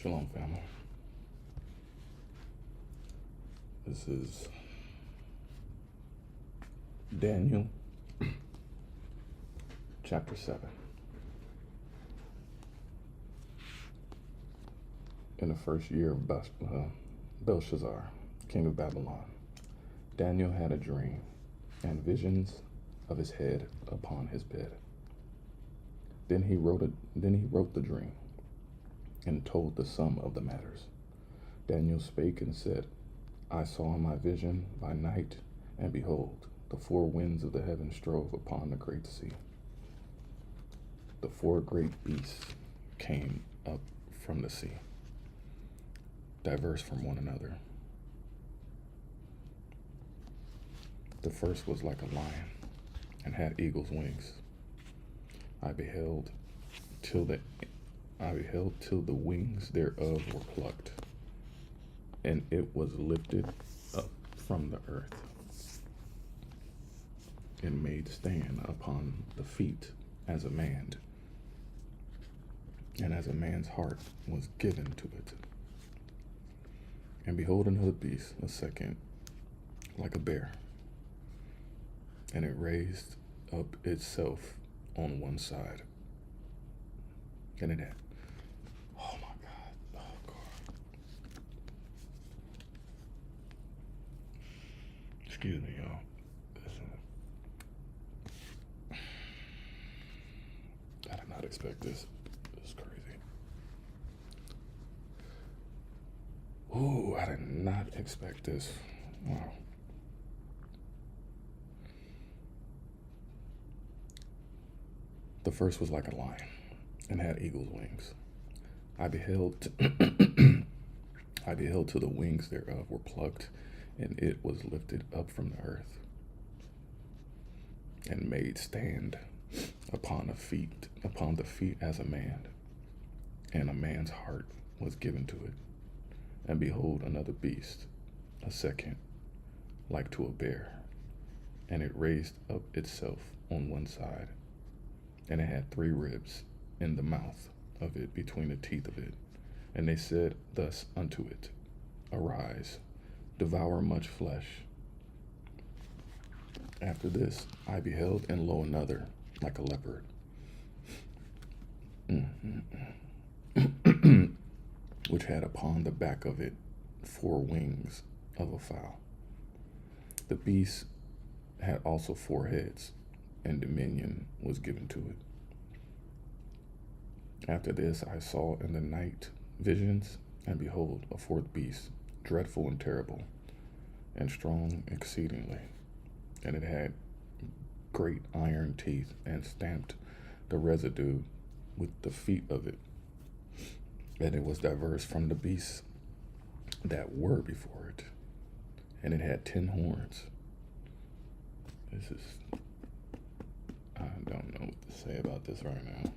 Shalom, family. This is Daniel chapter 7. In the first year of Belshazzar, king of Babylon, Daniel had a dream and visions of his head upon his bed. Then he wrote the dream and told the sum of the matters. Daniel spake and said, I saw in my vision by night, and behold, the four winds of the heaven strove upon the great sea. The four great beasts came up from the sea, diverse from one another. The first was like a lion, and had eagle's wings. I beheld till the wings thereof were plucked, and it was lifted up from the earth, and made stand upon the feet as a man, and as a man's heart was given to it. And behold, another beast, a second, like a bear, and it raised up itself on one side, and it had, oh my God, oh God, excuse me, y'all. I did not expect this. This is crazy. Ooh, I did not expect this. Wow. The first was like a lion and had eagle's wings. I beheld till the wings thereof were plucked, and it was lifted up from the earth, and made stand upon the feet as a man, and a man's heart was given to it. And behold, another beast, a second, like to a bear, and it raised up itself on one side, and it had three ribs in the mouth of it between the teeth of it. And they said thus unto it, Arise, devour much flesh. After this I beheld, and lo, another, like a leopard, which had upon the back of it four wings of a fowl. The beast had also four heads, and dominion was given to it. After this I saw in the night visions, and behold, a fourth beast, dreadful and terrible, and strong exceedingly. And it had great iron teeth, and stamped the residue with the feet of it. And it was diverse from the beasts that were before it. And it had 10 horns. I don't know what to say about this right now.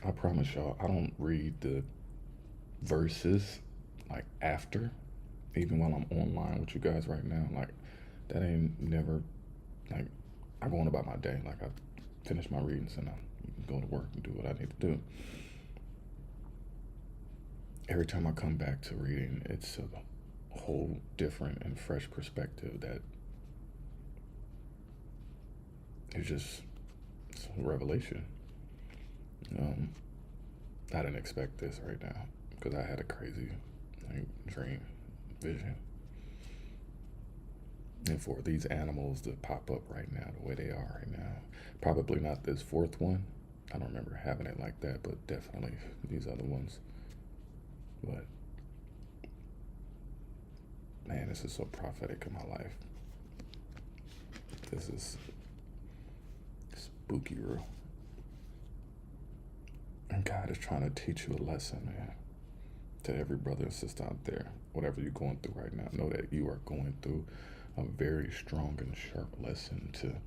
I promise y'all, I don't read the verses like after, even while I'm online with you guys right now. Like, that ain't never, like, I go on about my day. Like, I finish my readings and I go to work and do what I need to do. Every time I come back to reading, it's a whole different and fresh perspective that is just, it's a revelation. I didn't expect this right now because I had a crazy dream vision. And for these animals to pop up right now the way they are right now, probably not this fourth one. I don't remember having it like that, but definitely these other ones. But man, this is so prophetic in my life. This is spooky real. And God is trying to teach you a lesson, man. To every brother and sister out there, whatever you're going through right now, know that you are going through a very strong and sharp lesson to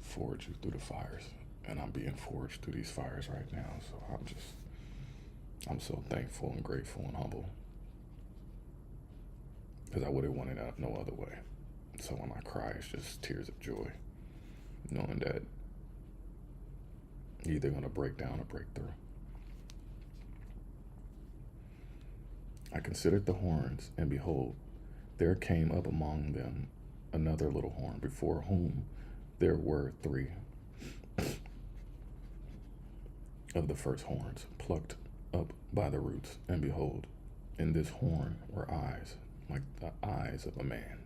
forge you through the fires. And I'm being forged through these fires right now. So I'm so thankful and grateful and humble, because I would have wanted it no other way. So when I cry, it's just tears of joy, knowing that either going to break down or break through. I considered the horns, and behold, there came up among them another little horn, before whom there were three of the first horns plucked up by the roots. And behold, in this horn were eyes like the eyes of a man,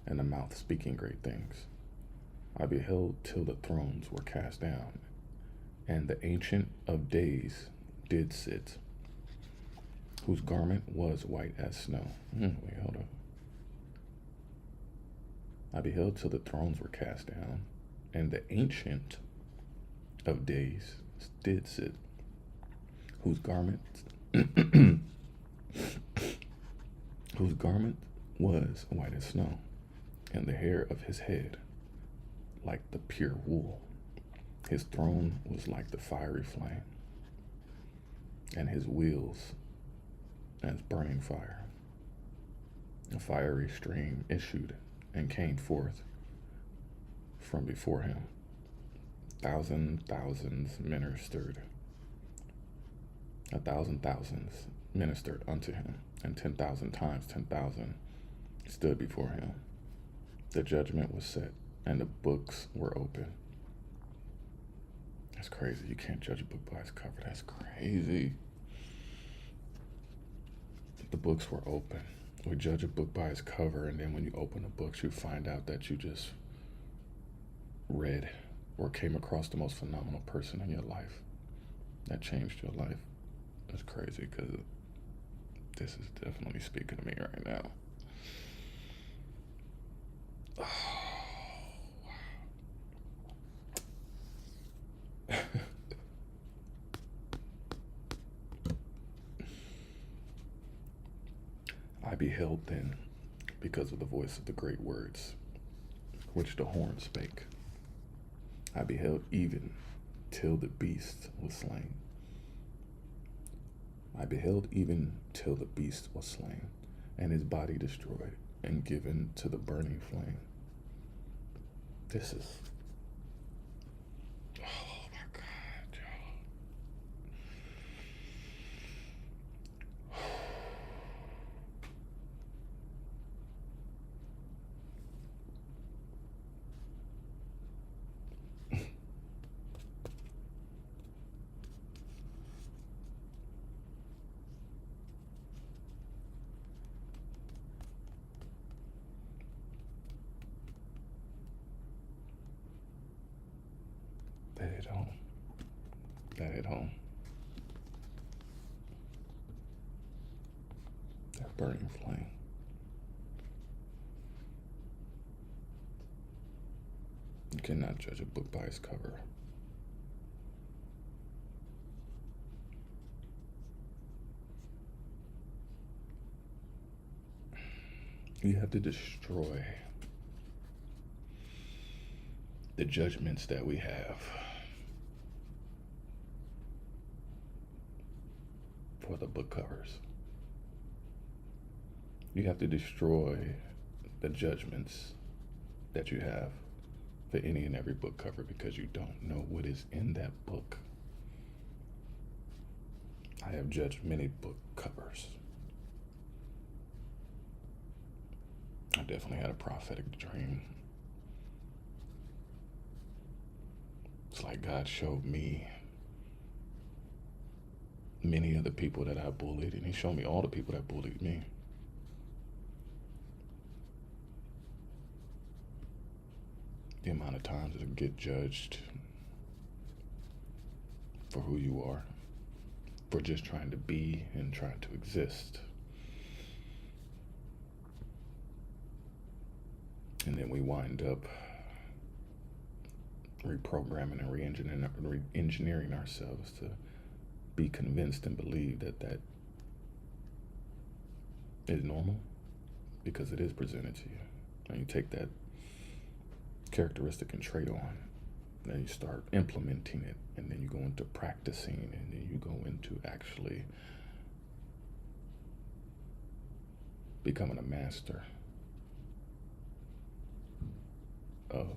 and a mouth speaking great things. I beheld till the thrones were cast down, and the Ancient of Days did sit, whose garment was white as snow. Wait, hold up. I beheld till the thrones were cast down, and the Ancient of Days did sit, whose garment whose garment was white as snow, and the hair of his head like the pure wool. His throne was like the fiery flame, and his wheels as burning fire. A fiery stream issued and came forth from before him. Thousands ministered. 1,000 ministered unto him, and 10,000 times 10,000 stood before him. The judgment was set, and the books were open. That's crazy. You can't judge a book by its cover. That's crazy. The books were open. We judge a book by its cover, and then when you open the books, you find out that you just read or came across the most phenomenal person in your life that changed your life. That's crazy, because this is definitely speaking to me right now. I beheld then, because of the voice of the great words which the horn spake. I beheld even till the beast was slain. I beheld even till the beast was slain, and his body destroyed and given to the burning flame. This is, oh my God, y'all. That hit home. That hit home. That burning flame. You cannot judge a book by its cover. You have to destroy the judgments that we have for the book covers. You have to destroy the judgments that you have for any and every book cover, because you don't know what is in that book. I have judged many book covers. I definitely had a prophetic dream. It's like God showed me many of the people that I bullied, and he showed me all the people that bullied me. The amount of times that you get judged for who you are, for just trying to be and trying to exist. And then we wind up reprogramming and re-engineering ourselves to be convinced and believe that that is normal, because it is presented to you. And you take that characteristic and trait on, then you start implementing it, and then you go into practicing, and then you go into actually becoming a master of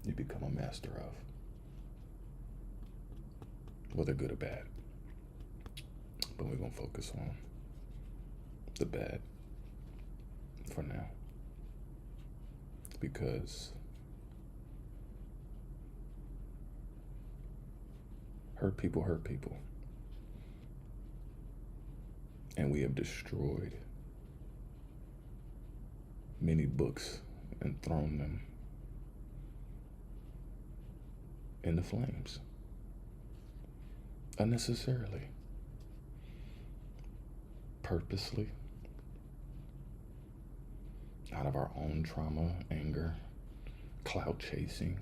you become a master of, whether good or bad. But we're going to focus on the bad for now, because hurt people hurt people. And we have destroyed many books and thrown them in the flames unnecessarily, purposely, out of our own trauma, anger, clout chasing.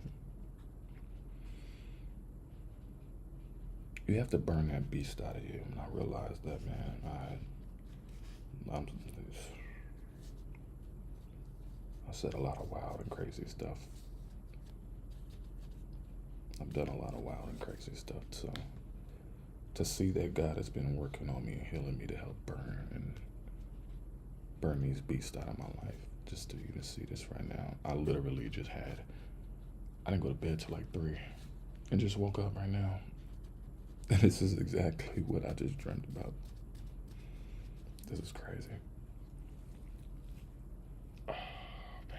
You have to burn that beast out of you. And I realized that, man. I said a lot of wild and crazy stuff. I've done a lot of wild and crazy stuff. So to see that God has been working on me and healing me to help burn these beasts out of my life, just to even see this right now. I literally just I didn't go to bed till like 3 and just woke up right now. And this is exactly what I just dreamt about. This is crazy. Oh, man.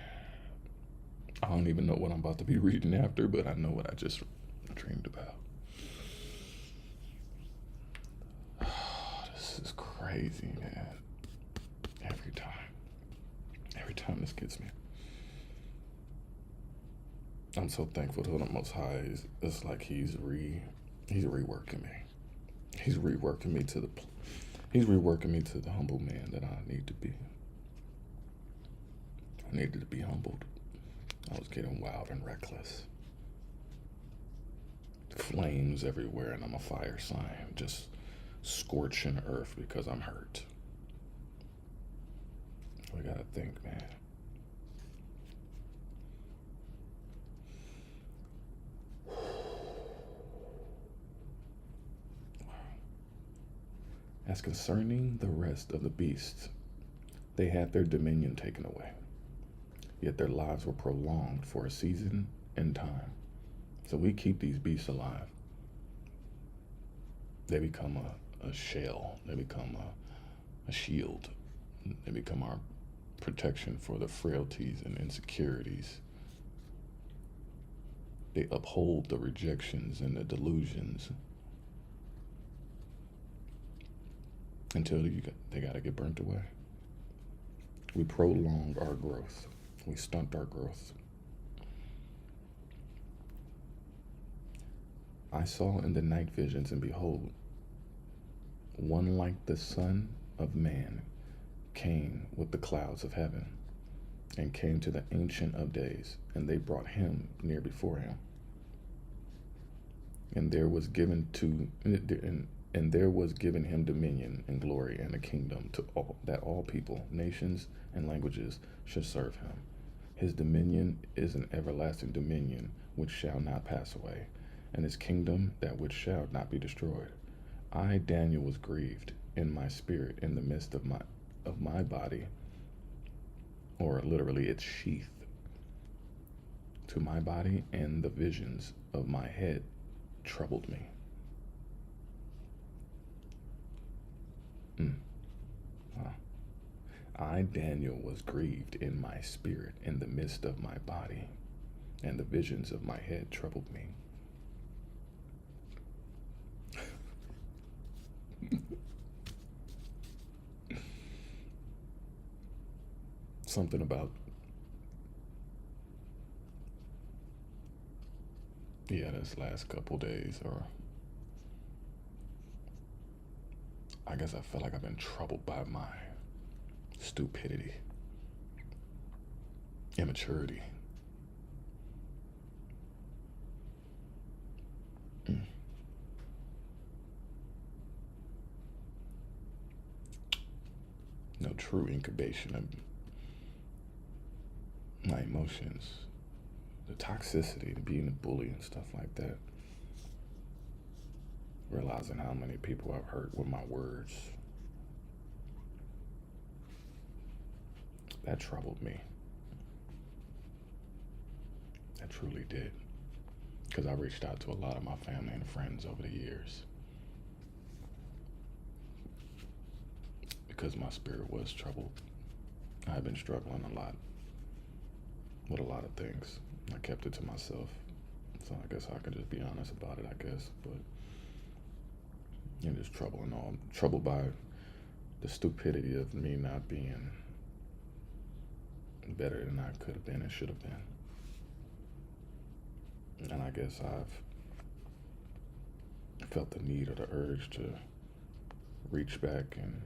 I don't even know what I'm about to be reading after, but I know what I just dreamed about. Oh, this is crazy, man. Every time this gets me. I'm so thankful to the Most High. It's like he's reworking me. He's reworking me to the humble man that I need to be. I needed to be humbled. I was getting wild and reckless. Flames everywhere, and I'm a fire sign, just scorching earth because I'm hurt. We gotta think, man. As concerning the rest of the beasts, they had their dominion taken away, yet their lives were prolonged for a season and time. So we keep these beasts alive. They become a shell. They become a shield. They become our protection for the frailties and insecurities. They uphold the rejections and the delusions until they gotta get burnt away. We prolong our growth. We stunt our growth. I saw in the night visions, and behold, one like the Son of Man came with the clouds of heaven, and came to the Ancient of Days, and they brought him near before him. And there was given him dominion and glory and a kingdom that all people, nations, and languages should serve him. His dominion is an everlasting dominion which shall not pass away, and his kingdom that which shall not be destroyed. I, Daniel, was grieved in my spirit in the midst of my body, or literally its sheath, to my body, and the visions of my head troubled me. I, Daniel, was grieved in my spirit in the midst of my body, and the visions of my head troubled me. Something about, this last couple days, or I guess I feel like I've been troubled by my stupidity, immaturity. No true incubation of my emotions, the toxicity, to being a bully and stuff like that. Realizing how many people I've hurt with my words. That troubled me. I truly did. Because I reached out to a lot of my family and friends over the years. Because my spirit was troubled. I had been struggling a lot with a lot of things. I kept it to myself. So I guess I could just be honest about it, I guess. But just trouble and all. Troubled by the stupidity of me not being better than I could have been and should have been. And I guess I've felt the need or the urge to reach back and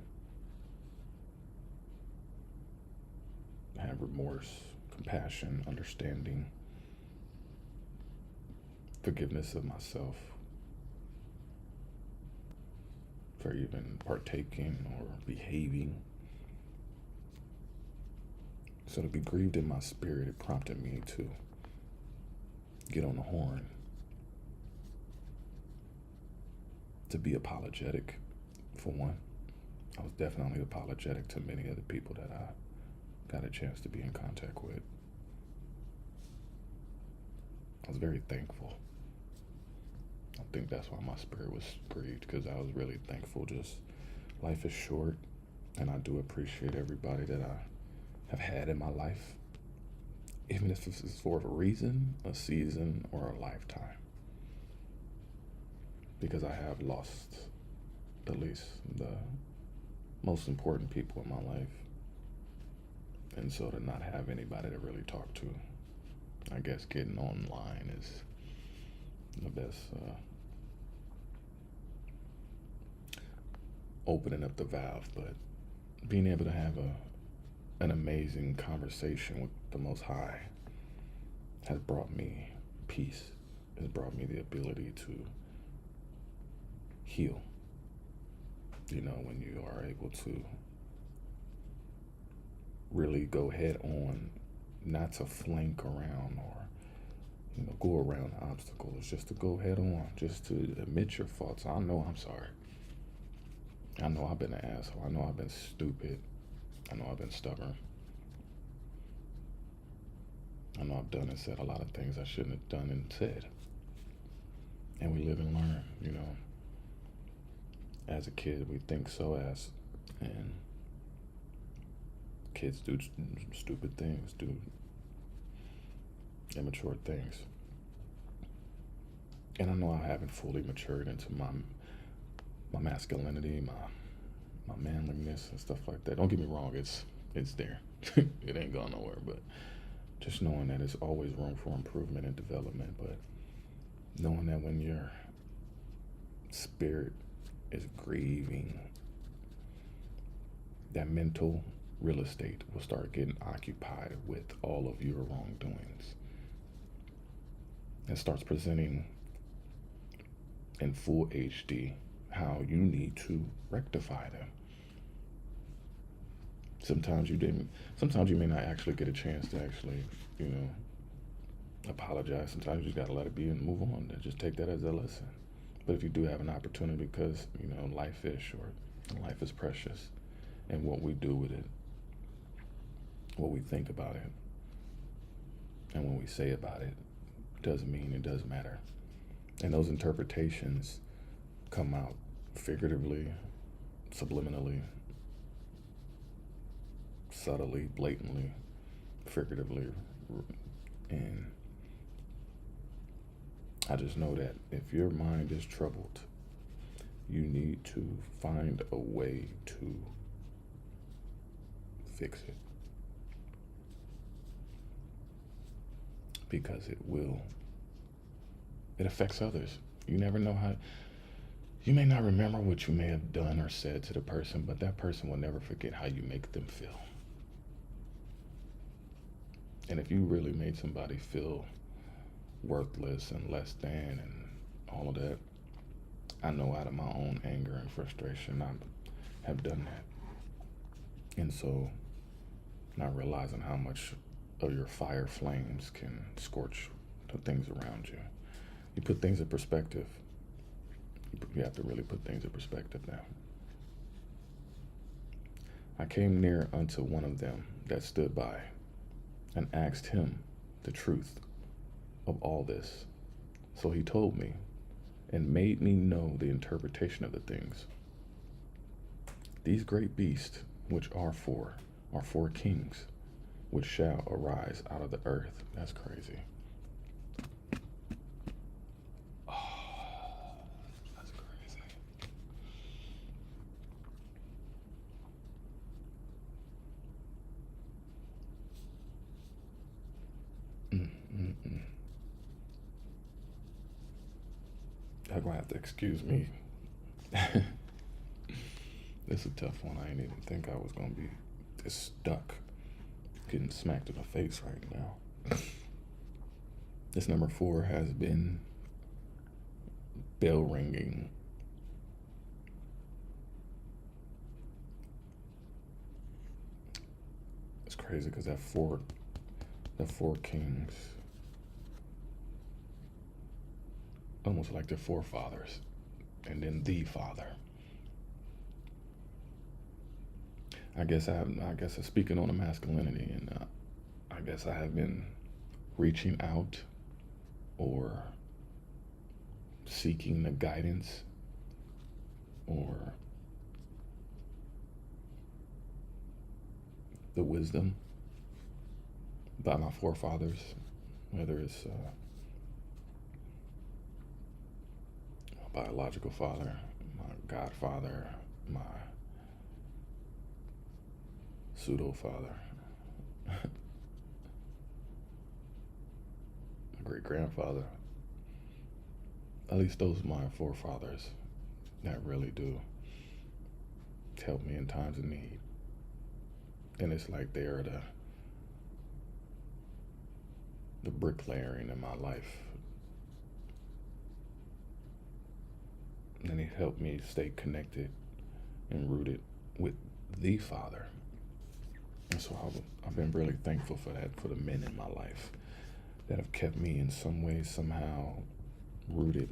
have remorse, compassion, understanding, forgiveness of myself for even partaking or behaving. So to be grieved in my spirit, it prompted me to get on the horn, to be apologetic, for one. I was definitely apologetic to many of the people that I got a chance to be in contact with. I was very thankful. I think that's why my spirit was grieved, because I was really thankful. Just life is short, and I do appreciate everybody that I have had in my life, even if this is for a reason, a season, or a lifetime. Because I have lost at least the most important people in my life. And so to not have anybody to really talk to, I guess getting online is the best opening up the valve. But being able to have an amazing conversation with the Most High has brought me peace, has brought me the ability to heal. When you are able to really go head on, not to flank around or go around obstacles, just to go head on, just to admit your faults. I know I'm sorry. I know I've been an asshole. I know I've been stupid. I know I've been stubborn. I know I've done and said a lot of things I shouldn't have done and said. And we live and learn, As a kid, we think and kids do stupid things, do immature things. And I know I haven't fully matured into my masculinity, my manliness and stuff like that. Don't get me wrong, it's there. It ain't gone nowhere, but just knowing that there's always room for improvement and development, but knowing that when your spirit is grieving, that mental real estate will start getting occupied with all of your wrongdoings and starts presenting in full HD how you need to rectify them. Sometimes you may not actually get a chance to actually, apologize. Sometimes you just gotta let it be and move on. And just take that as a lesson. But if you do have an opportunity, because, life is short and life is precious, and what we do with it, what we think about it, and when we say about it, does mean it does matter. And those interpretations come out figuratively, subliminally, subtly, blatantly, figuratively, and I just know that if your mind is troubled, you need to find a way to fix it. Because it affects others. You never know how. You may not remember what you may have done or said to the person, but that person will never forget how you make them feel. And if you really made somebody feel worthless and less than and all of that, I know out of my own anger and frustration, I have done that. And so, not realizing how much of your fire flames can scorch the things around you. You put things in perspective. You have to really put things in perspective now. I came near unto one of them that stood by and asked him the truth of all this. So he told me and made me know the interpretation of the things. These great beasts, which are four kings, which shall arise out of the earth. That's crazy. Oh, that's crazy. Mm-mm-mm. Y'all gonna have to excuse me. This is a tough one. I didn't even think I was gonna be this stuck, getting smacked in the face right now. This number 4 has been bell ringing. It's crazy because the four kings, almost like their forefathers, and then the Father. I guess speaking on a masculinity, and I guess I have been reaching out or seeking the guidance or the wisdom by my forefathers, whether it's my biological father, my godfather, my pseudo father, my great grandfather. At least those are my forefathers that really do help me in times of need. And it's like they're the bricklayering in my life. And it helped me stay connected and rooted with the Father. And so I've been really thankful for that, for the men in my life that have kept me in some way, somehow rooted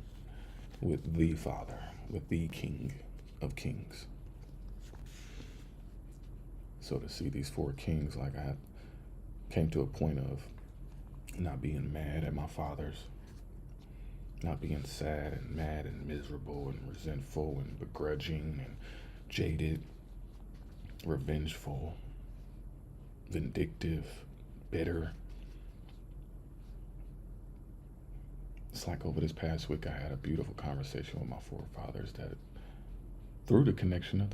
with the Father, with the King of Kings. So to see these four kings, like I came to a point of not being mad at my fathers, not being sad and mad and miserable and resentful and begrudging and jaded, revengeful, vindictive, bitter. It's like over this past week I had a beautiful conversation with my forefathers that through the connection of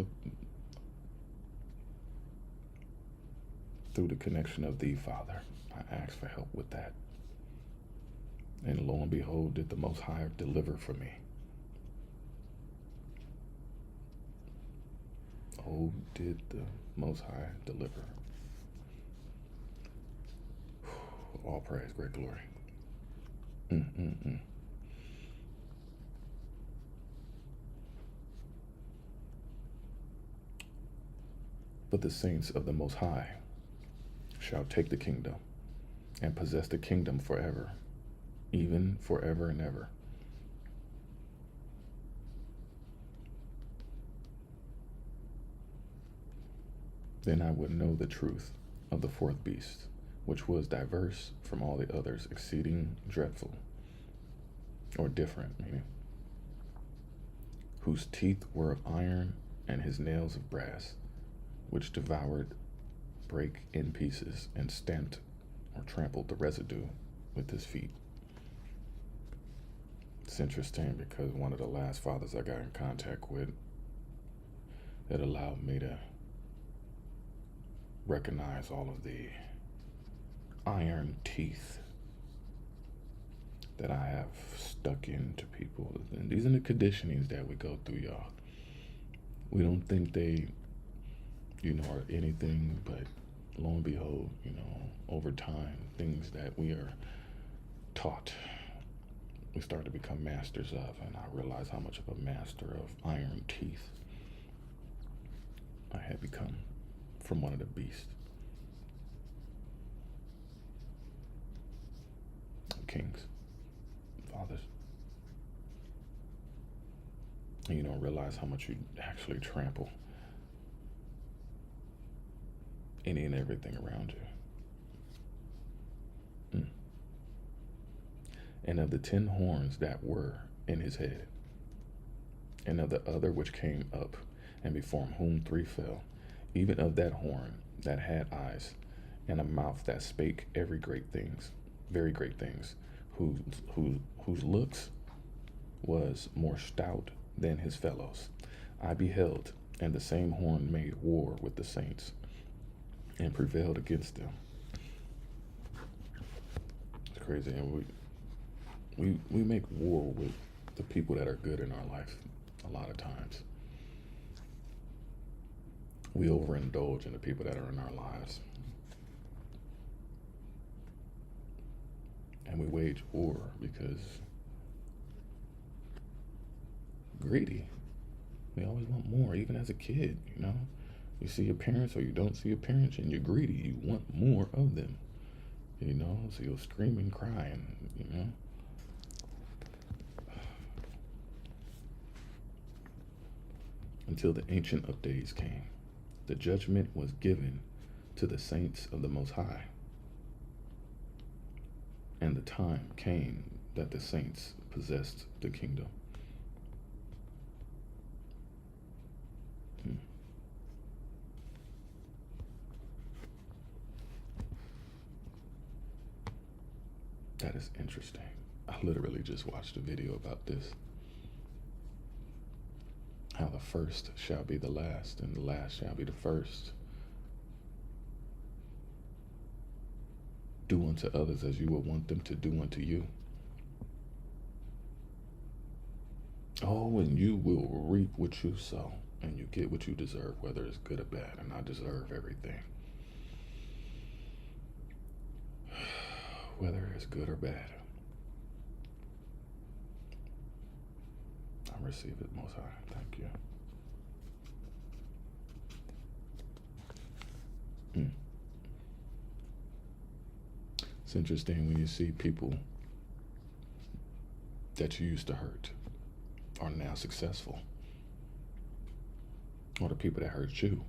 the Father, I asked for help with that. And lo and behold, did the Most High deliver for me. Oh, did the Most High deliver. All praise, great glory. But the saints of the Most High shall take the kingdom and possess the kingdom forever, even forever and ever. Then I would know the truth of the fourth beast, which was diverse from all the others, exceeding dreadful, or different, meaning, whose teeth were of iron and his nails of brass, which devoured, brake in pieces, and stamped or trampled the residue with his feet. It's interesting because one of the last fathers I got in contact with, it allowed me to recognize all of the iron teeth that I have stuck into people. And these are the conditionings that we go through, y'all. We don't think they, are anything, but lo and behold, over time, things that we are taught, we start to become masters of. And I realize how much of a master of iron teeth I had become from one of the beasts. Kings, fathers. And you don't realize how much you actually trample any and everything around you. and of the 10 horns that were in his head, and of the other which came up, and before whom 3 fell, even of that horn that had eyes, and a mouth that spake very great things, whose looks was more stout than his fellows. I beheld, and the same horn made war with the saints, and prevailed against them. It's crazy, and we make war with the people that are good in our life a lot of times. We overindulge in the people that are in our lives. And we wage war because greedy. We always want more, even as a kid, you know? You see your parents or you don't see your parents and you're greedy. You want more of them, you know? So you'll scream and cry, and, you know? Until the Ancient of Days came. The judgment was given to the saints of the Most High. And the time came that the saints possessed the kingdom. That is interesting. I literally just watched a video about this. How the first shall be the last, and the last shall be the first. Do unto others as you would want them to do unto you. Oh, and you will reap what you sow, and you get what you deserve, whether it's good or bad, and I deserve everything. Whether it's good or bad. I receive it, Most High. Thank you. It's interesting when you see people that you used to hurt are now successful. Or the people that hurt you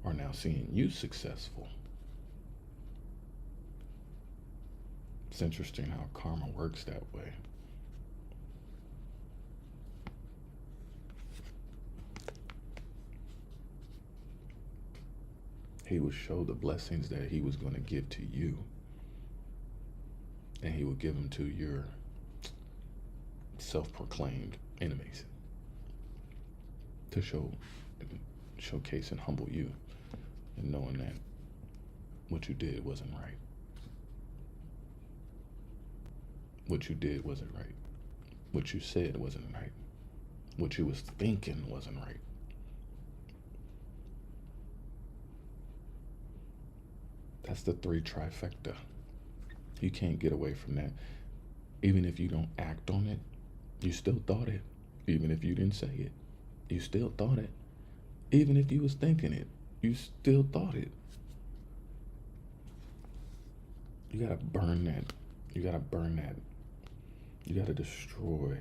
are now seeing you successful. It's interesting how karma works that way. He will show the blessings that he was going to give to you, and he will give them to your self-proclaimed enemies to showcase and humble you, and knowing that what you did wasn't right. What you did wasn't right. What you said wasn't right. What you was thinking wasn't right. That's the 3 trifecta. You can't get away from that. Even if you don't act on it, you still thought it. Even if you didn't say it, you still thought it. Even if you was thinking it, you still thought it. You gotta burn that. You gotta burn that. You gotta destroy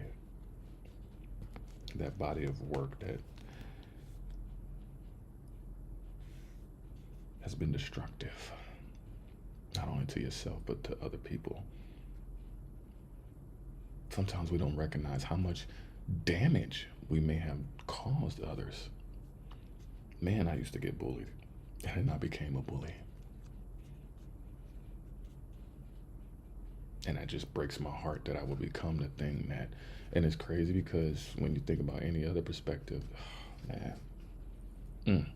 that body of work that has been destructive. Not only to yourself, but to other people. Sometimes we don't recognize how much damage we may have caused others. Man, I used to get bullied, and then I became a bully. And that just breaks my heart that I would become the thing that, and it's crazy because when you think about any other perspective, man.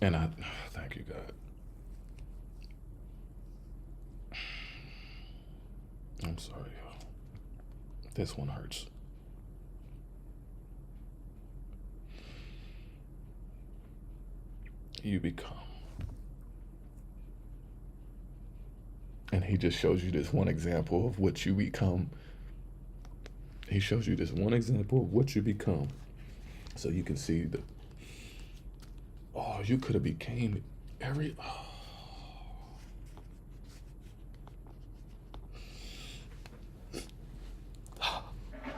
And I, thank you, God. I'm sorry, y'all. This one hurts. You become. And he just shows you this one example of what you become. He shows you this one example of what you become. So you can see the, oh, you could have became every, oh.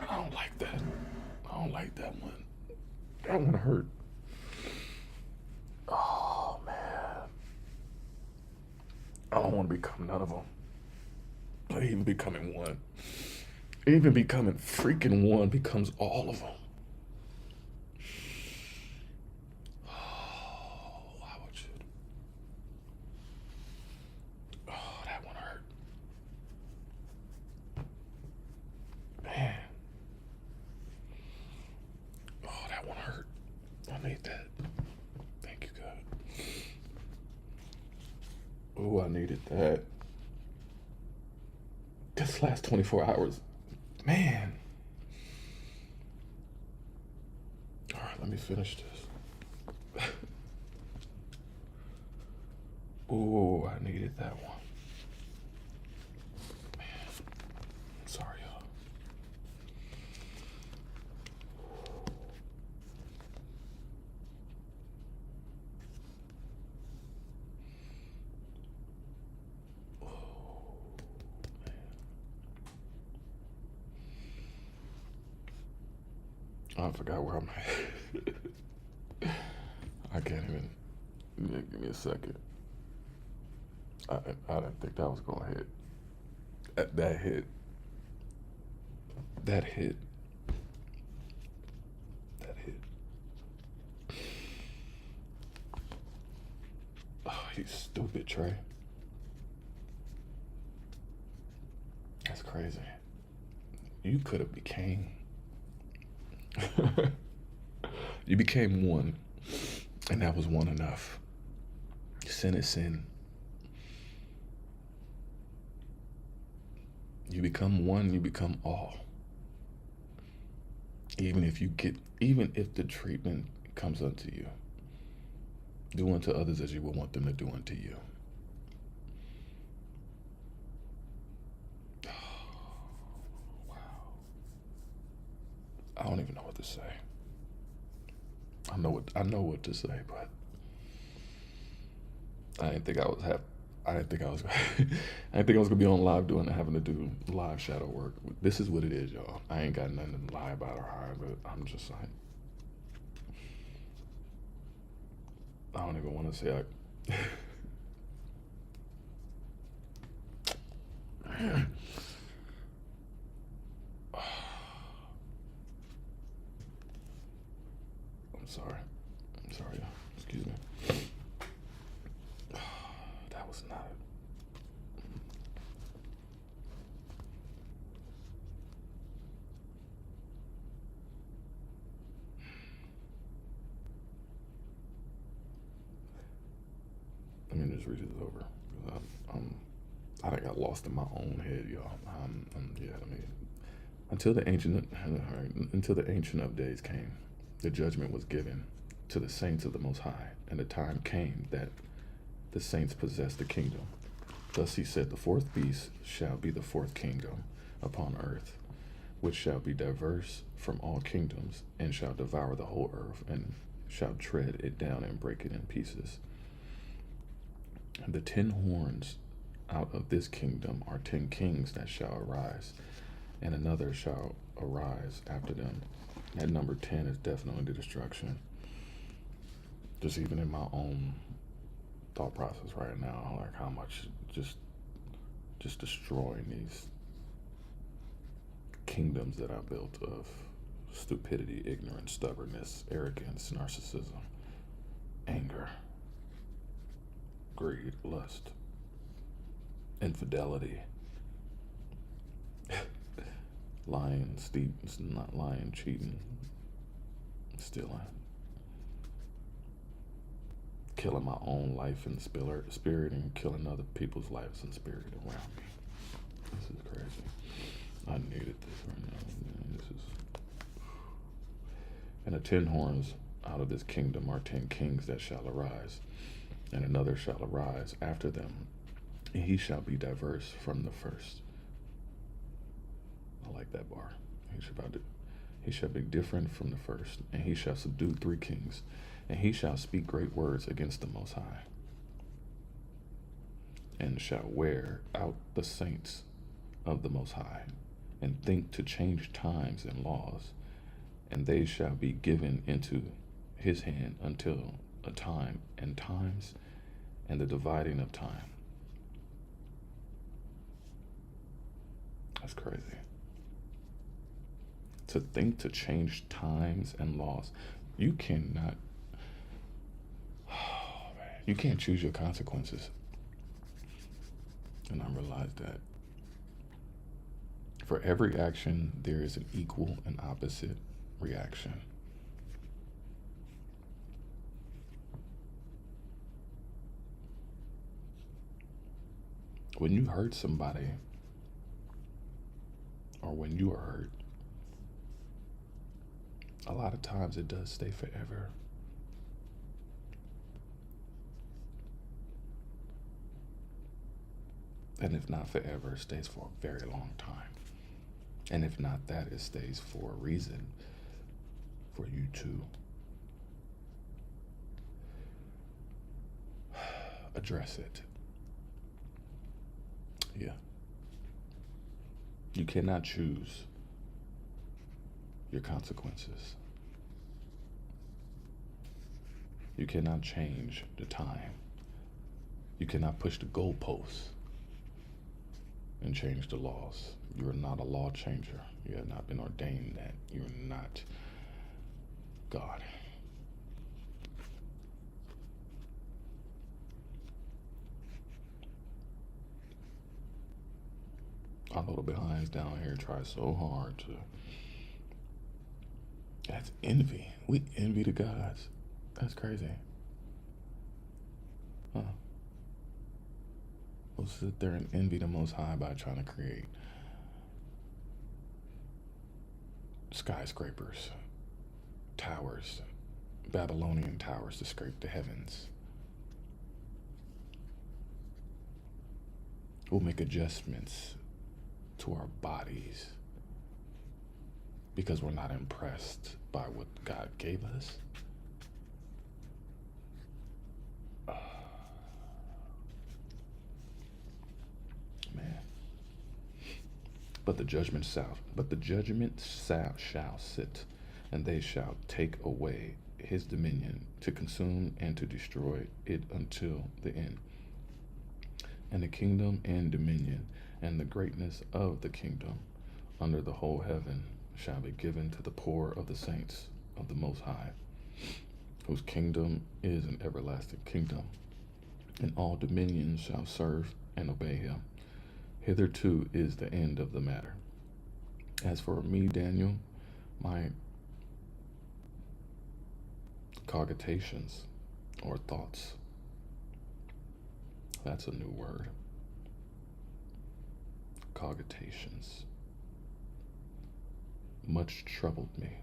I don't like that. I don't like that one. That one hurt. Oh, man. I don't want to become none of them. even becoming one. Even becoming freaking one becomes all of them. Oh, why would you? Oh, that one hurt. Man. Oh, that one hurt. I need that. Thank you, God. Oh, I needed that. This last 24 hours. Man. All right, let me finish this. Oh, I needed that one. Man, I'm sorry, y'all. Oh, man. I forgot where I'm at. I can't even. Give me a second. I didn't think that was gonna hit. That hit. That hit. That hit. Oh, you stupid, Trey. That's crazy. You could have became. You became one, and that was one enough. Sin is sin. You become one, you become all. Even if the treatment comes unto you, do unto others as you would want them to do unto you. Wow. I don't even know what to say. I know what to say, but I didn't think I was I didn't think I was I didn't think I was gonna be on live having to do live shadow work. This is what it is, y'all. I ain't got nothing to lie about or hide, but I'm just like, I don't even want to say I'm sorry. I'm sorry, y'all. Excuse me. That was not it. Let me just read this over. I think I got lost in my own head, y'all. Yeah, I mean, until the ancient of days came, the judgment was given to the saints of the Most High, and the time came that the saints possessed the kingdom. Thus he said, the fourth beast shall be the fourth kingdom upon earth, which shall be diverse from all kingdoms, and shall devour the whole earth, and shall tread it down and break it in pieces. And the 10 horns out of this kingdom are 10 kings that shall arise, and another shall arise after them. That number 10 is definitely the destruction. Just even in my own thought process right now, like how much just destroying these kingdoms that I built of stupidity, ignorance, stubbornness, arrogance, narcissism, anger, greed, lust, infidelity, lying, not lying, cheating, stealing, killing my own life and spirit, and killing other people's lives and spirit around me. This is crazy. I needed this right now. This is. And the 10 horns out of this kingdom are 10 kings that shall arise, and another shall arise after them, and he shall be diverse from the first. I like that bar. He shall be different from the first, and he shall subdue 3 kings, and he shall speak great words against the Most High, and shall wear out the saints of the Most High, and think to change times and laws, and they shall be given into his hand until a time and times and the dividing of time. That's crazy. To think to change times and laws. You cannot, oh, man, you can't choose your consequences. And I realized that for every action, there is an equal and opposite reaction. When you hurt somebody, or when you are hurt, a lot of times it does stay forever. And if not forever, it stays for a very long time. And if not that, it stays for a reason for you to address it. Yeah. You cannot choose your consequences. You cannot change the time. You cannot push the goalposts and change the laws. You are not a law changer. You have not been ordained that. You are not God. I know the behinds down here try so hard to. That's envy. We envy the gods. That's crazy. Huh. We'll sit there and envy the Most High by trying to create skyscrapers, towers, Babylonian towers to scrape the heavens. We'll make adjustments to our bodies because we're not impressed by what God gave us. Man. But the judgment shall sit, and they shall take away his dominion to consume and to destroy it until the end. And the kingdom and dominion and the greatness of the kingdom under the whole heaven shall be given to the poor of the saints of the Most High, whose kingdom is an everlasting kingdom, and all dominions shall serve and obey him. Hitherto is the end of the matter. As for me, Daniel, my cogitations or thoughts, that's a new word. Cogitations much troubled me.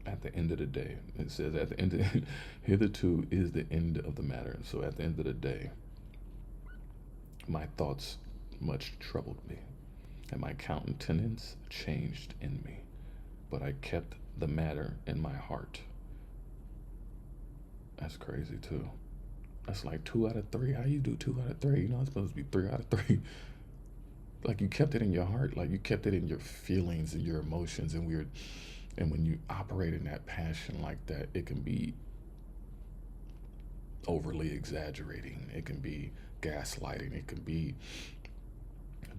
At the end of the day, it says at the end of, hitherto is the end of the matter. So at the end of the day, my thoughts much troubled me, and my countenance changed in me, but I kept the matter in my heart. That's crazy too. That's like 2 out of 3. How you do 2 out of 3? You know, it's supposed to be 3 out of 3. Like you kept it in your heart, like you kept it in your feelings and your emotions, and when you operate in that passion like that, it can be overly exaggerating. It can be gaslighting. It can be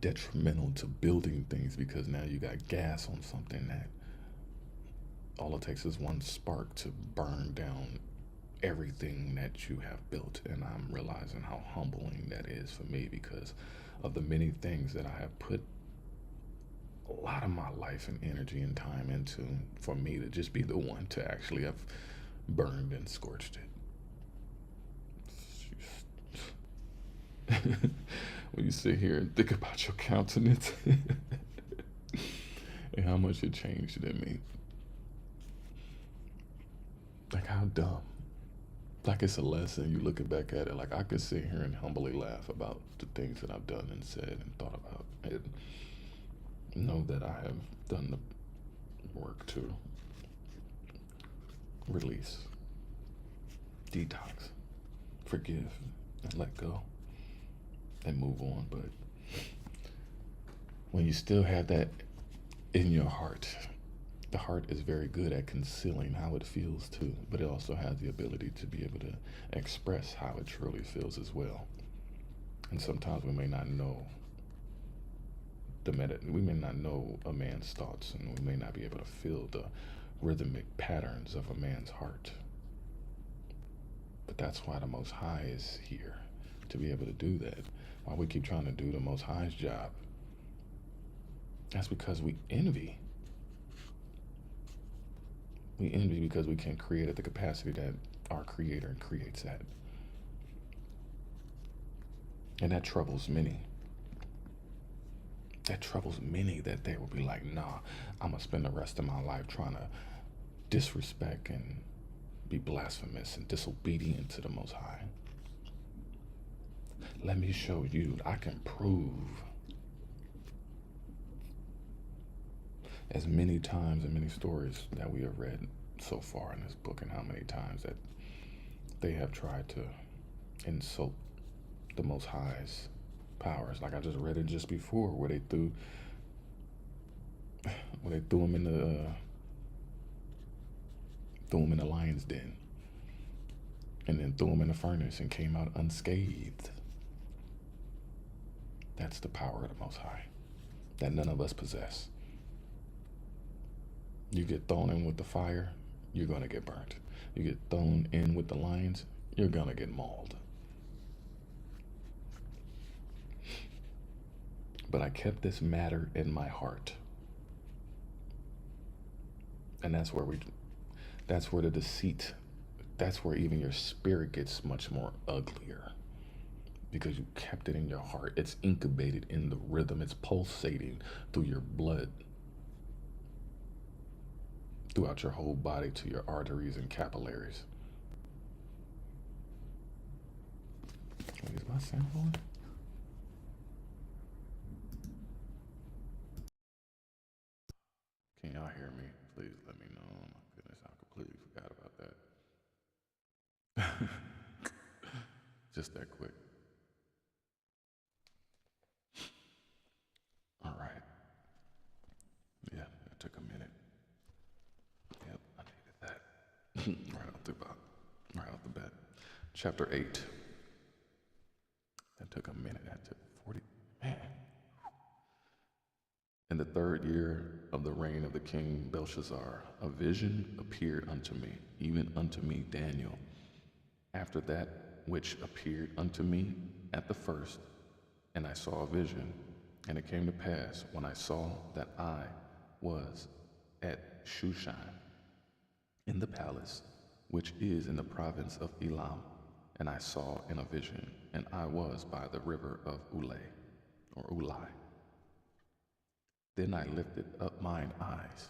detrimental to building things because now you got gas on something that all it takes is one spark to burn down everything that you have built. And I'm realizing how humbling that is for me because of the many things that I have put a lot of my life and energy and time into, for me to just be the one to actually have burned and scorched it. When you sit here and think about your countenance and how much it changed in me. Like how dumb. Like it's a lesson. You looking back at it, like I could sit here and humbly laugh about the things that I've done and said and thought about, and know that I have done the work to release, detox, forgive, and let go, and move on. But when you still have that in your heart, the heart is very good at concealing how it feels too, but it also has the ability to be able to express how it truly feels as well. And sometimes we may not know we may not know a man's thoughts, and we may not be able to feel the rhythmic patterns of a man's heart. But that's why the Most High is here, to be able to do that. Why we keep trying to do the Most High's job. That's because we envy. We envy because we can't create at the capacity that our Creator creates at. And that troubles many. That troubles many, that they will be like, nah, I'm going to spend the rest of my life trying to disrespect and be blasphemous and disobedient to the Most High. Let me show you, I can prove. As many times and many stories that we have read so far in this book, and how many times that they have tried to insult the Most High's powers. Like I just read it just before, where they threw him in the lion's den, and then threw him in the furnace and came out unscathed. That's the power of the Most High that none of us possess. You get thrown in with the fire, you're gonna get burnt. You get thrown in with the lions, you're gonna get mauled. But I kept this matter in my heart. And that's where the deceit, that's where even your spirit gets much more uglier. Because you kept it in your heart. It's incubated in the rhythm. It's pulsating through your blood, throughout your whole body, to your arteries and capillaries. Wait, is my sound on? Can y'all hear me? Please let me know. Oh my goodness, I completely forgot about that. Just that quick. All right. Yeah, it took a minute. Yep, I needed that. right off the bat. Chapter 8. That took a minute. That took 40. Man. In the 3rd year of the reign of the king Belshazzar, a vision appeared unto me, even unto me, Daniel, after that which appeared unto me at the first. And I saw a vision. And it came to pass, when I saw, that I was at Shushan, in the palace, which is in the province of Elam. And I saw in a vision, and I was by the river of Ulai. Then I lifted up mine eyes,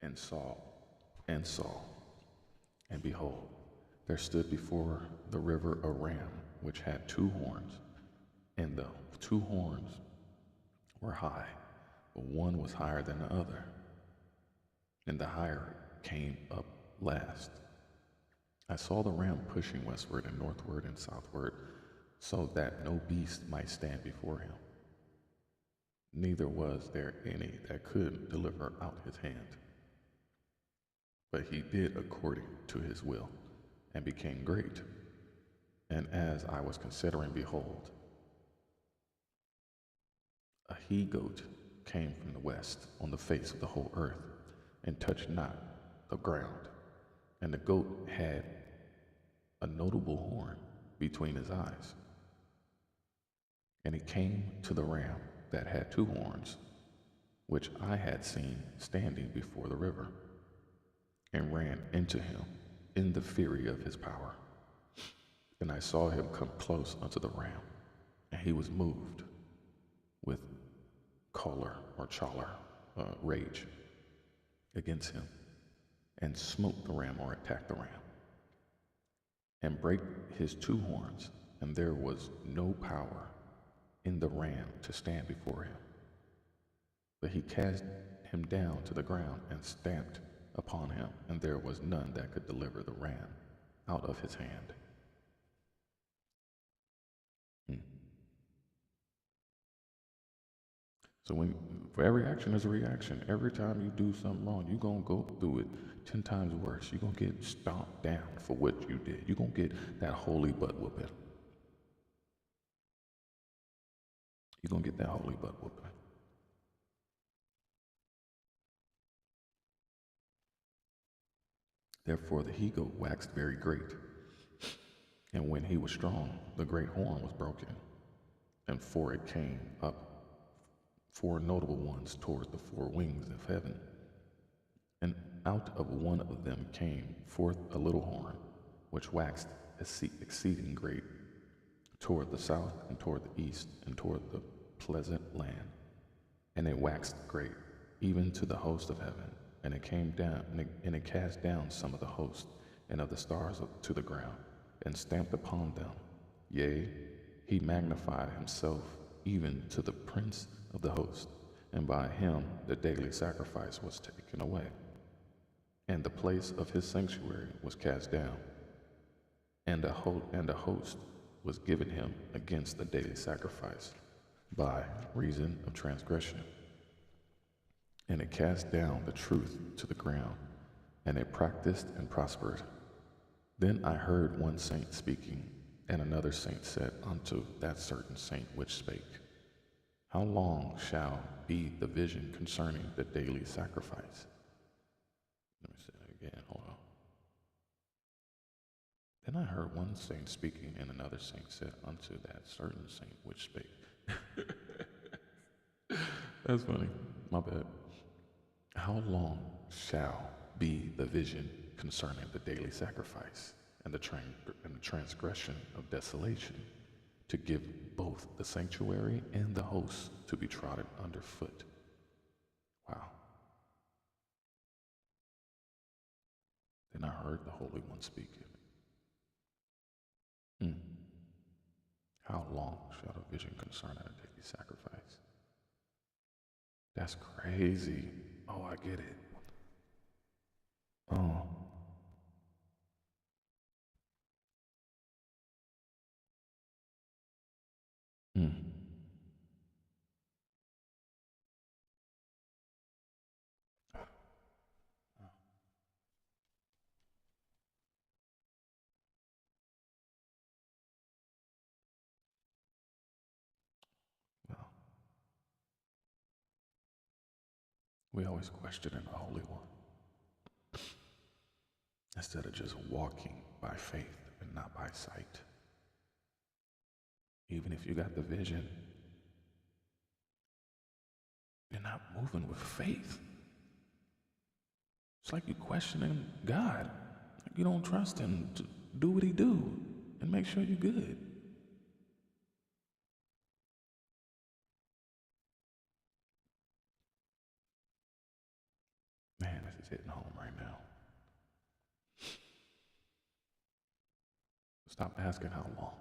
and saw, and behold, there stood before the river a ram, which had 2 horns, and the 2 horns were high, but one was higher than the other, and the higher came up last. I saw the ram pushing westward and northward and southward, so that no beast might stand before him. Neither was there any that could deliver out his hand. But he did according to his will, and became great. And as I was considering, behold, a he-goat came from the west on the face of the whole earth, and touched not the ground. And the goat had a notable horn between his eyes. And he came to the ram that had 2 horns, which I had seen standing before the river, and ran into him in the fury of his power. And I saw him come close unto the ram, and he was moved with rage against him, and smote the ram, or attacked the ram, and brake his 2 horns, and there was no power in the ram to stand before him. But he cast him down to the ground and stamped upon him, and there was none that could deliver the ram out of his hand. So for every action, there's a reaction. Every time you do something wrong, you're going to go through it 10 times worse. You're going to get stomped down for what you did. You're going to get that holy butt whooping. You're going to get that holy butt whooping. Therefore the he-goat waxed very great. And when he was strong, the great horn was broken. And four it came up, four notable ones toward the four wings of heaven. And out of one of them came forth a little horn, which waxed exceeding great, toward the south and toward the east and toward the pleasant land. And it waxed great, even to the host of heaven. And it came down, and it cast down some of the host and of the stars to the ground, and stamped upon them. Yea, he magnified himself even to the prince of the host, and by him the daily sacrifice was taken away. And the place of his sanctuary was cast down, and a host was given him against the daily sacrifice, by reason of transgression. And it cast down the truth to the ground, and it practiced and prospered. Then I heard one saint speaking, and another saint said unto that certain saint which spake, How long shall be the vision concerning the daily sacrifice? Let me say that again, hold on. Then I heard one saint speaking, and another saint said unto that certain saint which spake. That's funny, my bad. How long shall be the vision concerning the daily sacrifice and the transgression of desolation, to give both the sanctuary and the host to be trodden under foot? Wow. Then I heard the Holy One speaking. How long shall the vision concerning the daily sacrifice? That's crazy. Oh, I get it. Oh. Well, we always question the Holy One instead of just walking by faith and not by sight. Even if you got the vision, you're not moving with faith. It's like you're questioning God. Like you don't trust him to do what he do and make sure you're good. Man, this is hitting home right now. Stop asking how long.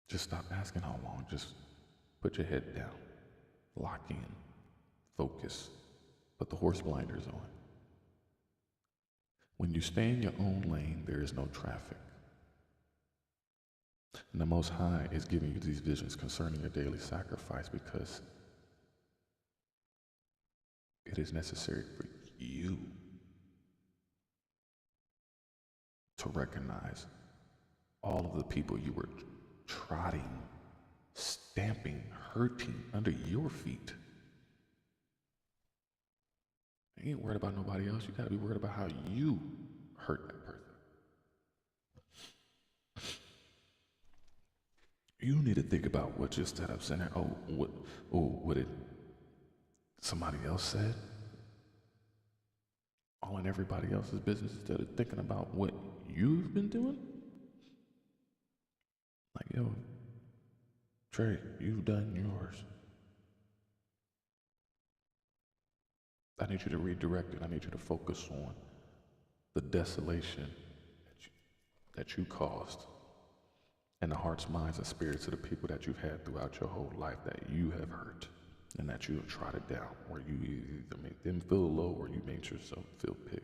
Just stop asking how long. Just put your head down. Lock in. Focus. Put the horse blinders on. When you stay in your own lane, there is no traffic. And the Most High is giving you these visions concerning your daily sacrifice because it is necessary for you to recognize all of the people you were trotting, stamping, hurting under your feet. You ain't worried about nobody else. You gotta be worried about how you hurt that person. You need to think about what your setup center. What did somebody else said? All in everybody else's business instead of thinking about what you've been doing. Like, yo, Trey, you've done yours. I need you to redirect it. I need you to focus on the desolation that you caused and the hearts, minds, and spirits of the people that you've had throughout your whole life that you have hurt and that you have trotted down, where you either made them feel low or you made yourself feel big.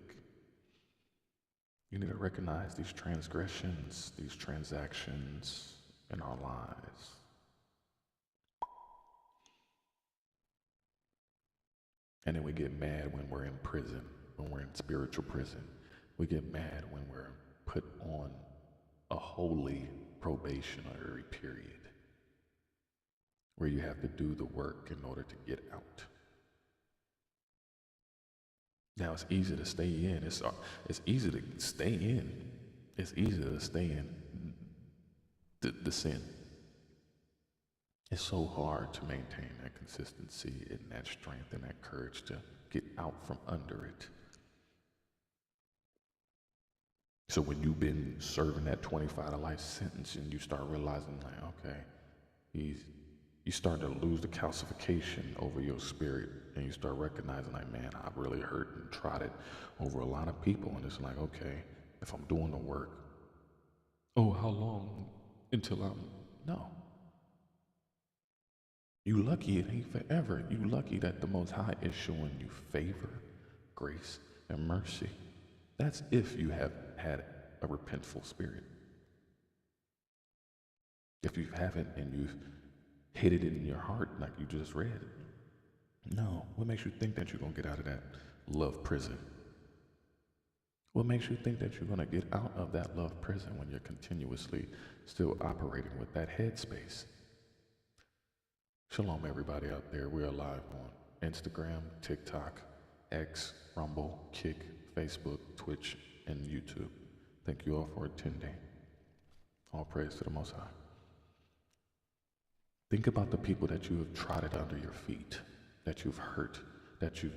You need to recognize these transgressions, these transactions in our lives. And then we get mad when we're in prison, when we're in spiritual prison. We get mad when we're put on a holy probationary period where you have to do the work in order to get out. Now it's easy to stay in. It's easy to stay in. It's easy to stay in the sin. It's so hard to maintain that consistency and that strength and that courage to get out from under it. So when you've been serving that 25 to life sentence and you start realizing like, okay, you start to lose the calcification over your spirit and you start recognizing like, man, I've really hurt and tried it over a lot of people. And it's like, okay, if I'm doing the work, oh, how long until no. You lucky it ain't forever. You lucky that the Most High is showing you favor, grace, and mercy. That's if you have had a repentful spirit. If you haven't and you've hid it in your heart like you just read, no. What makes you think that you're going to get out of that love prison? What makes you think that you're going to get out of that love prison when you're continuously still operating with that headspace? Shalom, everybody out there. We're live on Instagram, TikTok, X, Rumble, Kick, Facebook, Twitch, and YouTube. Thank you all for attending. All praise to the Most High. Think about the people that you have trodden under your feet, that you've hurt, that you've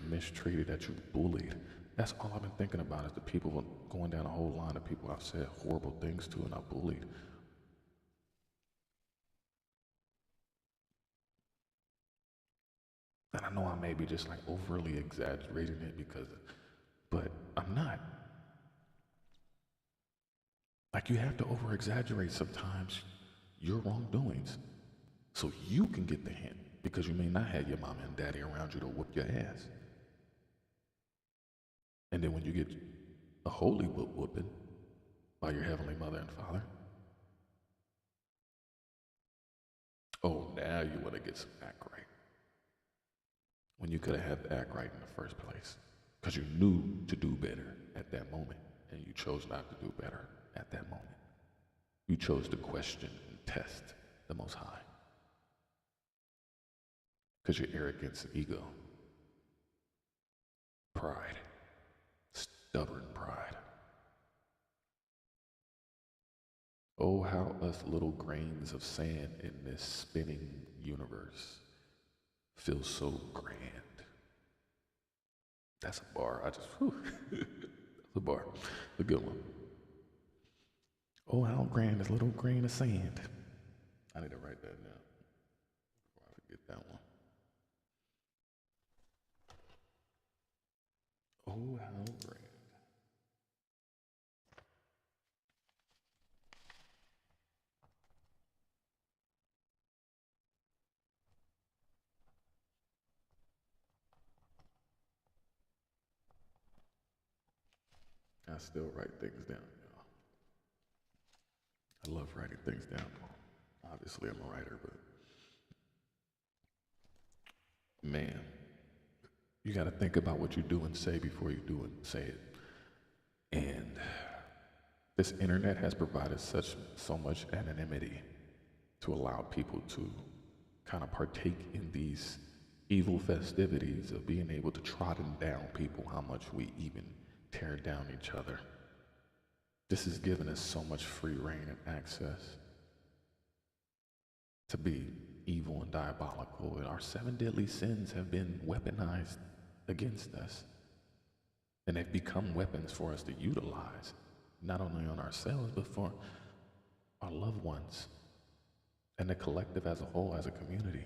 mistreated, that you've bullied. That's all I've been thinking about is the people going down a whole line of people I've said horrible things to and I've bullied. And I know I may be just like overly exaggerating it but I'm not. Like you have to over exaggerate sometimes your wrongdoings so you can get the hint because you may not have your mama and daddy around you to whoop your ass. And then when you get a holy whooping by your heavenly mother and father, oh, now you want to get some act right. When you could have had the act right in the first place because you knew to do better at that moment and you chose not to do better at that moment. You chose to question and test the Most High because your arrogance and ego, pride, stubborn pride. Oh, how us little grains of sand in this spinning universe feel so grand. That's a bar. That's a bar. A good one. Oh, how grand this little grain of sand. I need to write that down before I forget that one. Oh, how grand. I still write things down, y'all. I love writing things down. Obviously, I'm a writer, but man, you got to think about what you do and say before you do and say it. And this internet has provided so much anonymity to allow people to kind of partake in these evil festivities of being able to trodden down people, how much we even tear down each other. This has given us so much free reign and access to be evil and diabolical. And our 7 deadly sins have been weaponized against us. And they've become weapons for us to utilize, not only on ourselves, but for our loved ones and the collective as a whole, as a community.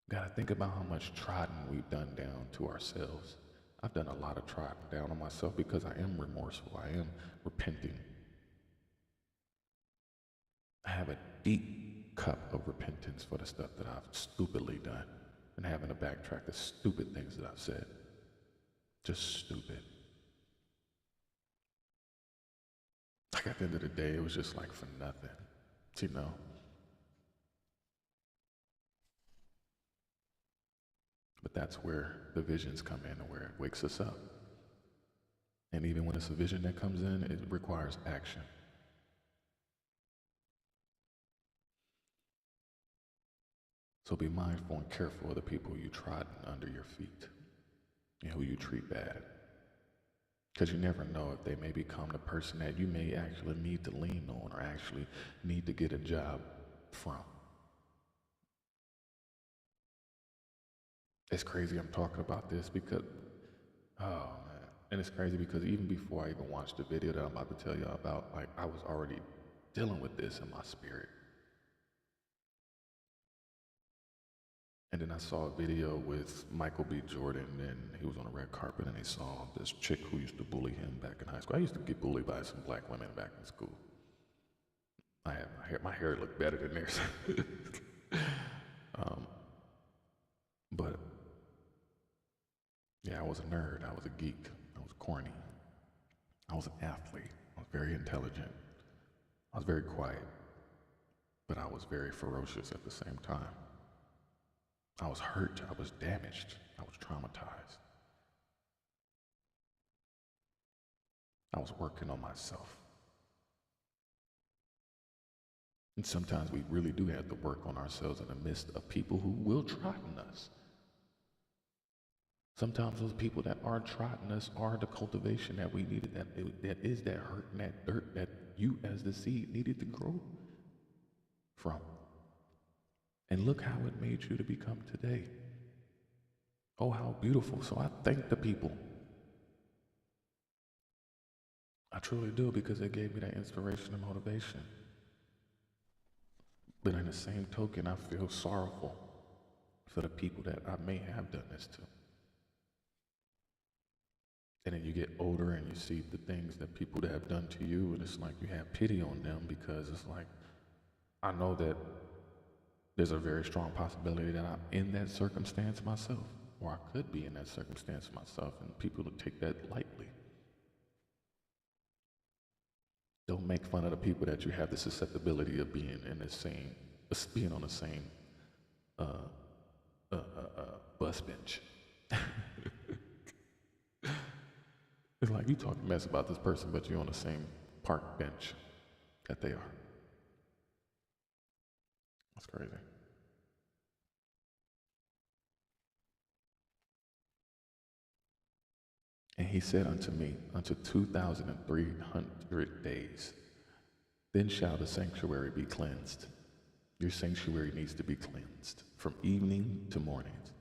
Gotta think about how much trodden we've done down to ourselves. I've done a lot of trodden down on myself because I am remorseful. I am repenting. I have a deep cup of repentance for the stuff that I've stupidly done and having to backtrack the stupid things that I've said. Just stupid. Like at the end of the day, it was just like for nothing, you know? But that's where the visions come in and where it wakes us up. And even when it's a vision that comes in, it requires action. So be mindful and careful of the people you trod under your feet and who you treat bad. Because you never know if they may become the person that you may actually need to lean on or actually need to get a job from. It's crazy I'm talking about this because, oh man. And it's crazy because even before I even watched the video that I'm about to tell y'all about, like I was already dealing with this in my spirit. And then I saw a video with Michael B. Jordan, and he was on a red carpet, and he saw this chick who used to bully him back in high school. I used to get bullied by some black women back in school. I had my hair looked better than theirs. But yeah, I was a nerd. I was a geek. I was corny. I was an athlete. I was very intelligent. I was very quiet, but I was very ferocious at the same time. I was hurt, I was damaged, I was traumatized. I was working on myself. And sometimes we really do have to work on ourselves in the midst of people who will trotting us. Sometimes those people that are trotting us are the cultivation that we needed, that is that hurt and that dirt that you as the seed needed to grow from. And look how it made you to become today. Oh, how beautiful. So I thank the people. I truly do, because they gave me that inspiration and motivation. But in the same token, I feel sorrowful for the people that I may have done this to. And then you get older and you see the things that people that have done to you, and it's like you have pity on them, because it's like, I know that there's a very strong possibility that I'm in that circumstance myself, or I could be in that circumstance myself, and people will take that lightly. Don't make fun of the people that you have the susceptibility of being in the same, being on the same bus bench. It's like you talk mess about this person, but you're on the same park bench that they are. That's crazy. And he said unto me, unto 2,300 days, then shall the sanctuary be cleansed. Your sanctuary needs to be cleansed from evening to mornings.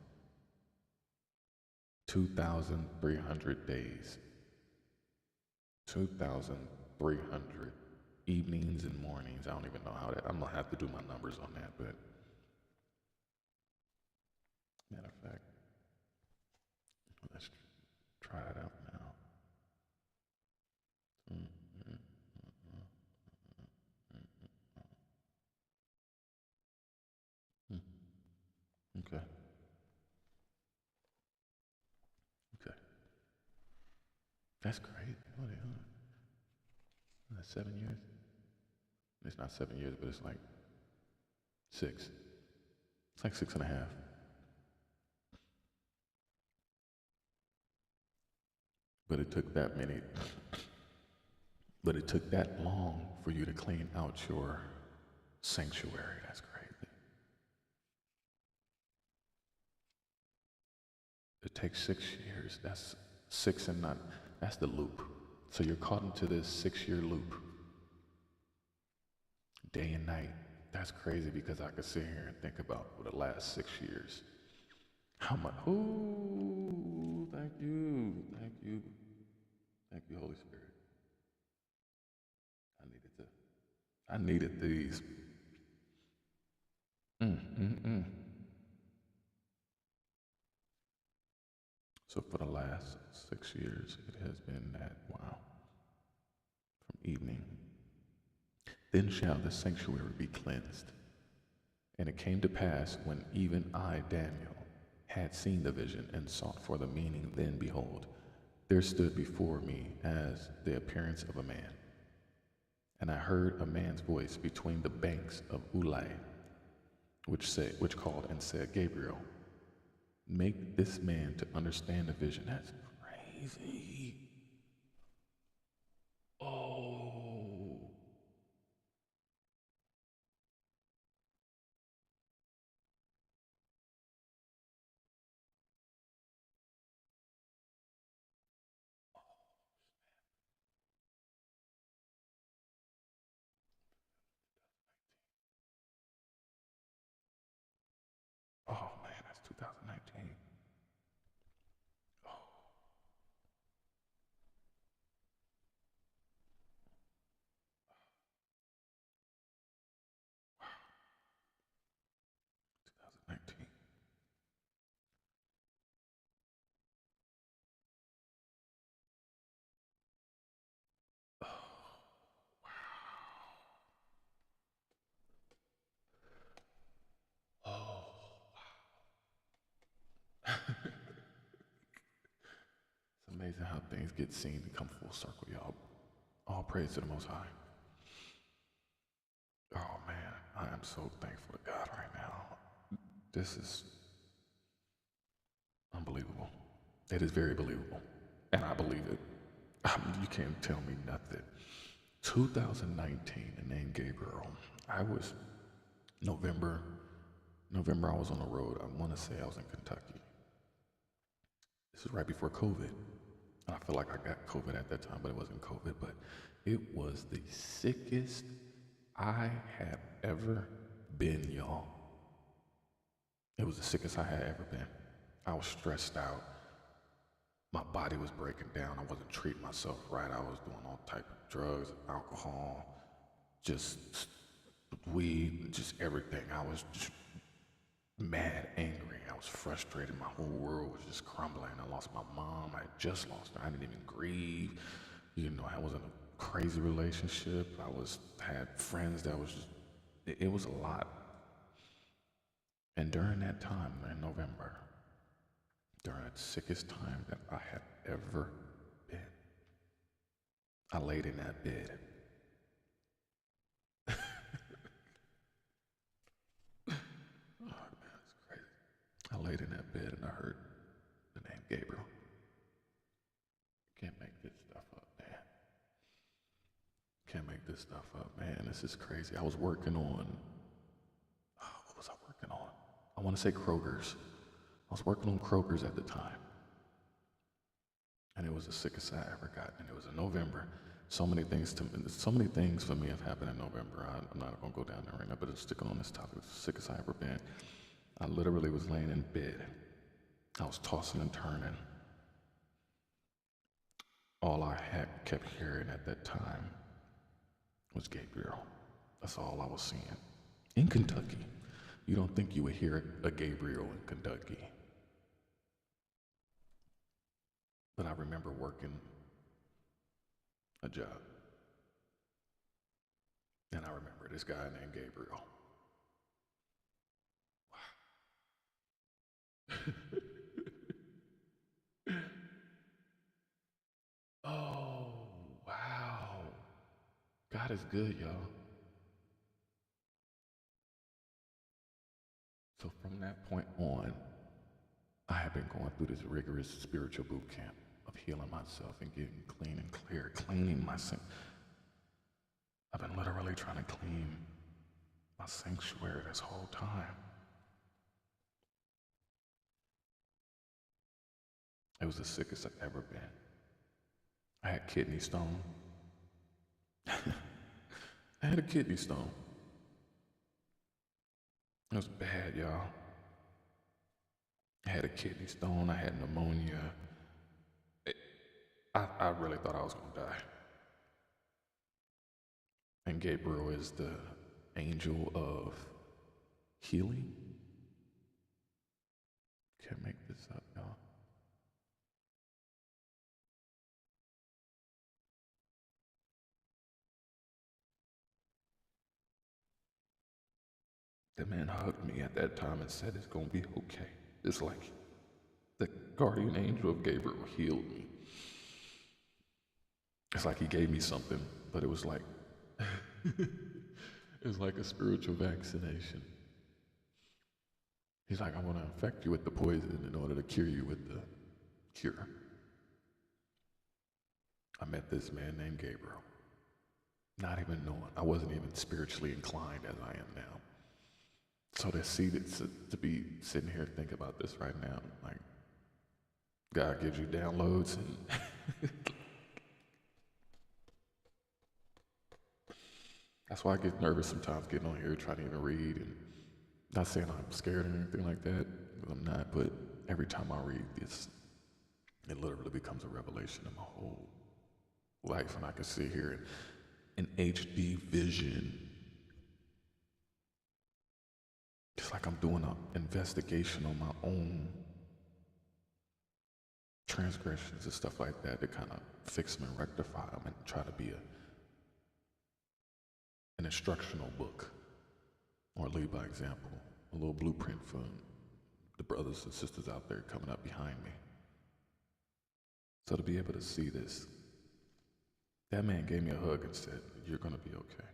2,300 days. 2,300 evenings and mornings. I don't even know how that, I'm gonna have to do my numbers on that, but matter of fact, let's try it out now. Okay. Okay. That's great. What the hell? That's 7 years? It's not 7 years, but it's like 6. It's like 6.5. But it took that many, but it took that long for you to clean out your sanctuary. That's crazy. It takes 6 years. That's 6 and 9. That's the loop. So you're caught into this 6-year loop. Day and night. That's crazy, because I could sit here and think about for the last 6 years. How much? Oh, thank you. Thank you. Thank you, Holy Spirit. I needed these. So for the last 6 years, it has been that, wow, from evening. Then shall the sanctuary be cleansed. And it came to pass, when even I, Daniel, had seen the vision and sought for the meaning, then behold, there stood before me as the appearance of a man. And I heard a man's voice between the banks of Ulai, which called and said, Gabriel, make this man to understand the vision. That's crazy. Oh, oh man, that's 2019. Oh, 2019. Oh, it's amazing how things get seen to come full circle, y'all. All praise to the Most High. Oh man, I am so thankful to God right now. This is unbelievable. It is very believable, and I believe it. You can't tell me nothing. 2019, the name Gabriel. I was November. November, I was on the road. I want to say I was in Kentucky. This is right before COVID. I feel like I got COVID at that time, but it wasn't COVID. But it was the sickest I had ever been, y'all. It was the sickest I had ever been. I was stressed out. My body was breaking down. I wasn't treating myself right. I was doing all type of drugs, alcohol, just weed, just everything. I was just mad, angry. I was frustrated. My whole world was just crumbling. I lost my mom. I had just lost her. I didn't even grieve. You know, I was in a crazy relationship. Had friends that was just, it was a lot. And during that time in November, during the sickest time that I had ever been, I laid in that bed. Oh man, it's crazy. I laid in that bed and I heard the name Gabriel. Can't make this stuff up, man. Can't make this stuff up, man. This is crazy. I was working on, what was I working on? I want to say Kroger's. I was working on Kroger's at the time. And it was the sickest I ever got. And it was in November. So many things for me have happened in November. I'm not gonna go down there right now, but it's sticking on this topic. It's the sickest I ever been. I literally was laying in bed. I was tossing and turning. All I had kept hearing at that time was Gabriel. That's all I was seeing. In Kentucky. You don't think you would hear a Gabriel in Kentucky. But I remember working a job. And I remember this guy named Gabriel. Oh, wow. God is good, y'all. So from that point on, I have been going through this rigorous spiritual boot camp of healing myself and getting clean and clear, cleaning my sin. I've been literally trying to clean my sanctuary this whole time. It was the sickest I've ever been. I had kidney stone. I had a kidney stone. It was bad, y'all. I had a kidney stone. I had pneumonia. I really thought I was going to die. And Gabriel is the angel of healing. Can't make this up, y'all. The man hugged me at that time and said, "It's going to be okay." It's like the guardian angel of Gabriel healed me. It's like he gave me something, but it was like, it was like a spiritual vaccination. He's like, I want to infect you with the poison in order to cure you with the cure. I met this man named Gabriel. Not even knowing. I wasn't even spiritually inclined as I am now. So to be sitting here thinking about this right now, like God gives you downloads and that's why I get nervous sometimes getting on here trying to even read, and not saying I'm scared or anything like that, because I'm not, but every time I read this, it literally becomes a revelation of my whole life, and I can sit here in HD vision. It's like I'm doing an investigation on my own transgressions and stuff like that to kind of fix them and rectify them and try to be an instructional book or lead by example, a little blueprint for the brothers and sisters out there coming up behind me. So to be able to see this, that man gave me a hug and said, "You're going to be okay."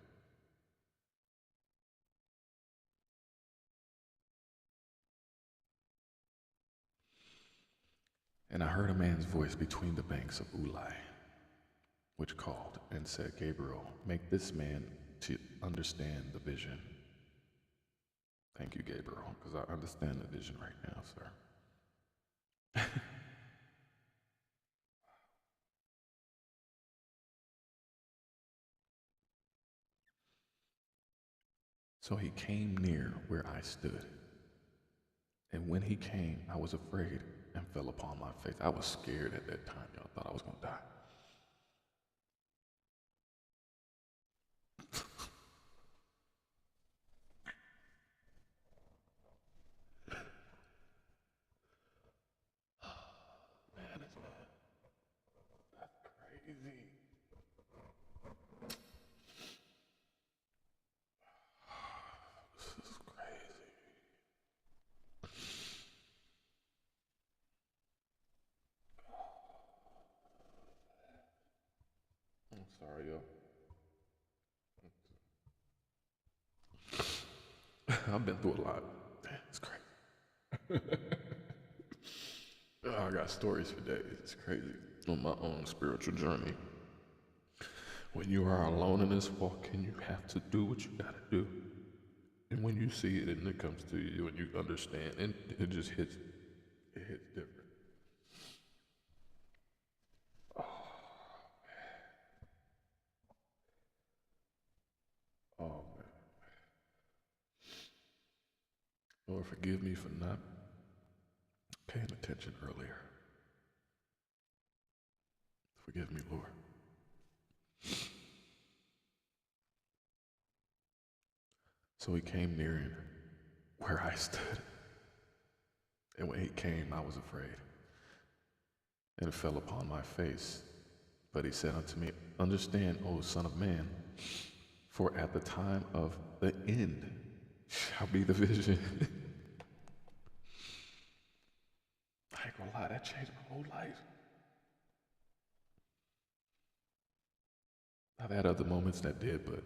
And I heard a man's voice between the banks of Ulai, which called and said, "Gabriel, make this man to understand the vision." Thank you, Gabriel, because I understand the vision right now, sir. So he came near where I stood. And when he came, I was afraid and fell upon my face. I was scared at that time, y'all. Thought I was going to die. Man, it's crazy. This is crazy. I'm sorry, yo. I've been through a lot. It's crazy. Oh, I got stories for days. It's crazy. On my own spiritual journey. When you are alone in this walk and you have to do what you gotta do. And when you see it and it comes to you and you understand, and it just hits, it hits different. Oh man. Lord, forgive me for not paying attention earlier. Forgive me, Lord. So he came near where I stood. And when he came, I was afraid. And it fell upon my face. But he said unto me, "Understand, O Son of Man, for at the time of the end shall be the vision." I ain't gonna lie, that changed my whole life. I've had other moments that did, but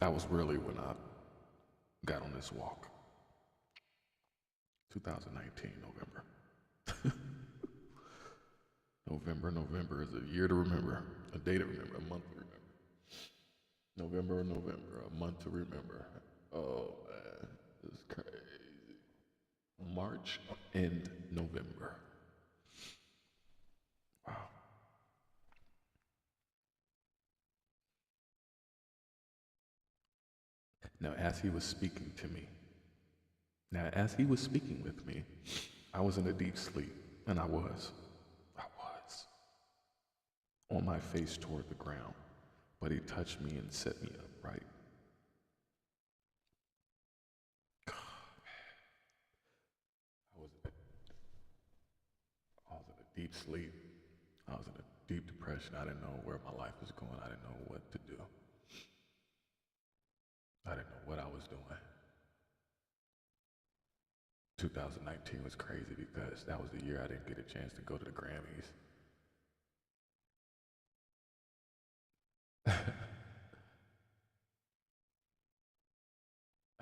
that was really when I got on this walk. 2019, November. November is a year to remember, a day to remember, a month to remember. November, a month to remember. Oh man, this is crazy. March and November. Wow. Now, as he was speaking to me, as he was speaking with me, I was in a deep sleep, and I was on my face toward the ground, but he touched me and set me upright. I was, I was in a deep sleep. I was in a deep depression. I didn't know where my life was going. I didn't know what to do. I didn't know what I was doing. 2019 was crazy because that was the year I didn't get a chance to go to the Grammys. I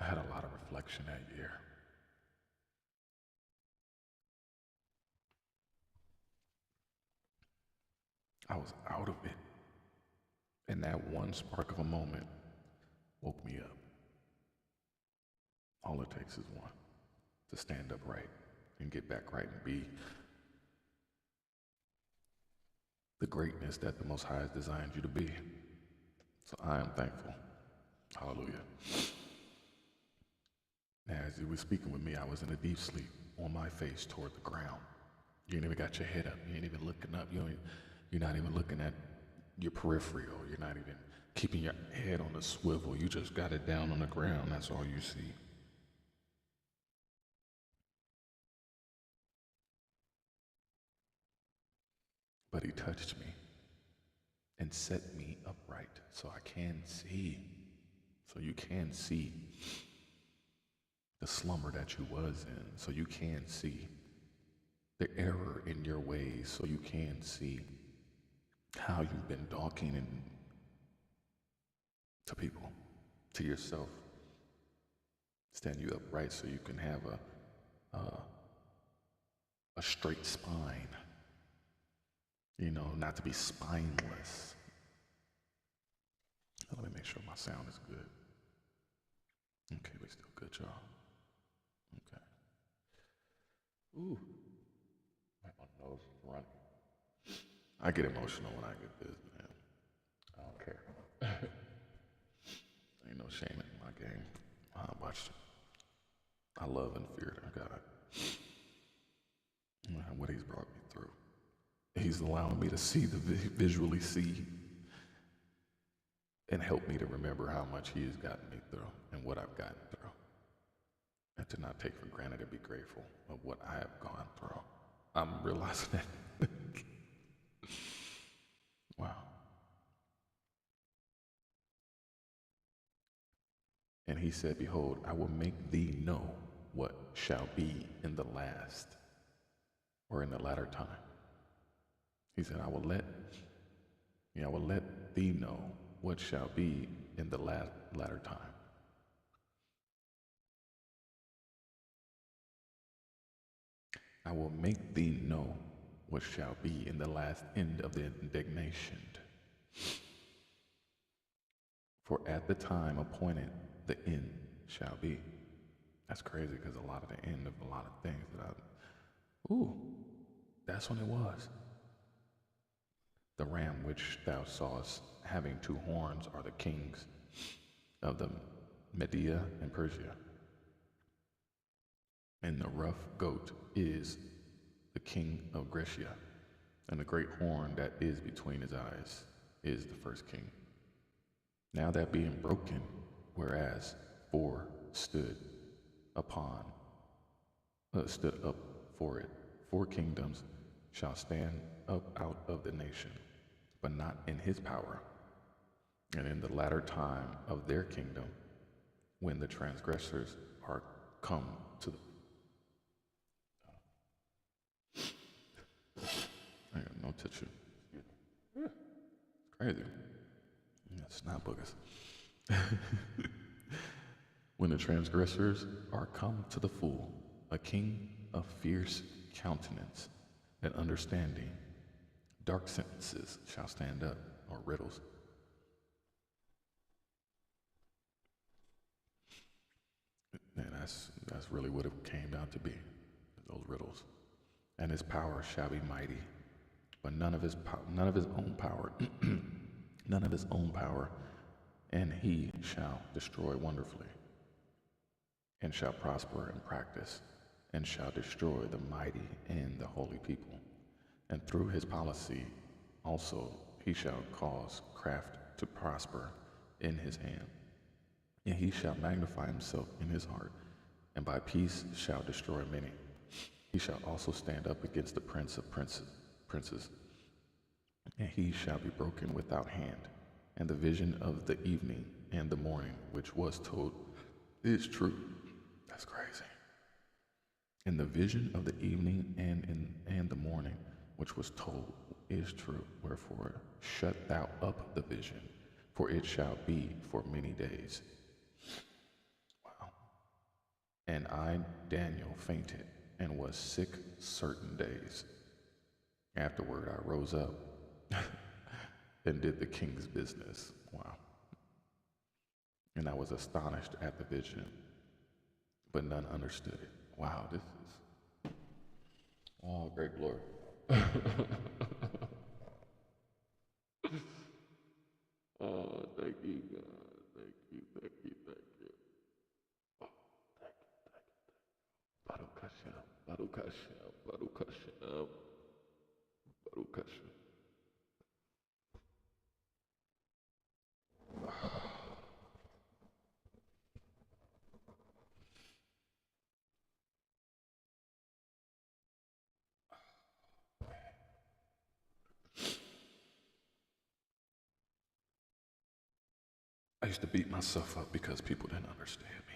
had a lot of reflection function that year. I was out of it. And that one spark of a moment woke me up. All it takes is one to stand up right and get back right and be the greatness that the Most High has designed you to be. So I am thankful. Hallelujah. Now, as you were speaking with me, I was in a deep sleep on my face toward the ground. You ain't even got your head up. You ain't even looking up. You're not even looking at your peripheral. You're not even keeping your head on the swivel. You just got it down on the ground. That's all you see. But he touched me and set me upright so I can see. So you can see the slumber that you was in. So you can see the error in your ways. So you can see how you've been talking and to people, to yourself. Stand you upright so you can have a straight spine. Not to be spineless. Let me make sure my sound is good. Okay, we still good, y'all. Okay. Ooh. My nose is running. I get emotional when I get this, man. I don't care. Ain't no shame in my game. I watched it. I love and fear our God. And what he's brought me through. He's allowing me to see visually see and help me to remember how much he has gotten me through and what I've gotten through. And to not take for granted and be grateful of what I have gone through. I'm realizing that. Wow. And he said, behold, I will make thee know what shall be in the last or in the latter time. He said, I will let thee know what shall be in the latter time. I will make thee know what shall be in the last end of the indignation. For at the time appointed, the end shall be. That's crazy because a lot of the end of a lot of things that's when it was. The ram which thou sawest having two horns are the kings of the Media and Persia. And the rough goat is the king of Grecia. And the great horn that is between his eyes is the first king. Now that being broken, whereas four stood up for it, 4 kingdoms shall stand up out of the nation, but not in his power. And in the latter time of their kingdom, when the transgressors are come to the... I got no tissue. It's crazy. It's not boogers. When the transgressors are come to the full, a king of fierce countenance and understanding, dark sentences shall stand up, or riddles. And that's really what it came down to be, those riddles. And his power shall be mighty, but none of his own power, none of his own power, and he shall destroy wonderfully, and shall prosper in practice, and shall destroy the mighty and the holy people. And through his policy also he shall cause craft to prosper in his hand. And he shall magnify himself in his heart, and by peace shall destroy many. He shall also stand up against the prince of princes, and he shall be broken without hand. And the vision of the evening and the morning, which was told, is true. That's crazy. And the vision of the evening and the morning, which was told, is true. Wherefore, shut thou up the vision, for it shall be for many days. Wow. And I, Daniel, fainted and was sick certain days. Afterward, I rose up and did the king's business. Wow. And I was astonished at the vision, but none understood it. Wow, this is, oh, great glory. Oh, thank you, God. Thank you, thank you, thank you. Oh, thank you, thank you. Baruch Hashem, Baruch Hashem, Baruch Hashem, Baruch Hashem. I used to beat myself up because people didn't understand me.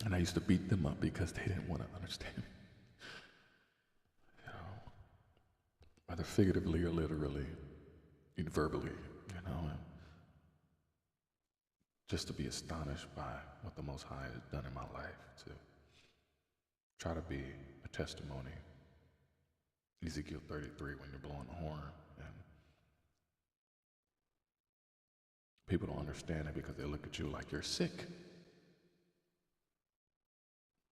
And I used to beat them up because they didn't want to understand me. You know, whether figuratively or literally, verbally, you know, and just to be astonished by what the Most High has done in my life, to try to be a testimony. Ezekiel 33, when you're blowing the horn, and people don't understand it because they look at you like you're sick.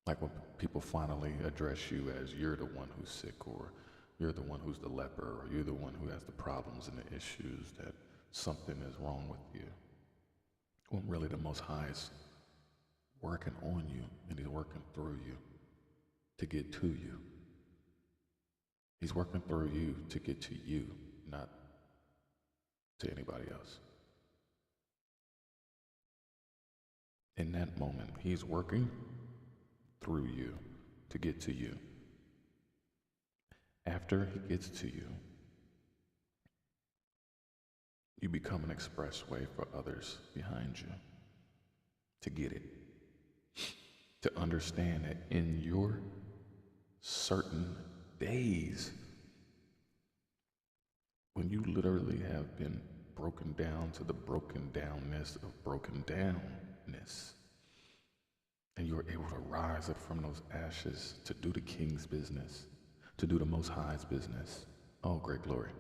Like when people finally address you as you're the one who's sick, or you're the one who's the leper, or you're the one who has the problems and the issues, that something is wrong with you. When really the Most High is working on you, and He's working through you to get to you. He's working through you to get to you, not to anybody else. In that moment, He's working through you to get to you. After He gets to you, you become an expressway for others behind you to get it. To understand that in your certain days, when you literally have been broken down to the broken downness of broken downness, and you're able to rise up from those ashes to do the King's business, to do the Most High's business. Oh, great glory.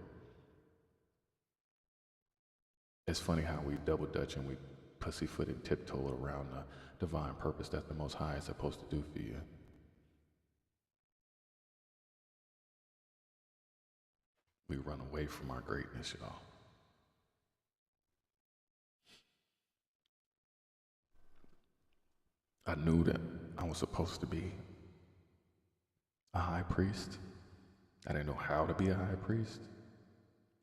It's funny how we double dutch and we pussyfoot and tiptoe around the divine purpose that the Most High is supposed to do for you. We run away from our greatness, y'all. I knew that I was supposed to be a high priest. I didn't know how to be a high priest.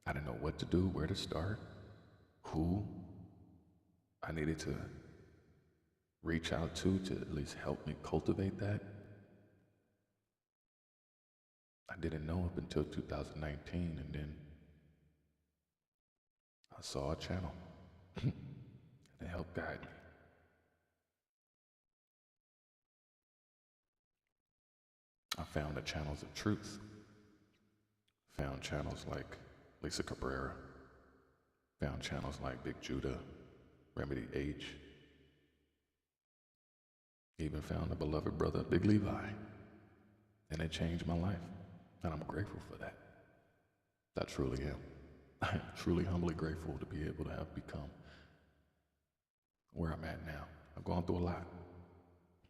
I didn't know what to do, where to start, who I needed to reach out to at least help me cultivate that. I didn't know up until 2019, and then I saw a channel and it helped guide me. I found the channels of truth, found channels like Lisa Cabrera, found channels like Big Judah, Remedy H, even found a beloved brother, Big Levi, and it changed my life, and I'm grateful for that. I truly am. I am truly humbly grateful to be able to have become where I'm at now. I've gone through a lot,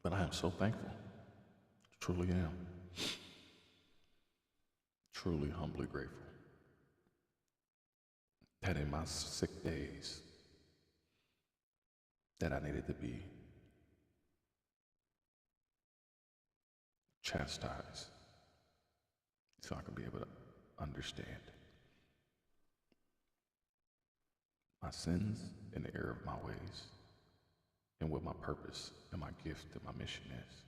but I am so thankful. Truly am. Truly humbly grateful that in my sick days that I needed to be chastised so I can be able to understand my sins and the error of my ways and what my purpose and my gift and my mission is.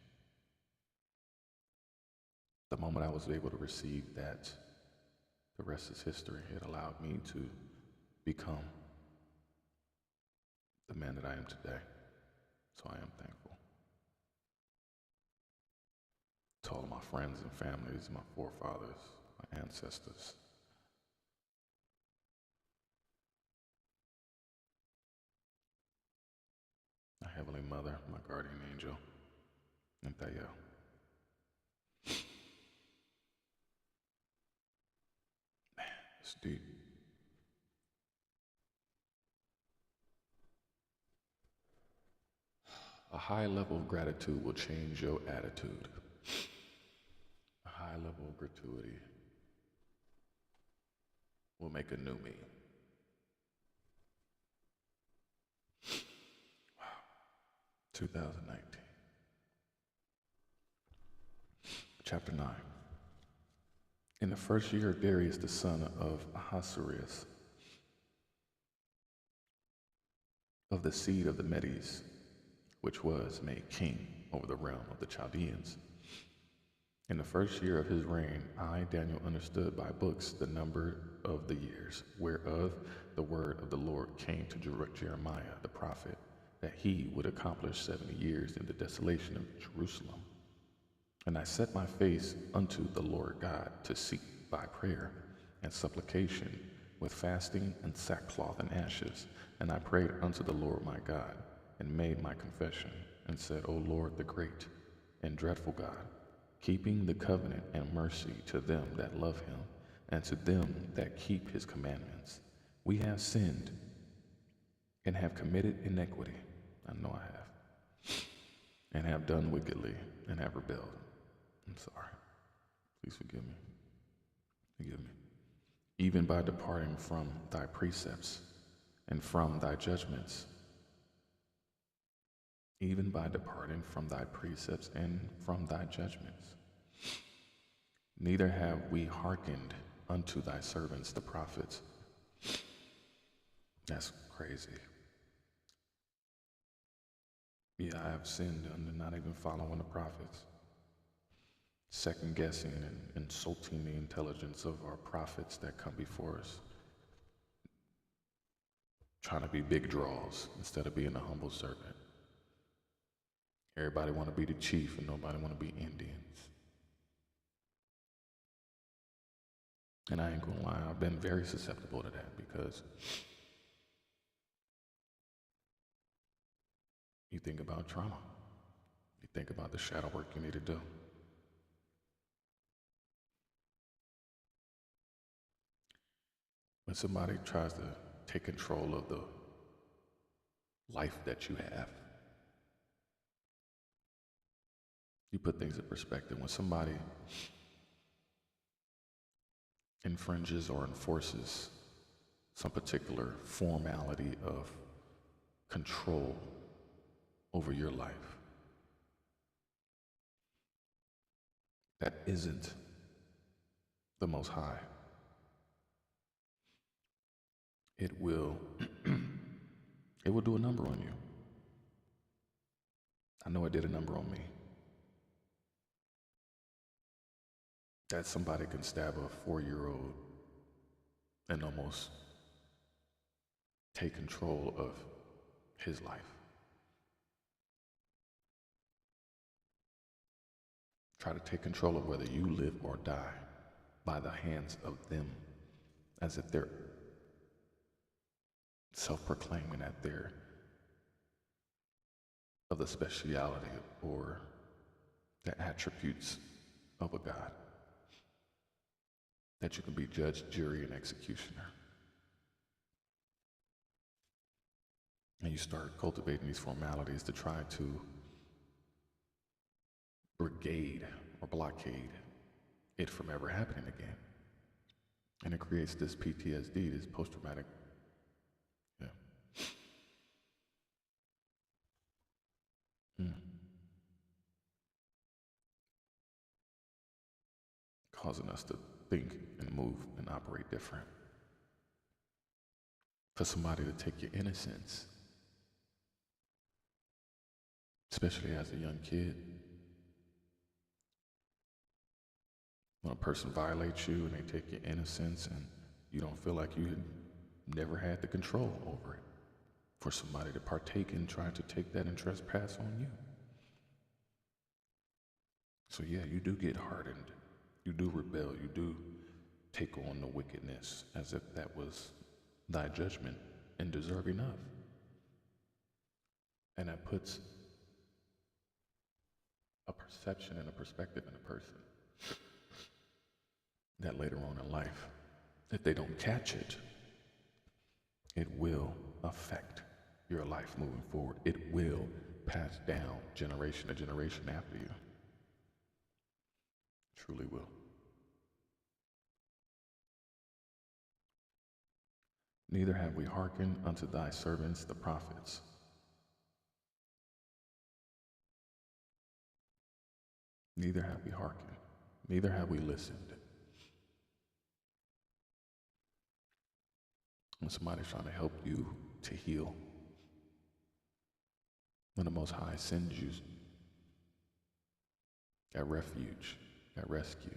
The moment I was able to receive that, the rest is history. It allowed me to become the man that I am today. So I am thankful. To all of my friends and families, my forefathers, my ancestors. My Heavenly Mother, my guardian angel, Anthea. It's deep. A high level of gratitude will change your attitude. A high level of gratuity will make a new me. 2019. Chapter 9. In the first year of Darius the son of Ahasuerus, of the seed of the Medes, which was made king over the realm of the Chaldeans. In the first year of his reign, I, Daniel, understood by books the number of the years, whereof the word of the Lord came to Jeremiah the prophet, that he would accomplish 70 years in the desolation of Jerusalem. And I set my face unto the Lord God to seek by prayer and supplication with fasting and sackcloth and ashes. And I prayed unto the Lord my God, and made my confession, and said, O Lord, the great and dreadful God, keeping the covenant and mercy to them that love him, and to them that keep his commandments. We have sinned and have committed iniquity. I know I have. And have done wickedly and have rebelled. I'm sorry. Please forgive me. Forgive me. Even by departing from thy precepts and from thy judgments. Even by departing from thy precepts and from thy judgments. Neither have we hearkened unto thy servants the prophets. That's crazy. Yeah, I have sinned under not even following the prophets. Second guessing and insulting the intelligence of our prophets that come before us. Trying to be big draws instead of being a humble servant. Everybody want to be the chief and nobody want to be Indians. And I ain't gonna lie, I've been very susceptible to that because you think about trauma. You think about the shadow work you need to do. When somebody tries to take control of the life that you have, you put things in perspective. When somebody infringes or enforces some particular formality of control over your life, that isn't the Most High. It will do a number on you. I know it did a number on me. That somebody can stab a 4-year-old and almost take control of his life. Try to take control of whether you live or die by the hands of them, as if they're self-proclaiming that they're of the speciality or the attributes of a God. That you can be judge, jury, and executioner. And you start cultivating these formalities to try to brigade or blockade it from ever happening again. And it creates this PTSD, this post-traumatic, causing us to think and move and operate different. For somebody to take your innocence, especially as a young kid, when a person violates you and they take your innocence and you don't feel like you never had the control over it, for somebody to partake in trying to take that and trespass on you. So yeah, you do get hardened. You do rebel. You do take on the wickedness as if that was thy judgment and deserving of. And that puts a perception and a perspective in a person that later on in life, if they don't catch it, it will affect your life moving forward. It will pass down generation to generation after you. Truly will. Neither have we hearkened unto thy servants the prophets. Neither have we hearkened, neither have we listened. When somebody's trying to help you to heal, when the Most High sends you that refuge, that rescue,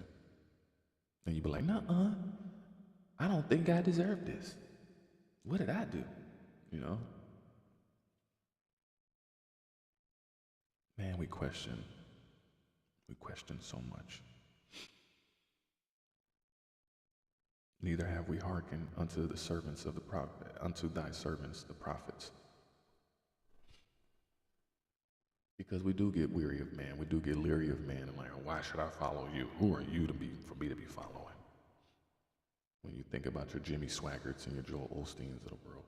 and you be like, nuh-uh, I don't think I deserve this. What did I do? You know? Man, we question so much. Neither have we hearkened unto the servants of the prophet, unto thy servants the prophets. Because we do get weary of man, we do get leery of man, and like, why should I follow you? Who are you for me to be following? When you think about your Jimmy Swaggarts and your Joel Osteens of the world.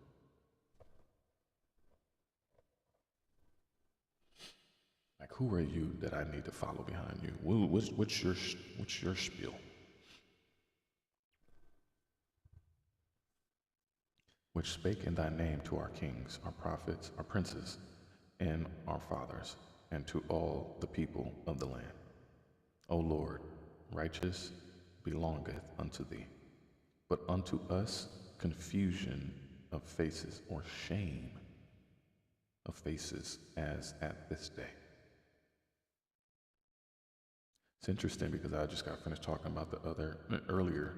Like, who are you that I need to follow behind you? What's your spiel? Which spake in thy name to our kings, our prophets, our princes, and our fathers, and to all the people of the land. O Lord, righteous belongeth unto thee, but unto us confusion of faces, or shame of faces, as at this day. It's interesting because I just got finished talking about earlier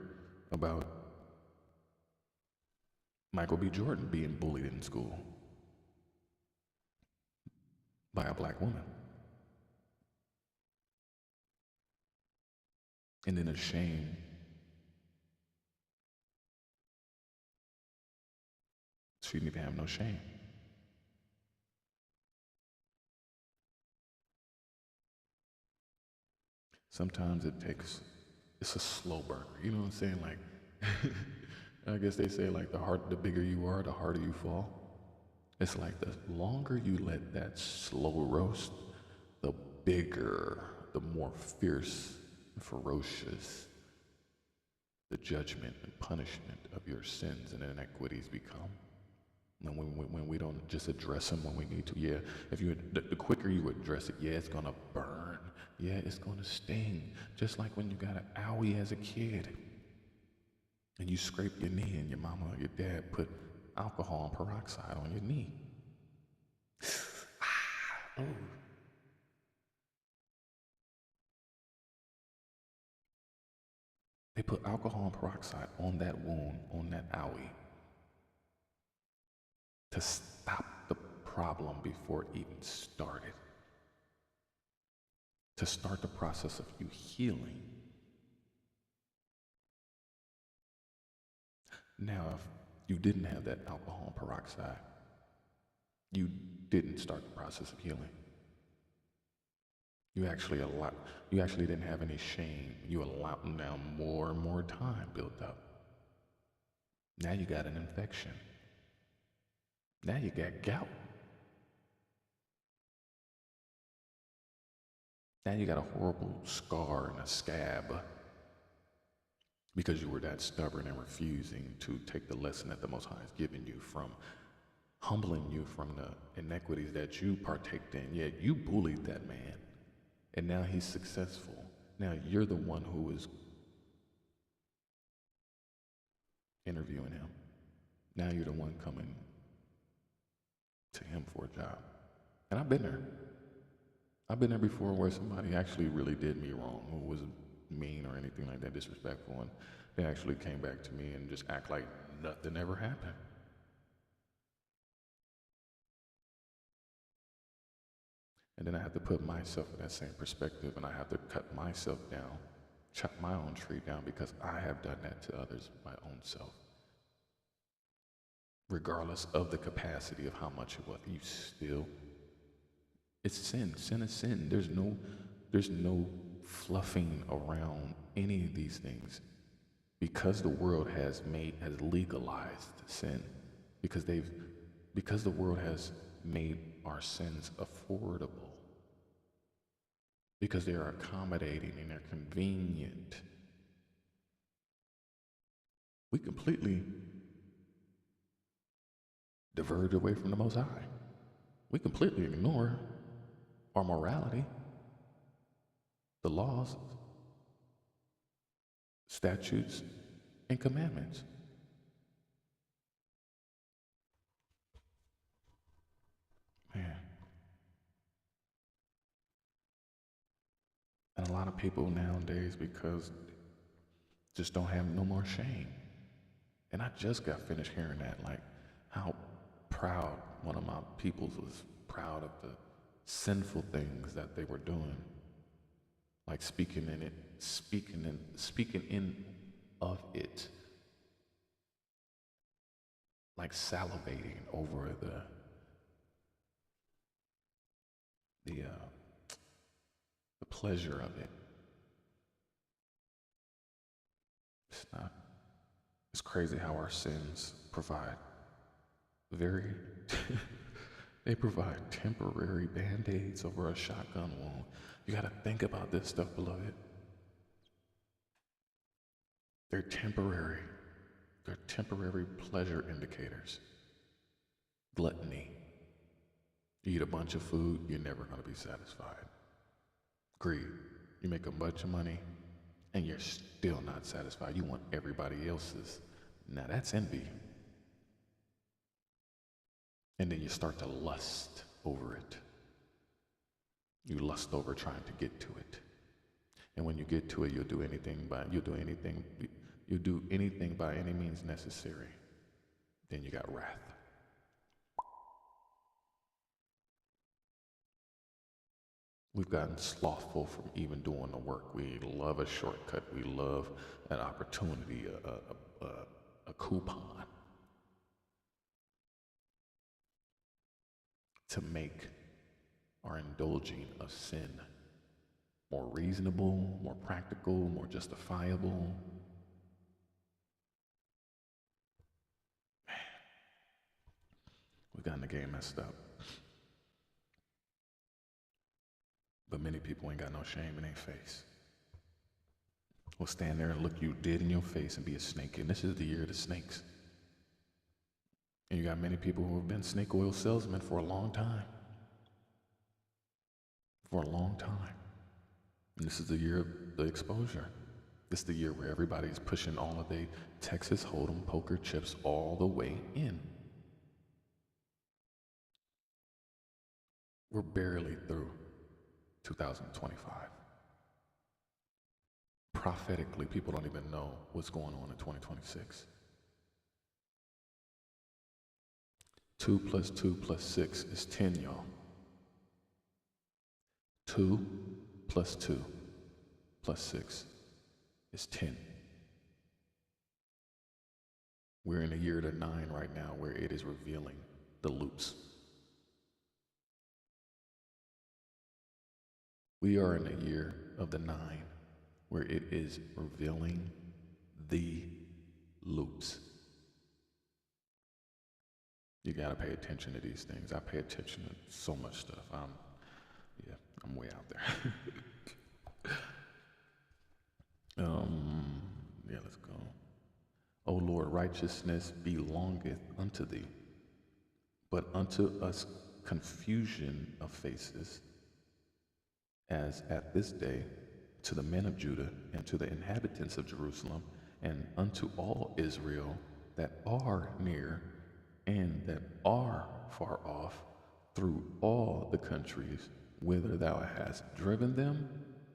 about Michael B. Jordan being bullied in school by a black woman. And then a shame she didn't even have no shame. Sometimes it's a slow burner. You know what I'm saying? Like, I guess they say like the bigger you are, the harder you fall. It's like the longer you let that slow roast, the bigger, the more fierce and ferocious the judgment and punishment of your sins and inequities become. And when we don't just address them when we need to, yeah, the quicker you address it, yeah, it's gonna burn, yeah, it's gonna sting. Just like when you got an owie as a kid, and you scrape your knee, and your mama or your dad put alcohol and peroxide on your knee. Oh. They put alcohol and peroxide on that wound, on that owie, to stop the problem before it even started. To start the process of you healing. Now, if you didn't have that alcohol and peroxide, you didn't start the process of healing. You actually didn't have any shame. You allowed now more and more time built up. Now you got an infection. Now you got gout. Now you got a horrible scar and a scab because you were that stubborn and refusing to take the lesson that the Most High has given you from humbling you from the inequities that you partaked in. Yet you bullied that man, and now he's successful. Now you're the one who is interviewing him. Now you're the one coming to him for a job. And I've been there. I've been there before where somebody actually really did me wrong, who was mean or anything like that, disrespectful, and they actually came back to me and just act like nothing ever happened. And then I have to put myself in that same perspective, and I have to cut myself down, chop my own tree down, because I have done that to others, my own self. Regardless of the capacity of how much it was, it's sin. Sin is sin. There's no fluffing around any of these things because the world has legalized sin, because the world has made our sins affordable, because they are accommodating and they're convenient. We completely diverge away from the Most High. We completely ignore our morality, the laws, statutes, and commandments. Man. And a lot of people nowadays, because just don't have no more shame. And I just got finished hearing that, like how proud one of my peoples was proud of the sinful things that they were doing. Like speaking in of it. Like salivating over the pleasure of it. It's crazy how our sins provide they provide temporary band-aids over a shotgun wound. You gotta think about this stuff, beloved. They're temporary. They're temporary pleasure indicators. Gluttony. You eat a bunch of food, you're never gonna be satisfied. Greed. You make a bunch of money, and you're still not satisfied. You want everybody else's. Now that's envy. And then you start to lust over it. You lust over trying to get to it. And when you get to it, you'll do anything by any means necessary. Then you got wrath. We've gotten slothful from even doing the work. We love a shortcut. We love an opportunity, a coupon to make our indulging of sin more reasonable, more practical, more justifiable. Man, we've gotten the game messed up. But many people ain't got no shame in their face. Will stand there and look you dead in your face and be a snake. And this is the year of the snakes. And you got many people who have been snake oil salesmen for a long time. For a long time. And this is the year of the exposure. This is the year where everybody's pushing all of their Texas Hold'em poker chips all the way in. We're barely through 2025. Prophetically, people don't even know what's going on in 2026. 2 + 2 + 6 is 10, y'all. 2 + 2 + 6 is 10. We're in a year to 9 right now where it is revealing the loops. We are in a year of the 9 where it is revealing the loops. You gotta pay attention to these things. I pay attention to so much stuff. I'm way out there. Let's go. O Lord, righteousness belongeth unto thee, but unto us confusion of faces, as at this day to the men of Judah and to the inhabitants of Jerusalem, and unto all Israel that are near and that are far off, through all the countries whither thou hast driven them,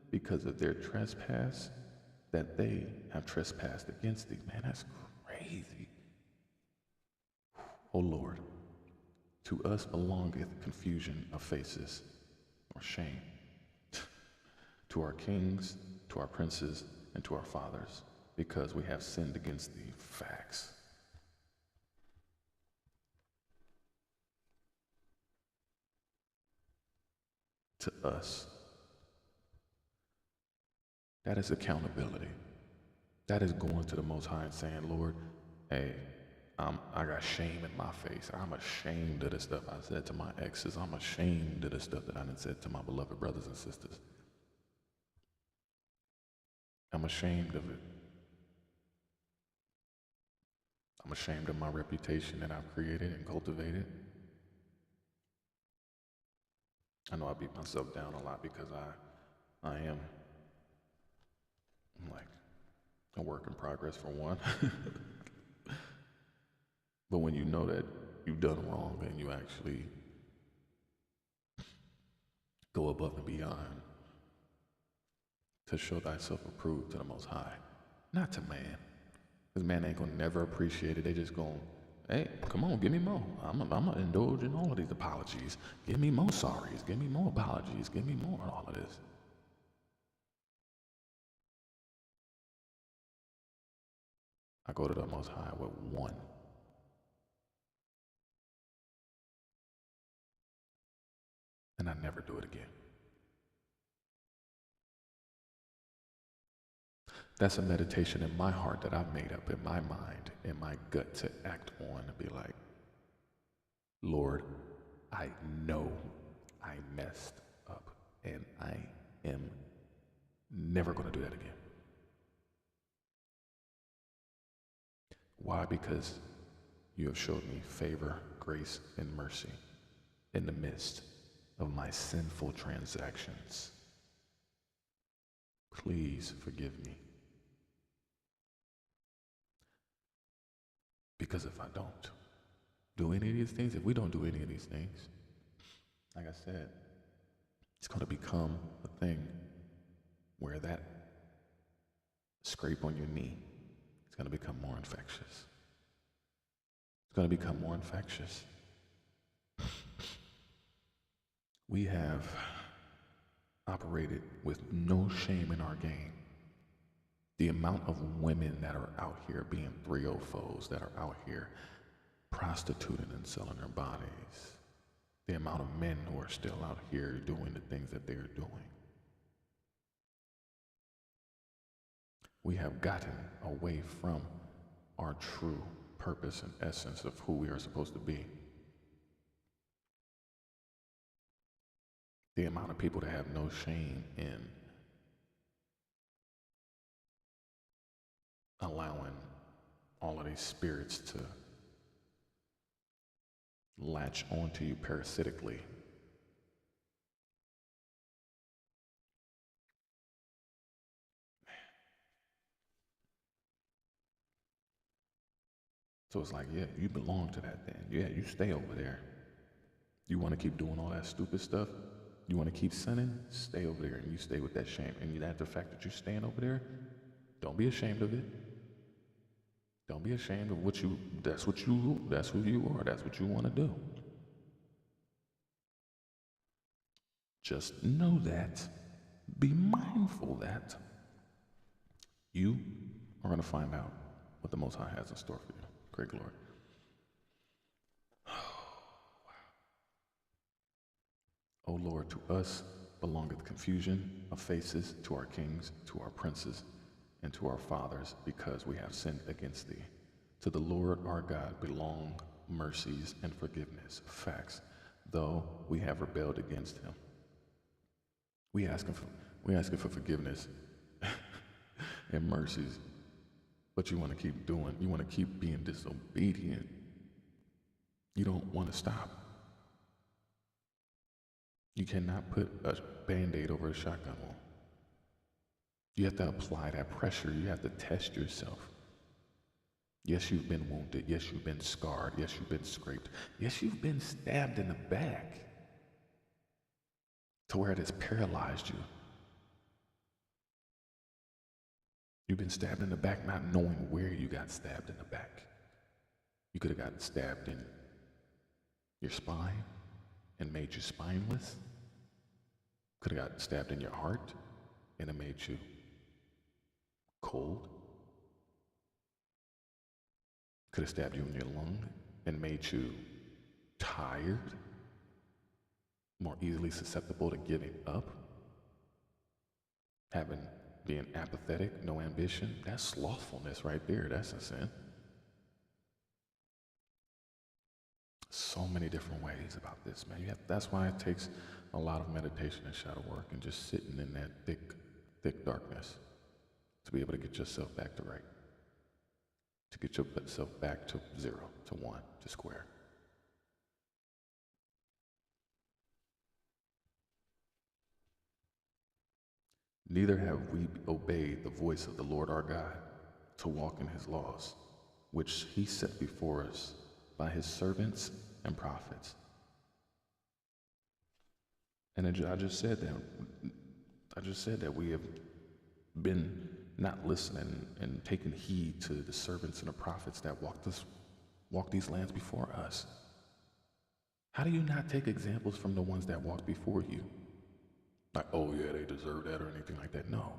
because of their trespass that they have trespassed against thee. Man, that's crazy. O Lord, to us belongeth confusion of faces, or shame, to our kings, to our princes, and to our fathers, because we have sinned against thee. Facts. To us, That is accountability. That is going to the Most High and saying, Lord, hey, I got shame in my face. I'm ashamed of the stuff I said to my exes. I'm ashamed of the stuff that I done said to my beloved brothers and sisters. I'm ashamed of it. I'm ashamed of my reputation that I've created and cultivated. I know I beat myself down a lot because I am like a work in progress for one. But when you know that you've done wrong and you actually go above and beyond to show thyself approved to the Most High, not to man. Because man ain't gonna never appreciate it. They just gonna, hey, come on, give me more. I'm gonna indulge in all of these apologies. Give me more sorries. Give me more apologies. Give me more of all of this. I go to the Most High with one. And I never do it again. That's a meditation in my heart that I've made up in my mind, in my gut to act on and be like, Lord, I know I messed up and I am never going to do that again. Why? Because you have showed me favor, grace, and mercy in the midst of my sinful transactions. Please forgive me. Because if I don't do any of these things, if we don't do any of these things, like I said, it's going to become a thing where that scrape on your knee is going to become more infectious. It's going to become more infectious. We have operated with no shame in our game. The amount of women that are out here being 304s, that are out here prostituting and selling their bodies. The amount of men who are still out here doing the things that they're doing. We have gotten away from our true purpose and essence of who we are supposed to be. The amount of people that have no shame in allowing all of these spirits to latch onto you parasitically. So it's like, yeah, you belong to that thing. Yeah, you stay over there. You want to keep doing all that stupid stuff? You want to keep sinning? Stay over there and you stay with that shame. And that the fact that you're staying over there, don't be ashamed of it. Don't be ashamed of that's who you are, that's what you want to do. Just know that, be mindful that you are going to find out what the Most High has in store for you. Great glory. O Lord, to us belongeth confusion of faces, to our kings, to our princes, and to our fathers, because we have sinned against thee. To the Lord our God belong mercies and forgiveness, facts, though we have rebelled against him. We asking for forgiveness and mercies, but you want to keep doing, you want to keep being disobedient. You don't want to stop. You cannot put a Band-Aid over a shotgun wound. You have to apply that pressure. You have to test yourself. Yes, you've been wounded. Yes, you've been scarred. Yes, you've been scraped. Yes, you've been stabbed in the back to where it has paralyzed you. You've been stabbed in the back not knowing where you got stabbed in the back. You could have gotten stabbed in your spine and made you spineless. Could have gotten stabbed in your heart and it made you cold. Could have stabbed you in your lung and made you tired, more easily susceptible to giving up, having being apathetic, no ambition, that's slothfulness right there. That's a sin. So many different ways about this, man. That's why it takes a lot of meditation and shadow work and just sitting in that thick darkness to be able to get yourself back to right, to get yourself back to 0, to 1, to square. Neither have we obeyed the voice of the Lord our God to walk in his laws, which he set before us by his servants and prophets. And I just said that we have been not listening and taking heed to the servants and the prophets that walked these lands before us. How do you not take examples from the ones that walked before you? Like, oh yeah, they deserve that or anything like that. No.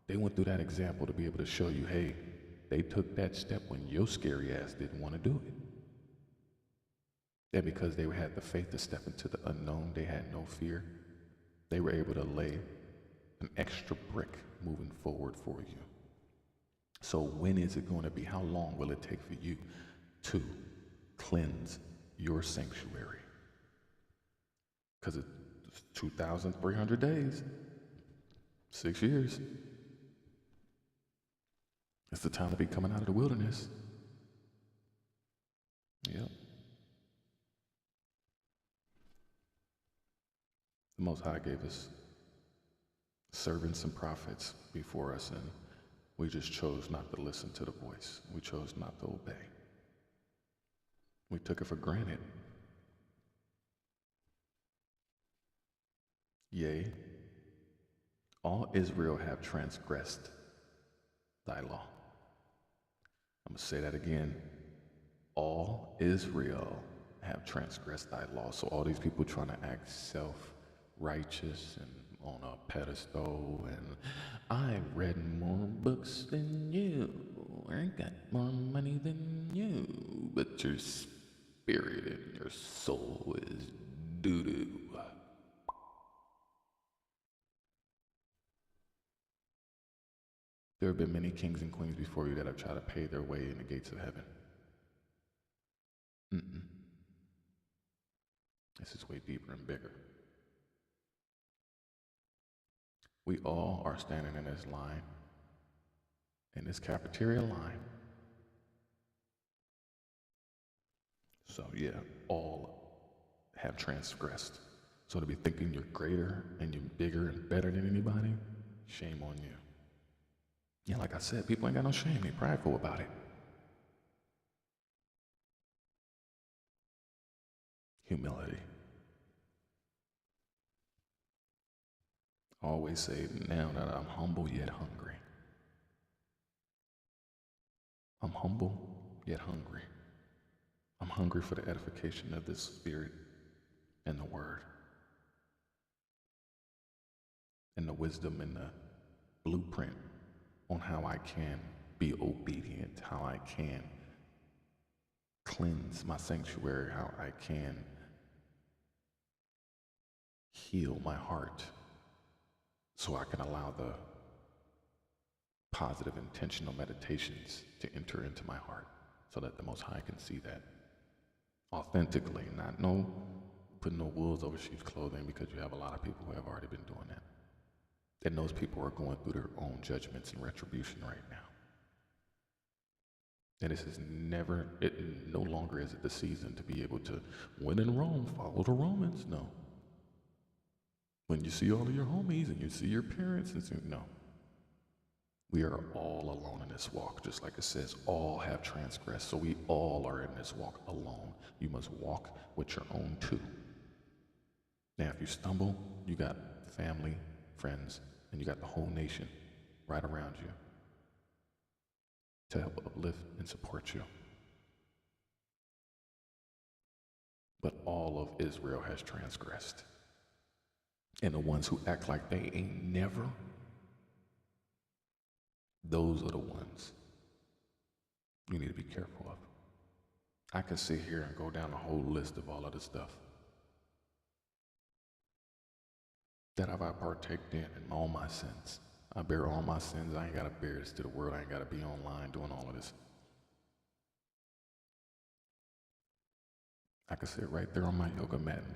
They went through that example to be able to show you, hey, they took that step when your scary ass didn't want to do it. And because they had the faith to step into the unknown, they had no fear. They were able to lay an extra brick moving forward for you. So when is it going to be? How long will it take for you to cleanse your sanctuary? Because it's 2,300 days, 6 years. It's the time to be coming out of the wilderness. Yep. The Most High gave us servants and prophets before us, and we just chose not to listen to the voice. We chose not to obey. We took it for granted. Yea, all Israel have transgressed thy law. I'm going to say that again. All Israel have transgressed thy law. So all these people trying to act self-righteous and on a pedestal, and I've read more books than you, I got more money than you, but your spirit and your soul is doo-doo. There have been many kings and queens before you that have tried to pay their way in the gates of heaven. This is way deeper and bigger. We all are standing in this line, in this cafeteria line. So yeah, all have transgressed. So to be thinking you're greater and you're bigger and better than anybody, shame on you. Yeah, like I said, people ain't got no shame. They prideful about it. Humility. I always say now that I'm humble yet hungry. I'm humble yet hungry. I'm hungry for the edification of this spirit and the word and the wisdom and the blueprint on how I can be obedient, how I can cleanse my sanctuary, how I can heal my heart so I can allow the positive intentional meditations to enter into my heart so that the Most High can see that authentically, not putting no wolves over sheep's clothing, because you have a lot of people who have already been doing that. And those people are going through their own judgments and retribution right now. And this is no longer is it the season to be able to, when in Rome, follow the Romans. No. When you see all of your homies and you see your parents, no. We are all alone in this walk, just like it says, all have transgressed. So we all are in this walk alone. You must walk with your own too. Now, if you stumble, you got family, friends, and you got the whole nation right around you to help uplift and support you. But all of Israel has transgressed. And the ones who act like they ain't never, those are the ones you need to be careful of. I could sit here and go down a whole list of all of the stuff that I've partaked in all my sins. I bear all my sins. I ain't got to bear this to the world. I ain't got to be online doing all of this. I can sit right there on my yoga mat and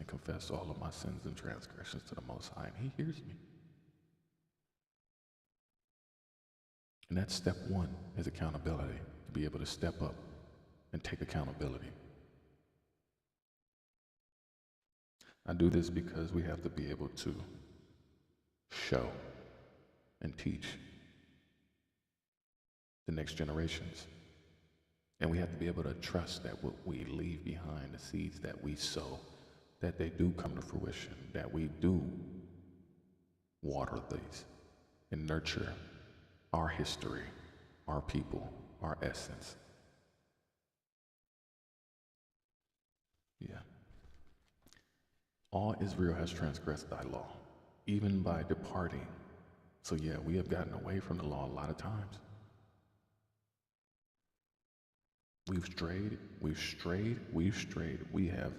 confess all of my sins and transgressions to the Most High, and He hears me. And that's step one, is accountability, to be able to step up and take accountability. I do this because we have to be able to show and teach the next generations. And we have to be able to trust that what we leave behind, the seeds that we sow, that they do come to fruition, that we do water these and nurture our history, our people, our essence. Yeah. All Israel has transgressed thy law, even by departing. So yeah, we have gotten away from the law a lot of times. We've strayed, we have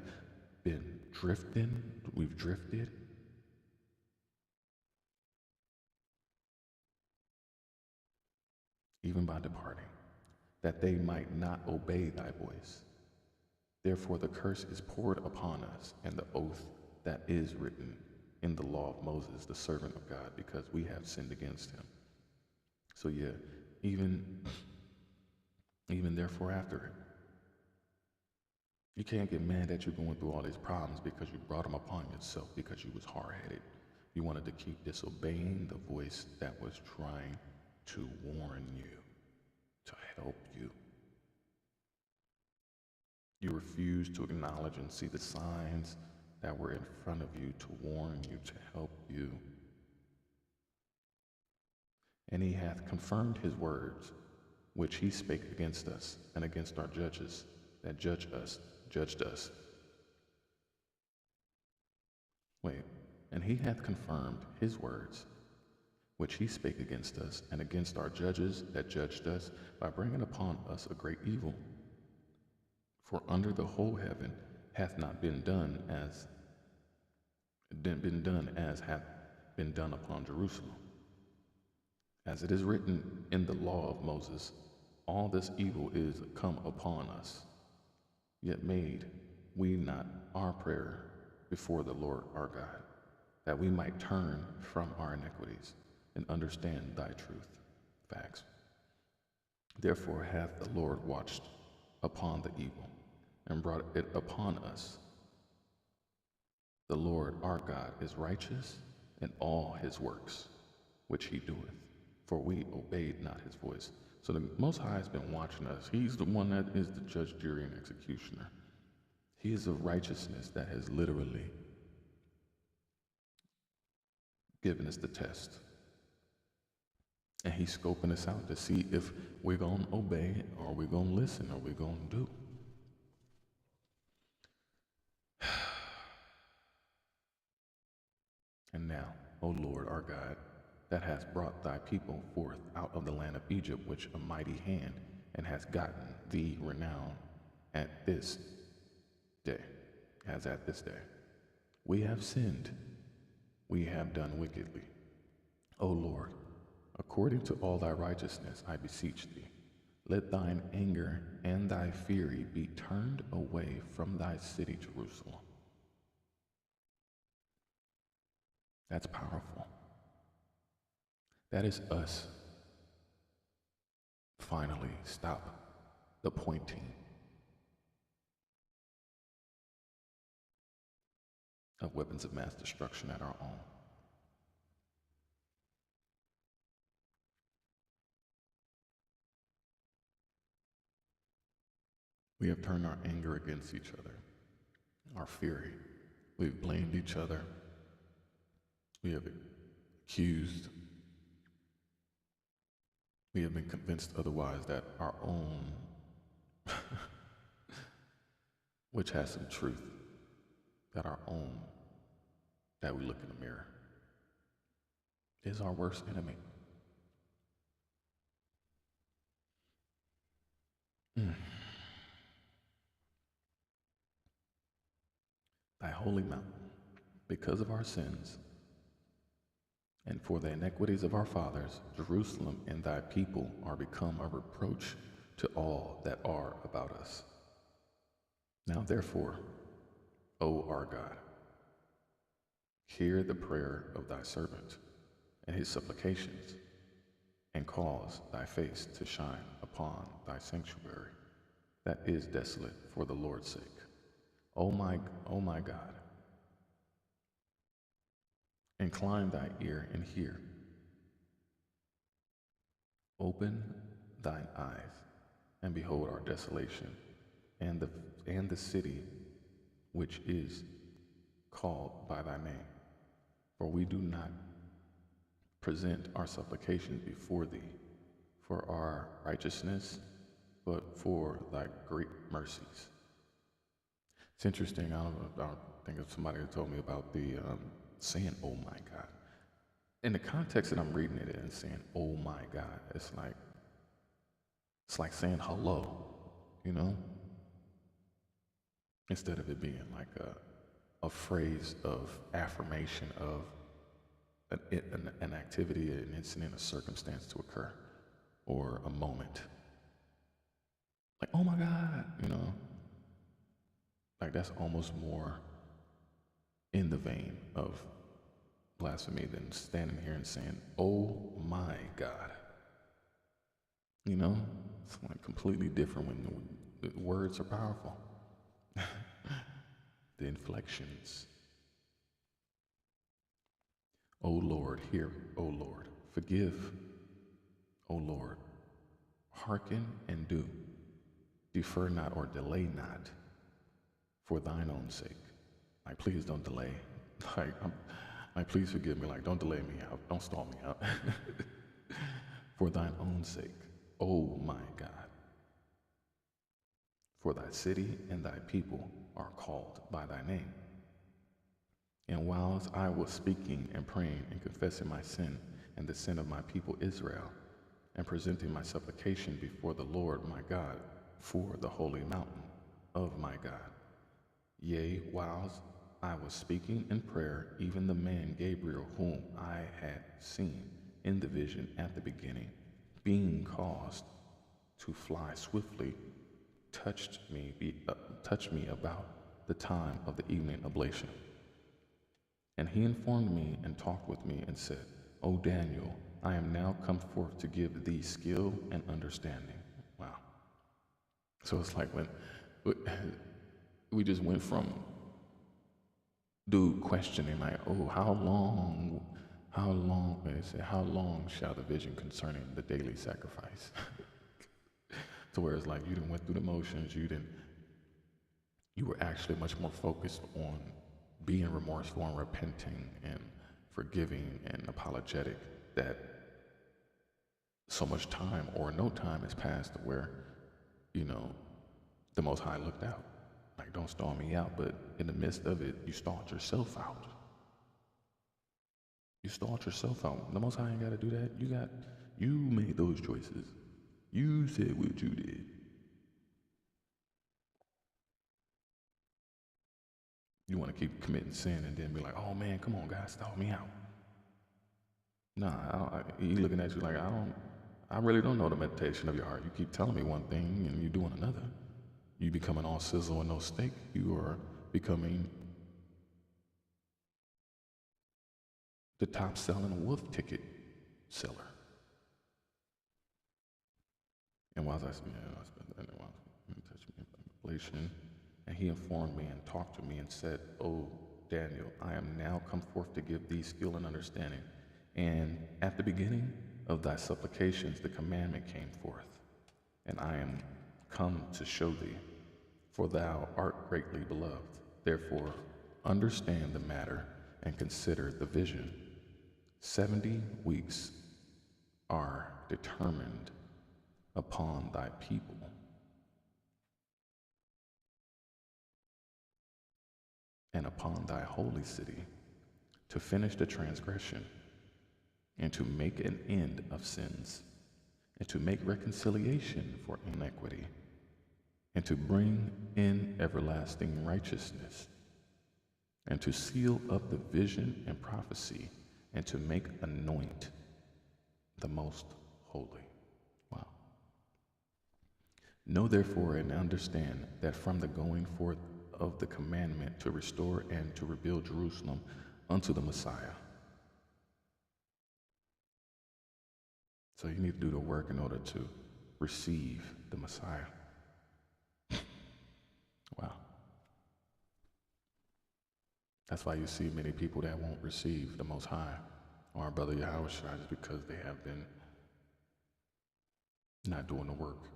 been drifting, we've drifted. Even by departing, that they might not obey thy voice. Therefore the curse is poured upon us, and the oath that is written in the law of Moses, the servant of God, because we have sinned against him. So yeah, even therefore after it. You can't get mad that you're going through all these problems because you brought them upon yourself because you was hard-headed. You wanted to keep disobeying the voice that was trying to warn you, to help you. You refused to acknowledge and see the signs that were in front of you to warn you, to help you. And he hath confirmed his words, which he spake against us and against our judges that judged us. And he hath confirmed his words, which he spake against us and against our judges that judged us, by bringing upon us a great evil. For under the whole heaven hath not been done as hath been done upon Jerusalem. As it is written in the law of Moses, all this evil is come upon us. Yet made we not our prayer before the Lord our God, that we might turn from our iniquities and understand thy truth. Facts. Therefore hath the Lord watched upon the evil and brought it upon us. The Lord our God is righteous in all his works, which he doeth, for we obeyed not his voice. So the Most High has been watching us. He's the one that is the judge, jury, and executioner. He is a righteousness that has literally given us the test. And he's scoping us out to see if we're going to obey or we're going to listen or we're going to do. And now, O Lord our God, that hast brought thy people forth out of the land of Egypt, which a mighty hand, and hast gotten thee renown at this day, as at this day. We have sinned, we have done wickedly. O Lord, according to all thy righteousness, I beseech thee, let thine anger and thy fury be turned away from thy city, Jerusalem. That's powerful. That is us finally stop the pointing of weapons of mass destruction at our own. We have turned our anger against each other, our fury. We've blamed each other. We have accused. We have been convinced otherwise that our own, which has some truth, that our own, that we look in the mirror, is our worst enemy. Thy holy mountain, because of our sins, And for the iniquities of our fathers, Jerusalem and thy people are become a reproach to all that are about us. Now therefore, O our God, hear the prayer of thy servant and his supplications, and cause thy face to shine upon thy sanctuary that is desolate for the Lord's sake. O my God, incline thy ear and hear. Open thine eyes and behold our desolation and the city which is called by thy name. For we do not present our supplications before thee for our righteousness, but for thy great mercies. It's interesting. I don't think if somebody had told me about the saying, "Oh my God." In the context that I'm reading it in, saying, "Oh my God," it's like saying hello, you know, instead of it being like a phrase of affirmation of an activity, an incident, a circumstance to occur, or a moment. Like, "Oh my God," you know, like that's almost more in the vein of blasphemy than standing here and saying, "Oh my God." You know, it's like completely different when the words are powerful. The inflections. O Lord, hear, O Lord, forgive, O Lord, hearken and do, defer not or delay not, for thine own sake. Like, please don't delay. Like, please forgive me. Like, don't delay me out. Don't stall me out. For thine own sake, O my God. For thy city and thy people are called by thy name. And whilst I was speaking and praying and confessing my sin and the sin of my people Israel, and presenting my supplication before the Lord my God for the holy mountain of my God, yea, whilst I was speaking in prayer, even the man Gabriel, whom I had seen in the vision at the beginning, being caused to fly swiftly, touched me about the time of the evening oblation. And he informed me and talked with me and said, "O Daniel, I am now come forth to give thee skill and understanding." Wow. So it's like when we just went from dude questioning like, "Oh, how long, they say, how long shall the vision concerning the daily sacrifice?" To where it's like you didn't went through the motions, you were actually much more focused on being remorseful and repenting and forgiving and apologetic, that so much time or no time has passed to where, you know, the Most High looked out. Like, don't stall me out, but in the midst of it, you stalled yourself out. You stalled yourself out. The Most High ain't got to do that. You made those choices. You said what you did. You want to keep committing sin and then be like, "Oh man, come on, guys, stall me out." Nah, he looking at you like, I really don't know the meditation of your heart. You keep telling me one thing and you're doing another. You becoming all sizzle and no steak. You are becoming the top selling wolf ticket seller. And while I spent that while touched me in revelation, and he informed me and talked to me and said, "O Daniel, I am now come forth to give thee skill and understanding. And at the beginning of thy supplications the commandment came forth, and I am come to show thee, for thou art greatly beloved. Therefore understand the matter and consider the vision. 70 weeks are determined upon thy people, and upon thy holy city, to finish the transgression, and to make an end of sins, and to make reconciliation for iniquity, and to bring in everlasting righteousness, and to seal up the vision and prophecy, and to make anoint the most holy. Wow. Know therefore and understand that from the going forth of the commandment to restore and to rebuild Jerusalem unto the Messiah. So you need to do the work in order to receive the Messiah. Wow. That's why you see many people that won't receive the Most High or our brother Yahweh Shai, is because they have been not doing the work.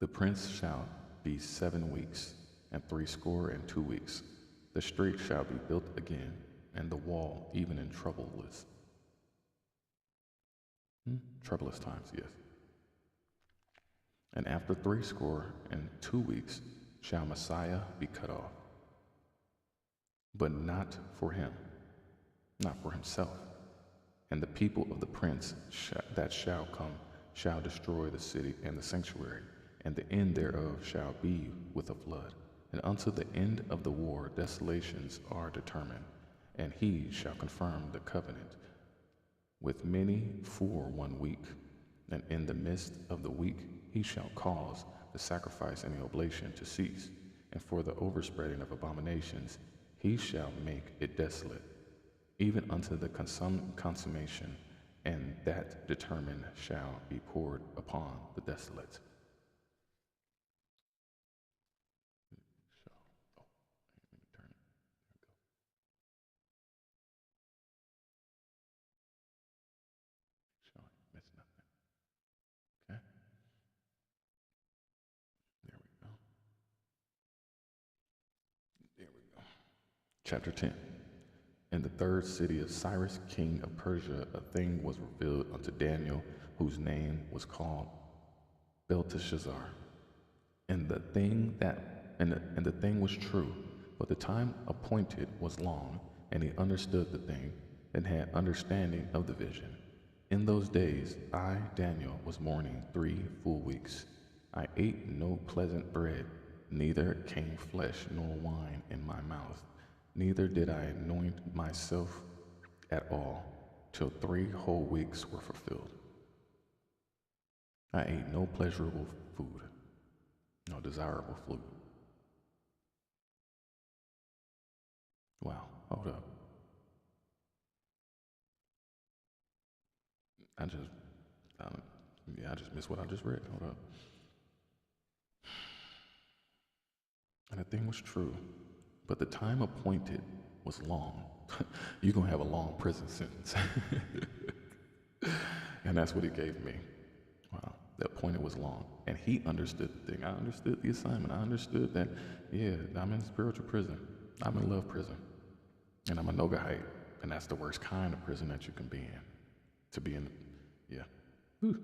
The prince shall be 7 weeks, and 62 weeks. The street shall be built again, and the wall even in troubleless. Troublous times, yes. And after 62 weeks shall Messiah be cut off, but not for him, not for himself. And the people of the prince that shall come shall destroy the city and the sanctuary, and the end thereof shall be with a flood. And unto the end of the war desolations are determined, and he shall confirm the covenant with many for 1 week. And in the midst of the week he shall cause the sacrifice and the oblation to cease, and for the overspreading of abominations he shall make it desolate, even unto the consummation, and that determined shall be poured upon the desolate. Okay, there we go. There we go. Chapter 10. In the 3rd city of Cyrus, king of Persia, a thing was revealed unto Daniel, whose name was called Belteshazzar. And the thing was true, but the time appointed was long, and he understood the thing, and had understanding of the vision. In those days I, Daniel, was mourning 3 full weeks. I ate no pleasant bread, neither came flesh nor wine in my mouth, neither did I anoint myself at all, till 3 whole weeks were fulfilled. I ate no pleasurable food, no desirable food. Wow, hold up. I just missed what I just read. Hold up. And the thing was true, but the time appointed was long. You're going to have a long prison sentence. And that's what he gave me. Wow, the appointed was long. And he understood the thing. I understood the assignment. I understood that, yeah, I'm in spiritual prison. I'm in love prison. And I'm a Nogahite. And that's the worst kind of prison that you can be in. To be in, yeah. Whew.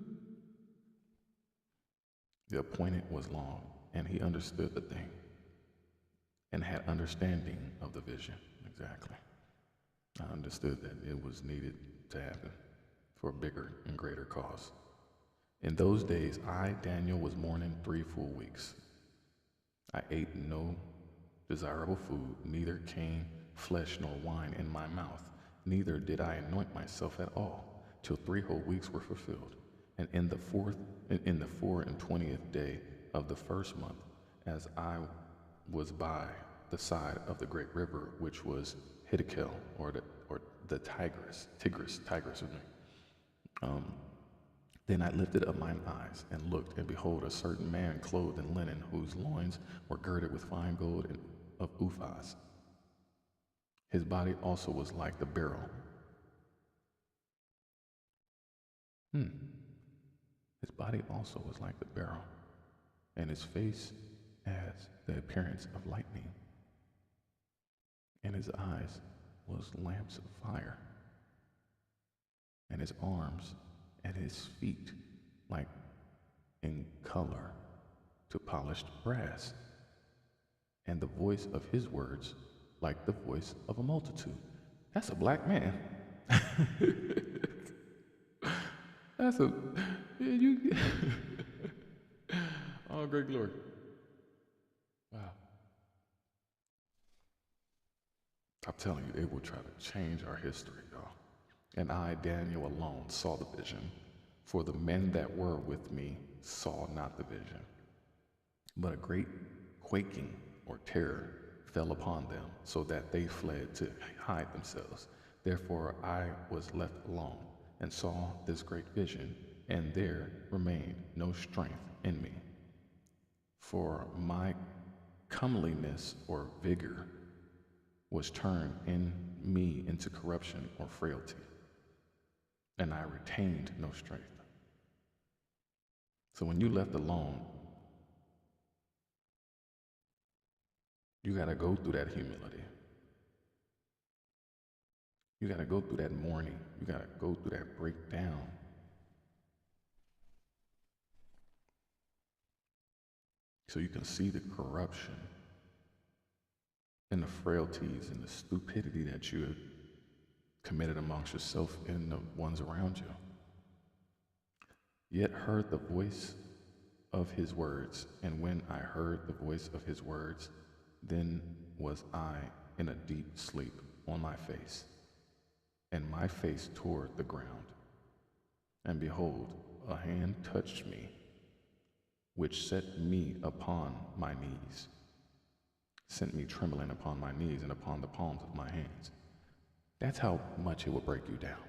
The appointed was long, and he understood the thing and had understanding of the vision. Exactly. I understood that it was needed to happen for a bigger and greater cause. In those days, I, Daniel, was mourning 3 full weeks. I ate no desirable food, neither came flesh nor wine in my mouth, neither did I anoint myself at all, till 3 whole weeks were fulfilled. And in the 4 and 20th day of the 1st month, as I was by the side of the great river, which was Hiddekel, or the Tigris with me. Then I lifted up mine eyes and looked, and behold, a certain man clothed in linen, whose loins were girded with fine gold and of Uphaz. His body also was like the beryl. His body also was like the beryl, and his face as the appearance of lightning, and his eyes was lamps of fire, and his arms and his feet like in color to polished brass, and the voice of his words like the voice of a multitude. That's a black man. That's a, yeah, you, oh, great glory. Wow. I'm telling you, they will try to change our history, y'all. And I, Daniel, alone saw the vision, for the men that were with me saw not the vision. But a great quaking or terror fell upon them, so that they fled to hide themselves. Therefore I was left alone, and saw this great vision, and there remained no strength in me. For my comeliness or vigor was turned in me into corruption or frailty, and I retained no strength. So when you left alone, you got to go through that humility. You got to go through that mourning. You got to go through that breakdown. So you can see the corruption and the frailties and the stupidity that you have committed amongst yourself and the ones around you. Yet heard the voice of his words, and when I heard the voice of his words, then was I in a deep sleep on my face, and my face toward the ground. And behold, a hand touched me, which set me upon my knees, sent me trembling upon my knees and upon the palms of my hands. That's how much it will break you down.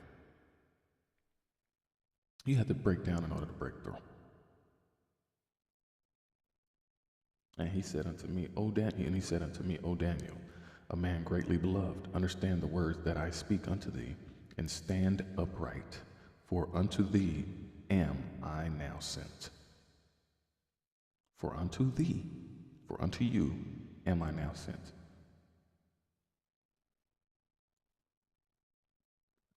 You have to break down in order to break through. And he said unto me, O Daniel, a man greatly beloved, understand the words that I speak unto thee, and stand upright, for unto thee am I now sent. For unto you am I now sent.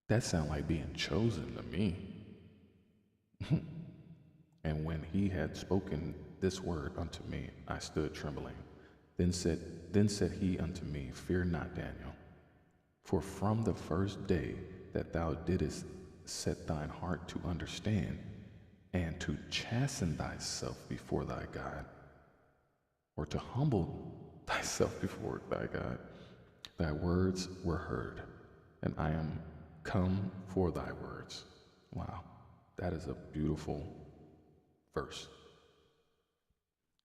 That sounds like being chosen to me. And when he had spoken this word unto me, I stood trembling. Then said he unto me, Fear not, Daniel, for from the first day that thou didst set thine heart to understand and to chasten thyself before thy God, or to humble thyself before thy God, thy words were heard, and I am come for thy words. Wow, that is a beautiful verse.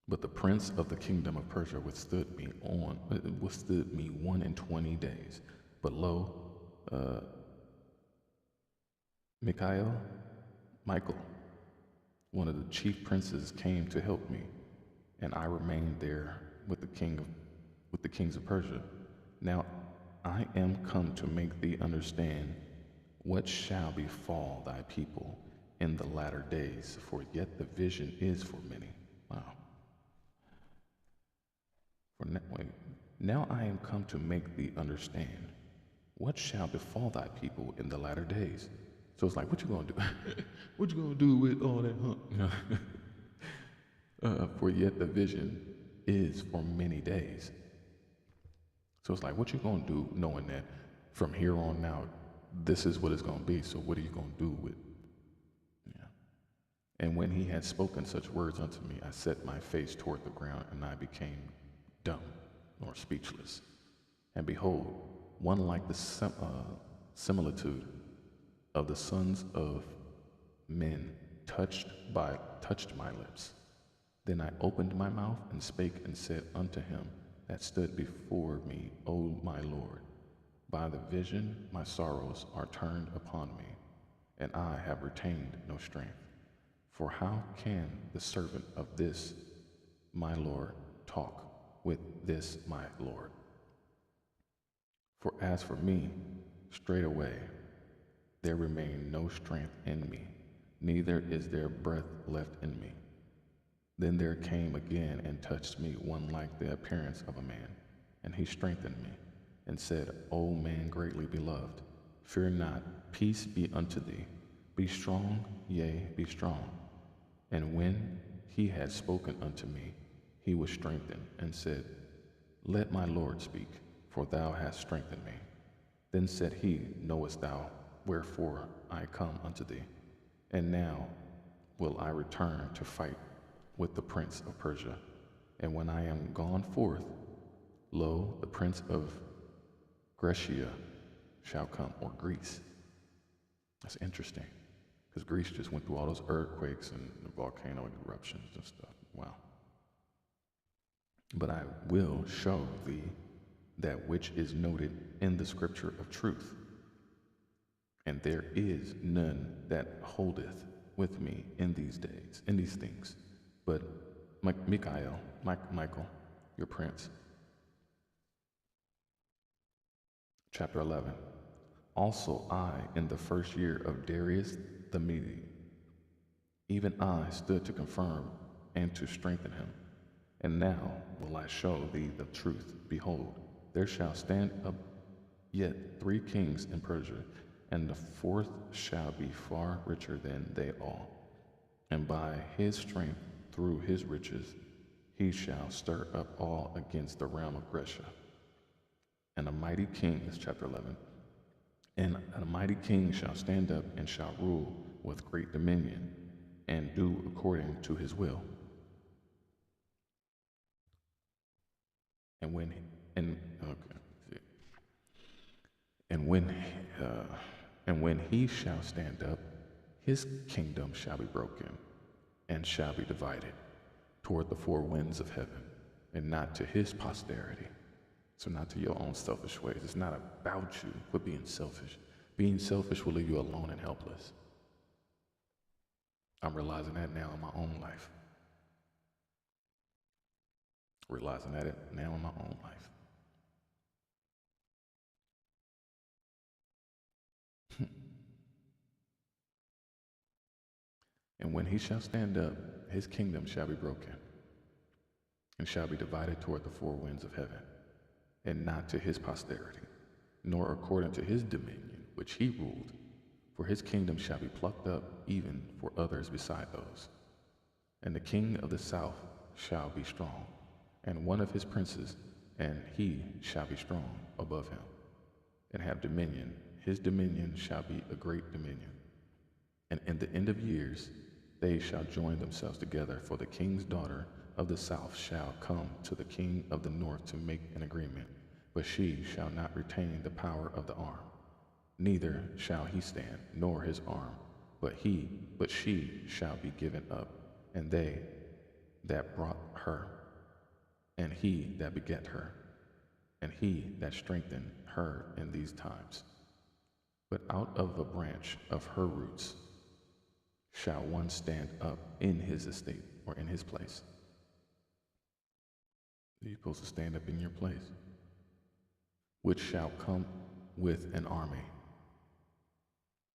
But the prince of the kingdom of Persia withstood me 1 and 20 days. But lo, Michael, one of the chief princes, came to help me, and I remained there with the kings of Persia. Now I am come to make thee understand what shall befall thy people in the latter days, for yet the vision is for many. Wow. Now I am come to make thee understand what shall befall thy people in the latter days. So it's like, what you gonna do? What you gonna do with all that, for yet the vision is for many days. So it's like, what you gonna do knowing that from here on out, this is what it's gonna be. So what are you gonna do with? Yeah. And when he had spoken such words unto me, I set my face toward the ground, and I became dumb or speechless. And behold, one like the similitude of the sons of men touched my lips. Then I opened my mouth and spake and said unto him that stood before me, O my Lord, by the vision my sorrows are turned upon me, and I have retained no strength. For how can the servant of this my Lord talk with this my Lord? For as for me, straightway there remained no strength in me, neither is there breath left in me. Then there came again and touched me one like the appearance of a man, and he strengthened me, and said, O man greatly beloved, fear not, peace be unto thee. Be strong, yea, be strong. And when he had spoken unto me, he was strengthened, and said, Let my Lord speak, for thou hast strengthened me. Then said he, Knowest thou wherefore I come unto thee? And now will I return to fight with the prince of Persia. And when I am gone forth, lo, the prince of Grecia shall come, or Greece. That's interesting, because Greece just went through all those earthquakes and volcano eruptions and stuff. Wow. But I will show thee that which is noted in the scripture of truth. And there is none that holdeth with me in these days, in these things, but Michael, your prince. Chapter 11. Also I, in the first year of Darius the Mede, even I stood to confirm and to strengthen him. And now will I show thee the truth. Behold, there shall stand up yet 3 kings in Persia, and the 4th shall be far richer than they all. And by his strength, through his riches, he shall stir up all against the realm of Grecia. And a mighty king, this is chapter 11, and a mighty king shall stand up and shall rule with great dominion and do according to his will. And when he shall stand up, his kingdom shall be broken and shall be divided toward the 4 winds of heaven, and not to his posterity. So not to your own selfish ways. It's not about you, but being selfish. Being selfish will leave you alone and helpless. I'm realizing that now in my own life. Realizing that now in my own life. And when he shall stand up, his kingdom shall be broken and shall be divided toward the 4 winds of heaven, and not to his posterity, nor according to his dominion, which he ruled. For his kingdom shall be plucked up, even for others beside those. And the king of the south shall be strong, and one of his princes, and he shall be strong above him, and have dominion. His dominion shall be a great dominion. And in the end of years they shall join themselves together, for the king's daughter of the south shall come to the king of the north to make an agreement, but she shall not retain the power of the arm, neither shall he stand, nor his arm, but she shall be given up, and they that brought her, and he that begat her, and he that strengthened her in these times. But out of a branch of her roots shall one stand up in his estate, or in his place. You're supposed to stand up in your place. Which shall come with an army,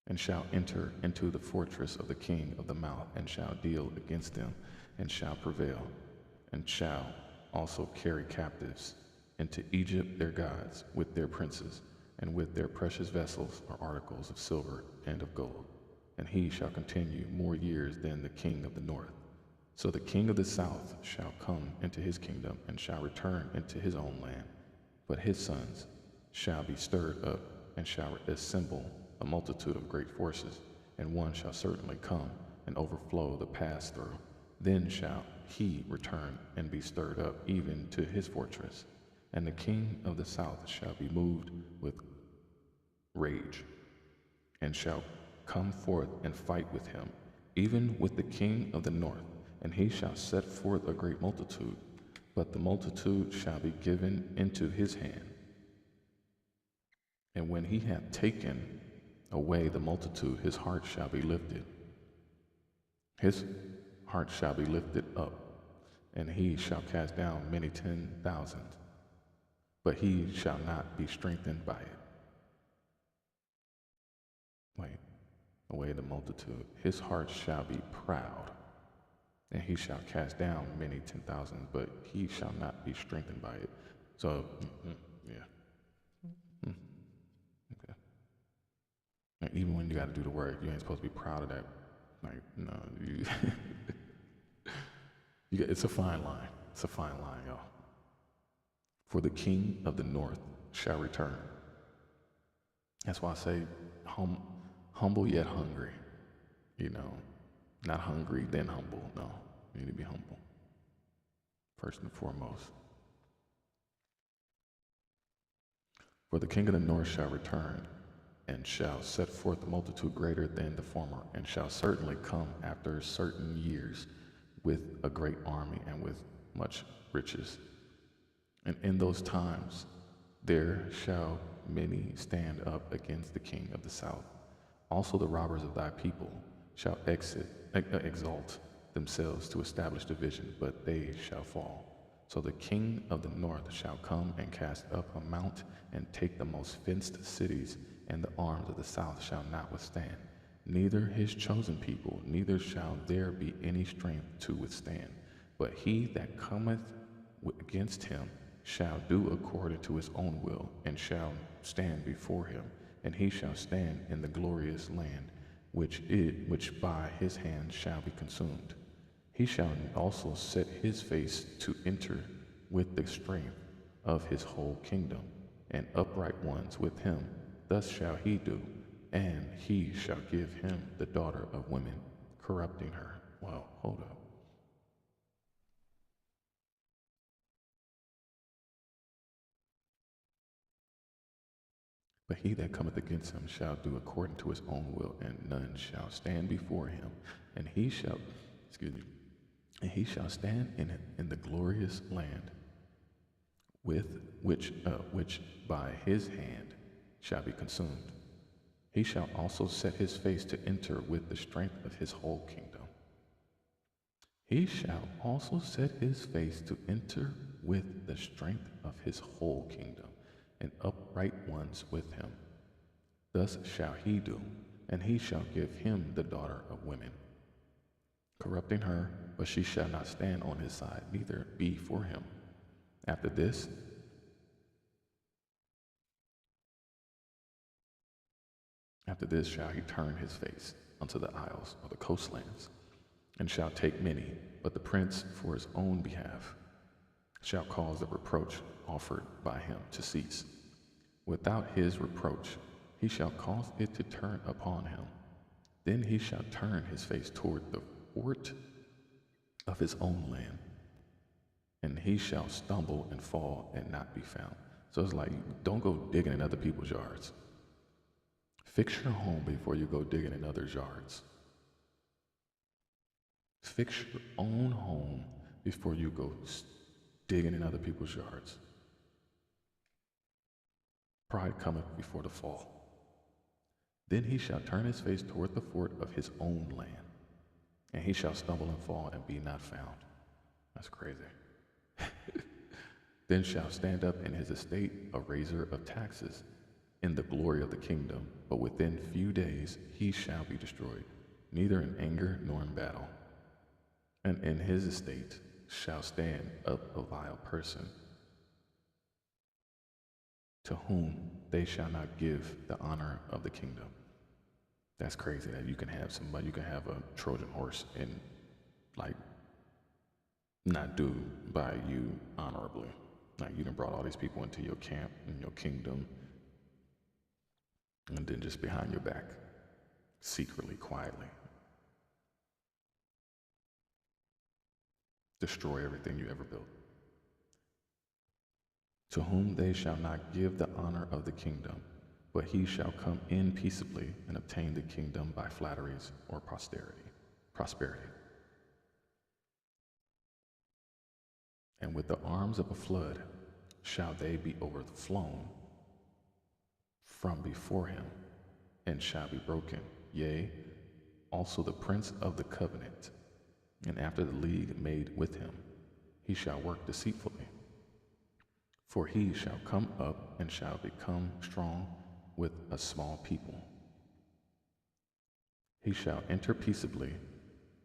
and shall enter into the fortress of the king of the mouth, and shall deal against them, and shall prevail, and shall also carry captives into Egypt their gods, with their princes, and with their precious vessels or articles of silver and of gold. And he shall continue more years than the king of the north. So the king of the south shall come into his kingdom, and shall return into his own land. But his sons shall be stirred up, and shall assemble a multitude of great forces, and one shall certainly come and overflow the pass through. Then shall he return and be stirred up even to his fortress. And the king of the south shall be moved with rage, and shall come forth and fight with him, even with the king of the north. And he shall set forth a great multitude, but the multitude shall be given into his hand. And when he hath taken away the multitude, his heart shall be lifted. His heart shall be lifted up, and he shall cast down many 10,000, but he shall not be strengthened by it. Away the multitude. His heart shall be proud, and he shall cast down many 10,000, but he shall not be strengthened by it. So, okay. Like, even when you got to do the work, you ain't supposed to be proud of that. Like, no, it's a fine line. It's a fine line, y'all. For the king of the north shall return. That's why I say humble yet hungry. Not hungry then humble. No, you need to be humble first and foremost. For the king of the north shall return, and shall set forth a multitude greater than the former, and shall certainly come after certain years with a great army and with much riches. And in those times there shall many stand up against the king of the south. Also the robbers of thy people shall exalt themselves to establish division, but they shall fall. So the king of the north shall come and cast up a mount and take the most fenced cities, and the arms of the south shall not withstand, neither his chosen people, neither shall there be any strength to withstand. But he that cometh against him shall do according to his own will, and shall stand before him, and he shall stand in the glorious land, which by his hand shall be consumed. He shall also set his face to enter with the strength of his whole kingdom, and upright ones with him. Thus shall he do, and he shall give him the daughter of women, corrupting her. Well, hold up. But he that cometh against him shall do according to his own will, and none shall stand before him. And he shall, and he shall stand in the glorious land, with which by his hand shall be consumed. He shall also set his face to enter with the strength of his whole kingdom. He shall also set his face to enter with the strength of his whole kingdom, and upright ones with him. Thus shall he do, and he shall give him the daughter of women, corrupting her, but she shall not stand on his side, neither be for him. After this shall he turn his face unto the isles or the coastlands, and shall take many, but the prince for his own behalf shall cause the reproach offered by him to cease. Without his reproach he shall cause it to turn upon him. Then he shall turn his face toward the fort of his own land, and he shall stumble and fall and not be found. So it's like, don't go digging in other people's yards. Fix your home before you go digging in others' yards. Fix your own home before you go digging in other people's yards. Pride cometh before the fall. Then he shall turn his face toward the fort of his own land, and he shall stumble and fall and be not found. That's crazy. Then shall stand up in his estate a raiser of taxes in the glory of the kingdom, but within few days he shall be destroyed, neither in anger nor in battle. And in his estate shall stand up a vile person, to whom they shall not give the honor of the kingdom. That's crazy that you can have somebody, you can have a Trojan horse and like not do by you honorably. Like you done brought all these people into your camp and your kingdom, and then just behind your back, secretly, quietly, destroy everything you ever built. To whom they shall not give the honor of the kingdom, but he shall come in peaceably and obtain the kingdom by flatteries or prosperity. And with the arms of a flood shall they be overflown from before him, and shall be broken, yea, also the prince of the covenant. And after the league made with him, he shall work deceitfully. For he shall come up and shall become strong with a small people. He shall enter peaceably,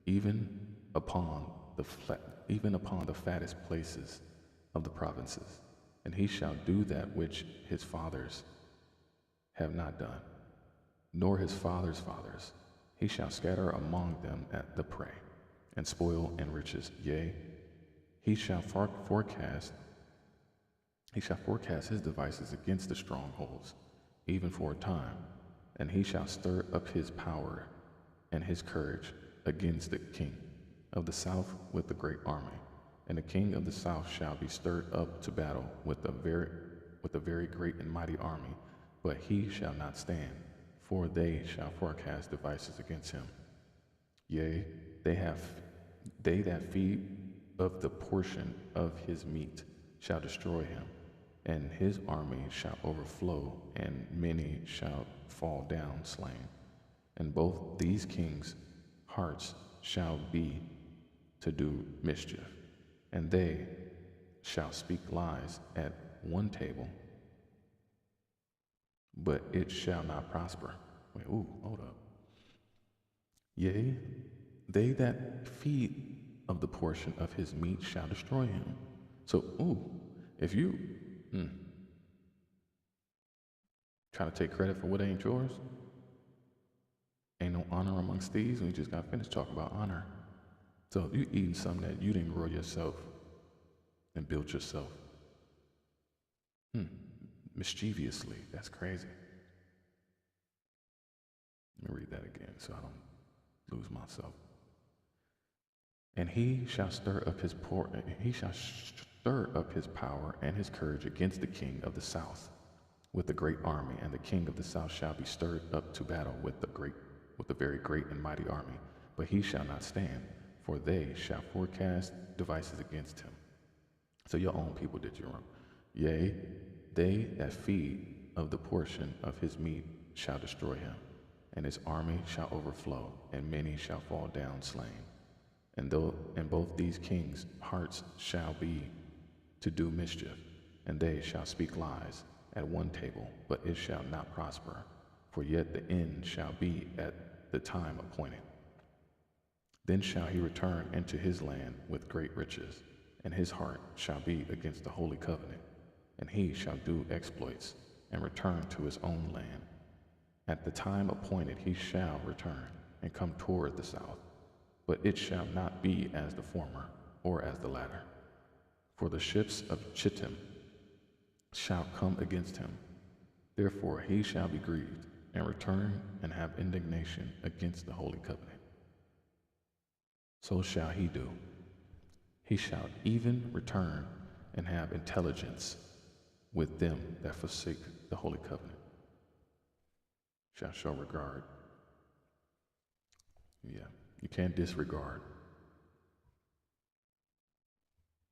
even upon the fattest places of the provinces, and he shall do that which his fathers have not done, nor his fathers' fathers. He shall scatter among them at the prey, and spoil and riches. Yea, he shall forecast his devices against the strongholds, even for a time, and he shall stir up his power and his courage against the king of the south with a great army. And the king of the south shall be stirred up to battle with a with a very great and mighty army, but he shall not stand, for they shall forecast devices against him. Yea, they that feed of the portion of his meat shall destroy him, and his army shall overflow, and many shall fall down slain. And both these kings' hearts shall be to do mischief, and they shall speak lies at one table, but it shall not prosper. Wait, hold up. Yea, they that feed of the portion of his meat shall destroy him. So, if you try to take credit for what ain't yours, ain't no honor amongst thieves. We just got finished talking about honor. So you eating something that you didn't grow yourself and build yourself. Mischievously. That's crazy. Let me read that again so I don't lose myself. And he shall stir up his power and his courage against the king of the south with a great army, and the king of the south shall be stirred up to battle with a very great and mighty army, but he shall not stand, for they shall forecast devices against him. So your own people did you wrong. Yea, they that feed of the portion of his meat shall destroy him, and his army shall overflow, and many shall fall down slain. And both these kings' hearts shall be to do mischief, and they shall speak lies at one table, but it shall not prosper, for yet the end shall be at the time appointed. Then shall he return into his land with great riches, and his heart shall be against the holy covenant, and he shall do exploits, and return to his own land. At the time appointed he shall return, and come toward the south, but it shall not be as the former, or as the latter. For the ships of Chittim shall come against him. Therefore he shall be grieved, and return and have indignation against the holy covenant. So shall he do. He shall even return and have intelligence with them that forsake the holy covenant. Shall show regard. Yeah, you can't disregard.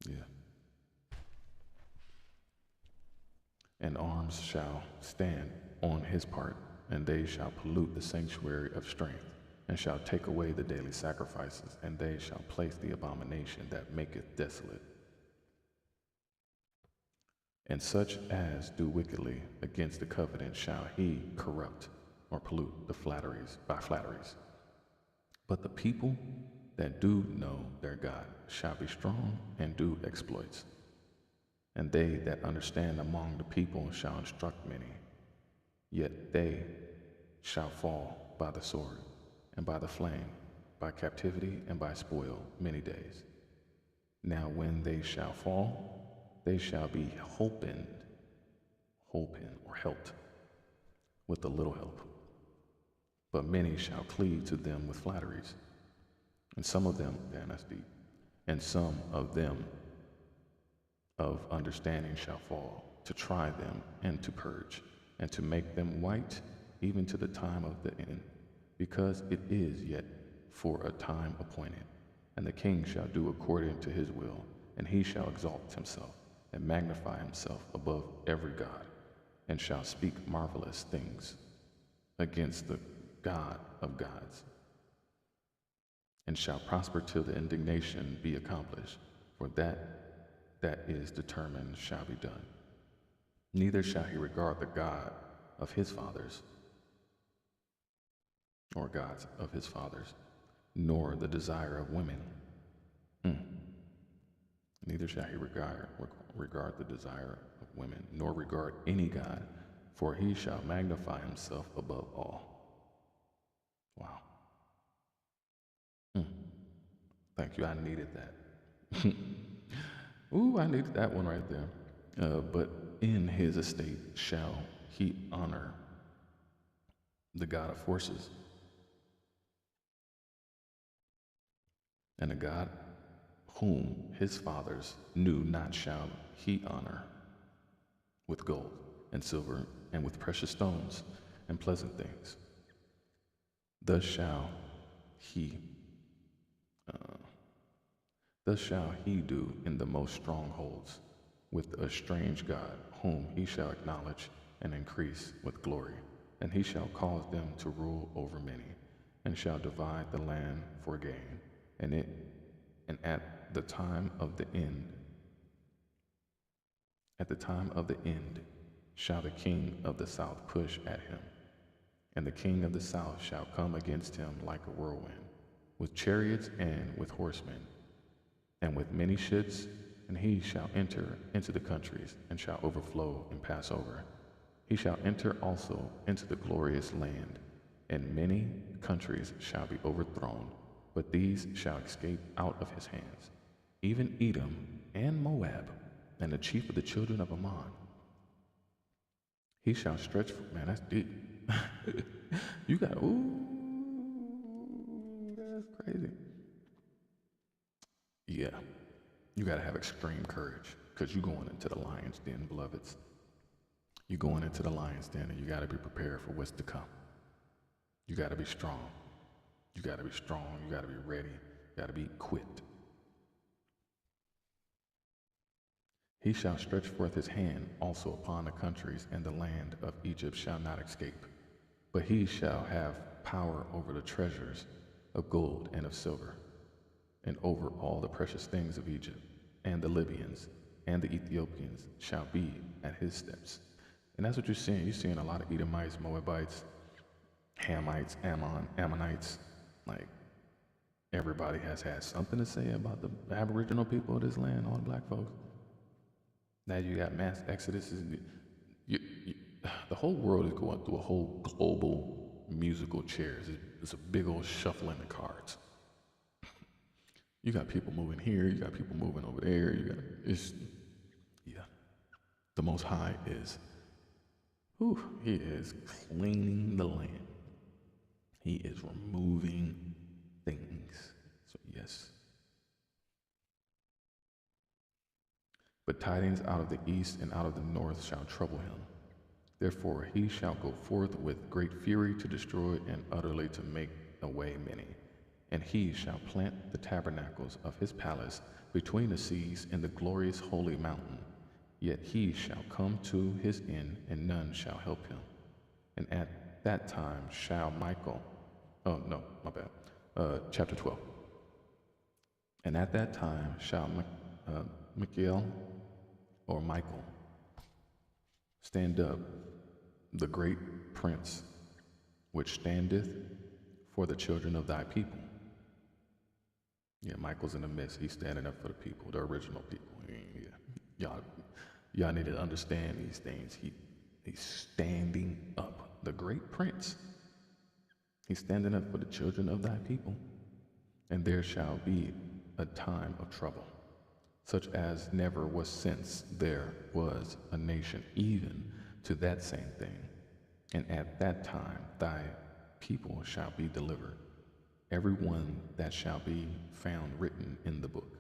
Yeah. And arms shall stand on his part, and they shall pollute the sanctuary of strength, and shall take away the daily sacrifices, and they shall place the abomination that maketh desolate. And such as do wickedly against the covenant shall he corrupt or pollute by flatteries. But the people that do know their God shall be strong and do exploits. And they that understand among the people shall instruct many. Yet they shall fall by the sword, and by the flame, by captivity, and by spoil many days. Now when they shall fall, they shall be holpen or helped with a little help. But many shall cleave to them with flatteries. And some of them, that's deep, and some of them of understanding shall fall, to try them and to purge, and to make them white even to the time of the end, because it is yet for a time appointed. And the king shall do according to his will, and he shall exalt himself and magnify himself above every god, and shall speak marvelous things against the God of gods, and shall prosper till the indignation be accomplished, for that is determined shall be done. Neither shall he regard the God of his fathers, or gods of his fathers, nor the desire of women. Neither shall he regard the desire of women, nor regard any God, for he shall magnify himself above all. Wow. Thank you. I needed that. I needed that one right there. But in his estate shall he honor the God of forces, and the God whom his fathers knew not shall he honor. with gold and silver and with precious stones and pleasant things. Thus shall he, uh, thus shall he do in the most strongholds with a strange God, whom he shall acknowledge and increase with glory. And he shall cause them to rule over many, and shall divide the land for gain. And at the time of the end, shall the king of the south push at him, and the king of the south shall come against him like a whirlwind, with chariots and with horsemen, and with many ships, and he shall enter into the countries, and shall overflow and pass over. He shall enter also into the glorious land, and many countries shall be overthrown, but these shall escape out of his hands, even Edom and Moab, and the chief of the children of Ammon. He shall stretch, man, that's deep. You got, ooh, that's crazy. Yeah, you got to have extreme courage, because you're going into the lion's den, beloveds. You're going into the lion's den, and you got to be prepared for what's to come. You got to be strong. You got to be strong. You got to be ready. You got to be equipped. He shall stretch forth his hand also upon the countries, and the land of Egypt shall not escape. But he shall have power over the treasures of gold and of silver, and over all the precious things of Egypt, and the Libyans and the Ethiopians shall be at his steps. And that's what you're seeing. You're seeing a lot of Edomites, Moabites, Hamites, Ammonites. Like, everybody has had something to say about the Aboriginal people of this land, all the black folks. Now you got mass exoduses. The whole world is going through a whole global musical chairs. It's a big old shuffling of cards. You got people moving here. You got people moving over there. The Most High is, he is cleaning the land. He is removing things. So yes. But tidings out of the east and out of the north shall trouble him. Therefore he shall go forth with great fury to destroy and utterly to make away many. And he shall plant the tabernacles of his palace between the seas in the glorious holy mountain. Yet he shall come to his end, and none shall help him. And at that time shall chapter 12. And at that time shall Michael stand up, the great prince, which standeth for the children of thy people. Yeah, Michael's in the midst. He's standing up for the people, the original people. Yeah. Y'all need to understand these things. He's standing up, the great prince. He's standing up for the children of thy people. And there shall be a time of trouble, such as never was since there was a nation, even to that same thing. And at that time thy people shall be delivered, every one that shall be found written in the book.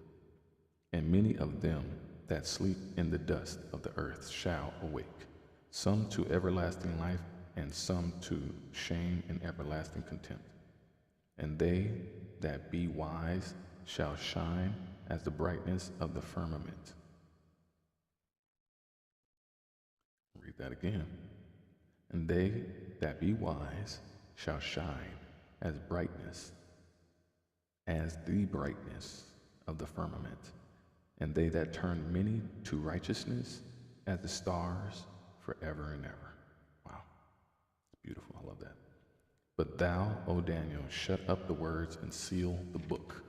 And many of them that sleep in the dust of the earth shall awake, some to everlasting life, and some to shame and everlasting contempt. And they that be wise shall shine as the brightness of the firmament. Read that again. And they that be wise shall shine as the brightness of the firmament. And they that turn many to righteousness as the stars forever and ever. Wow, it's beautiful. I love that. But thou, O Daniel, shut up the words and seal the book,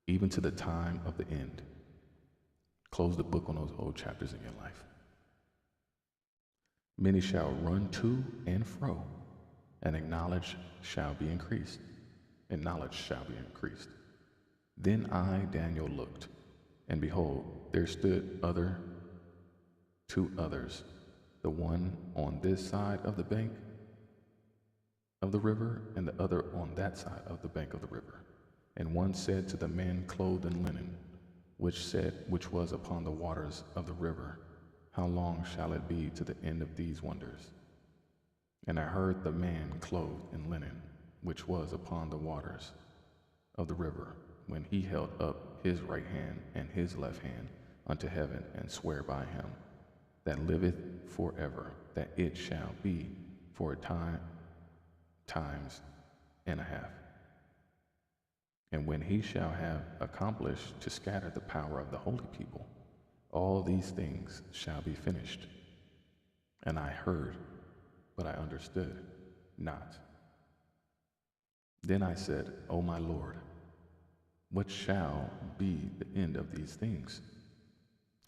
even to the time of the end. Close the book on those old chapters in your life. Many shall run to and fro, and knowledge shall be increased. Then I, Daniel, looked, and behold, there stood two others, the one on this side of the bank of the river, and the other on that side of the bank of the river. And one said to the man clothed in linen, which was upon the waters of the river, How long shall it be to the end of these wonders? And I heard the man clothed in linen, which was upon the waters of the river, when he held up his right hand and his left hand unto heaven, and swear by him that liveth forever, that it shall be for a times and a half. And when he shall have accomplished to scatter the power of the holy people, all these things shall be finished. And I heard, but I understood not. Then I said, O my Lord, what shall be the end of these things?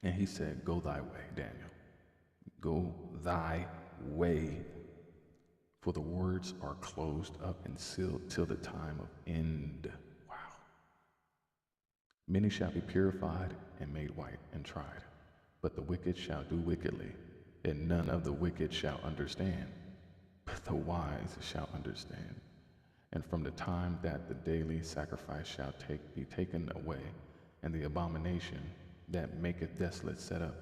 And he said, Go thy way, Daniel. Go thy way, for the words are closed up and sealed till the time of end. Wow. Many shall be purified and made white and tried, but the wicked shall do wickedly, and none of the wicked shall understand, but the wise shall understand. And from the time that the daily sacrifice shall be taken away, and the abomination that maketh desolate set up,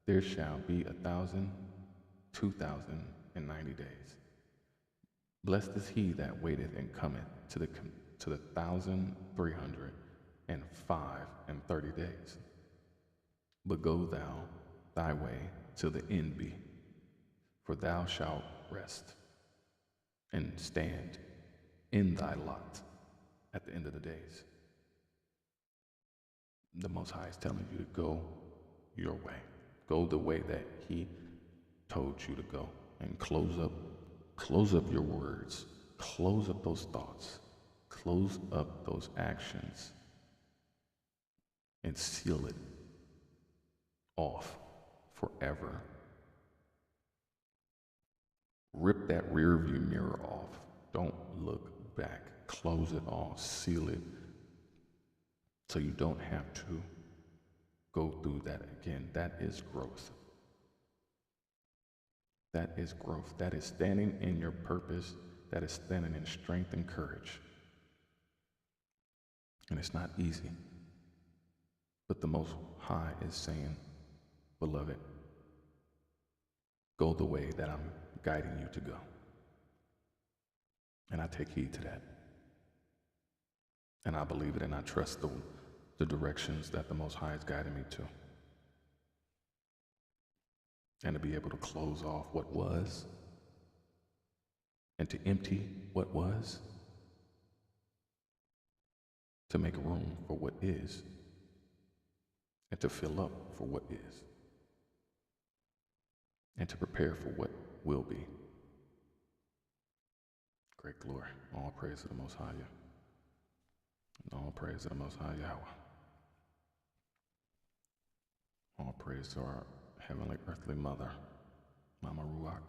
there shall be 2,090 days. Blessed is he that waiteth and cometh to the 1,330 days. But go thou thy way till the end be, for thou shalt rest and stand in thy lot at the end of the days. The Most High is telling you to go your way. Go the way that he told you to go, and close up your words, close up those thoughts, close up those actions, and seal it off forever. Rip that rear view mirror off. Don't look back. Close it off, seal it, so you don't have to go through that again. That is growth. That is growth. That is standing in your purpose. That is standing in strength and courage. And it's not easy. But the Most High is saying, beloved, go the way that I'm guiding you to go. And I take heed to that. And I believe it, and I trust the directions that the Most High is guiding me to. And to be able to close off what was, and to empty what was, to make room for what is, and to fill up for what is, and to prepare for what will be. Great glory. All praise to the Most High. And all praise to the Most High Yahweh. All praise to our heavenly earthly mother, Mama Ruach.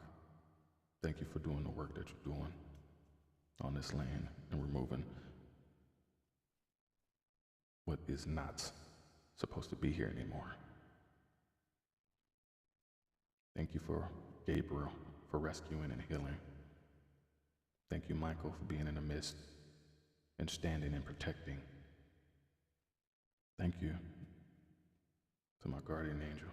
Thank you for doing the work that you're doing on this land and removing what is not supposed to be here anymore. Thank you for Gabriel for rescuing and healing. Thank you, Michael, for being in the midst and standing and protecting. Thank you to my guardian angel.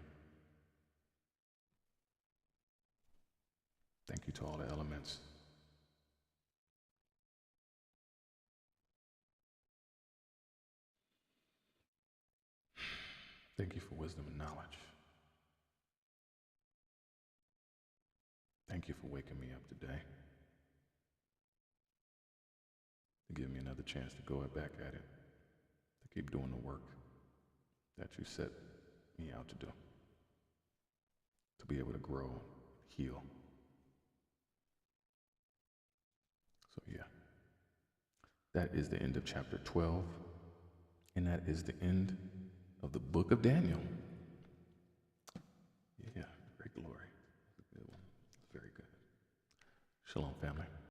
Thank you to all the elements. Thank you for wisdom and knowledge. Thank you for waking me up today, to give me another chance to go back at it, to keep doing the work that you set me out to do, to be able to grow, heal. So yeah, that is the end of chapter 12, and that is the end of the book of Daniel. Yeah, great glory. It's very good. Shalom, family.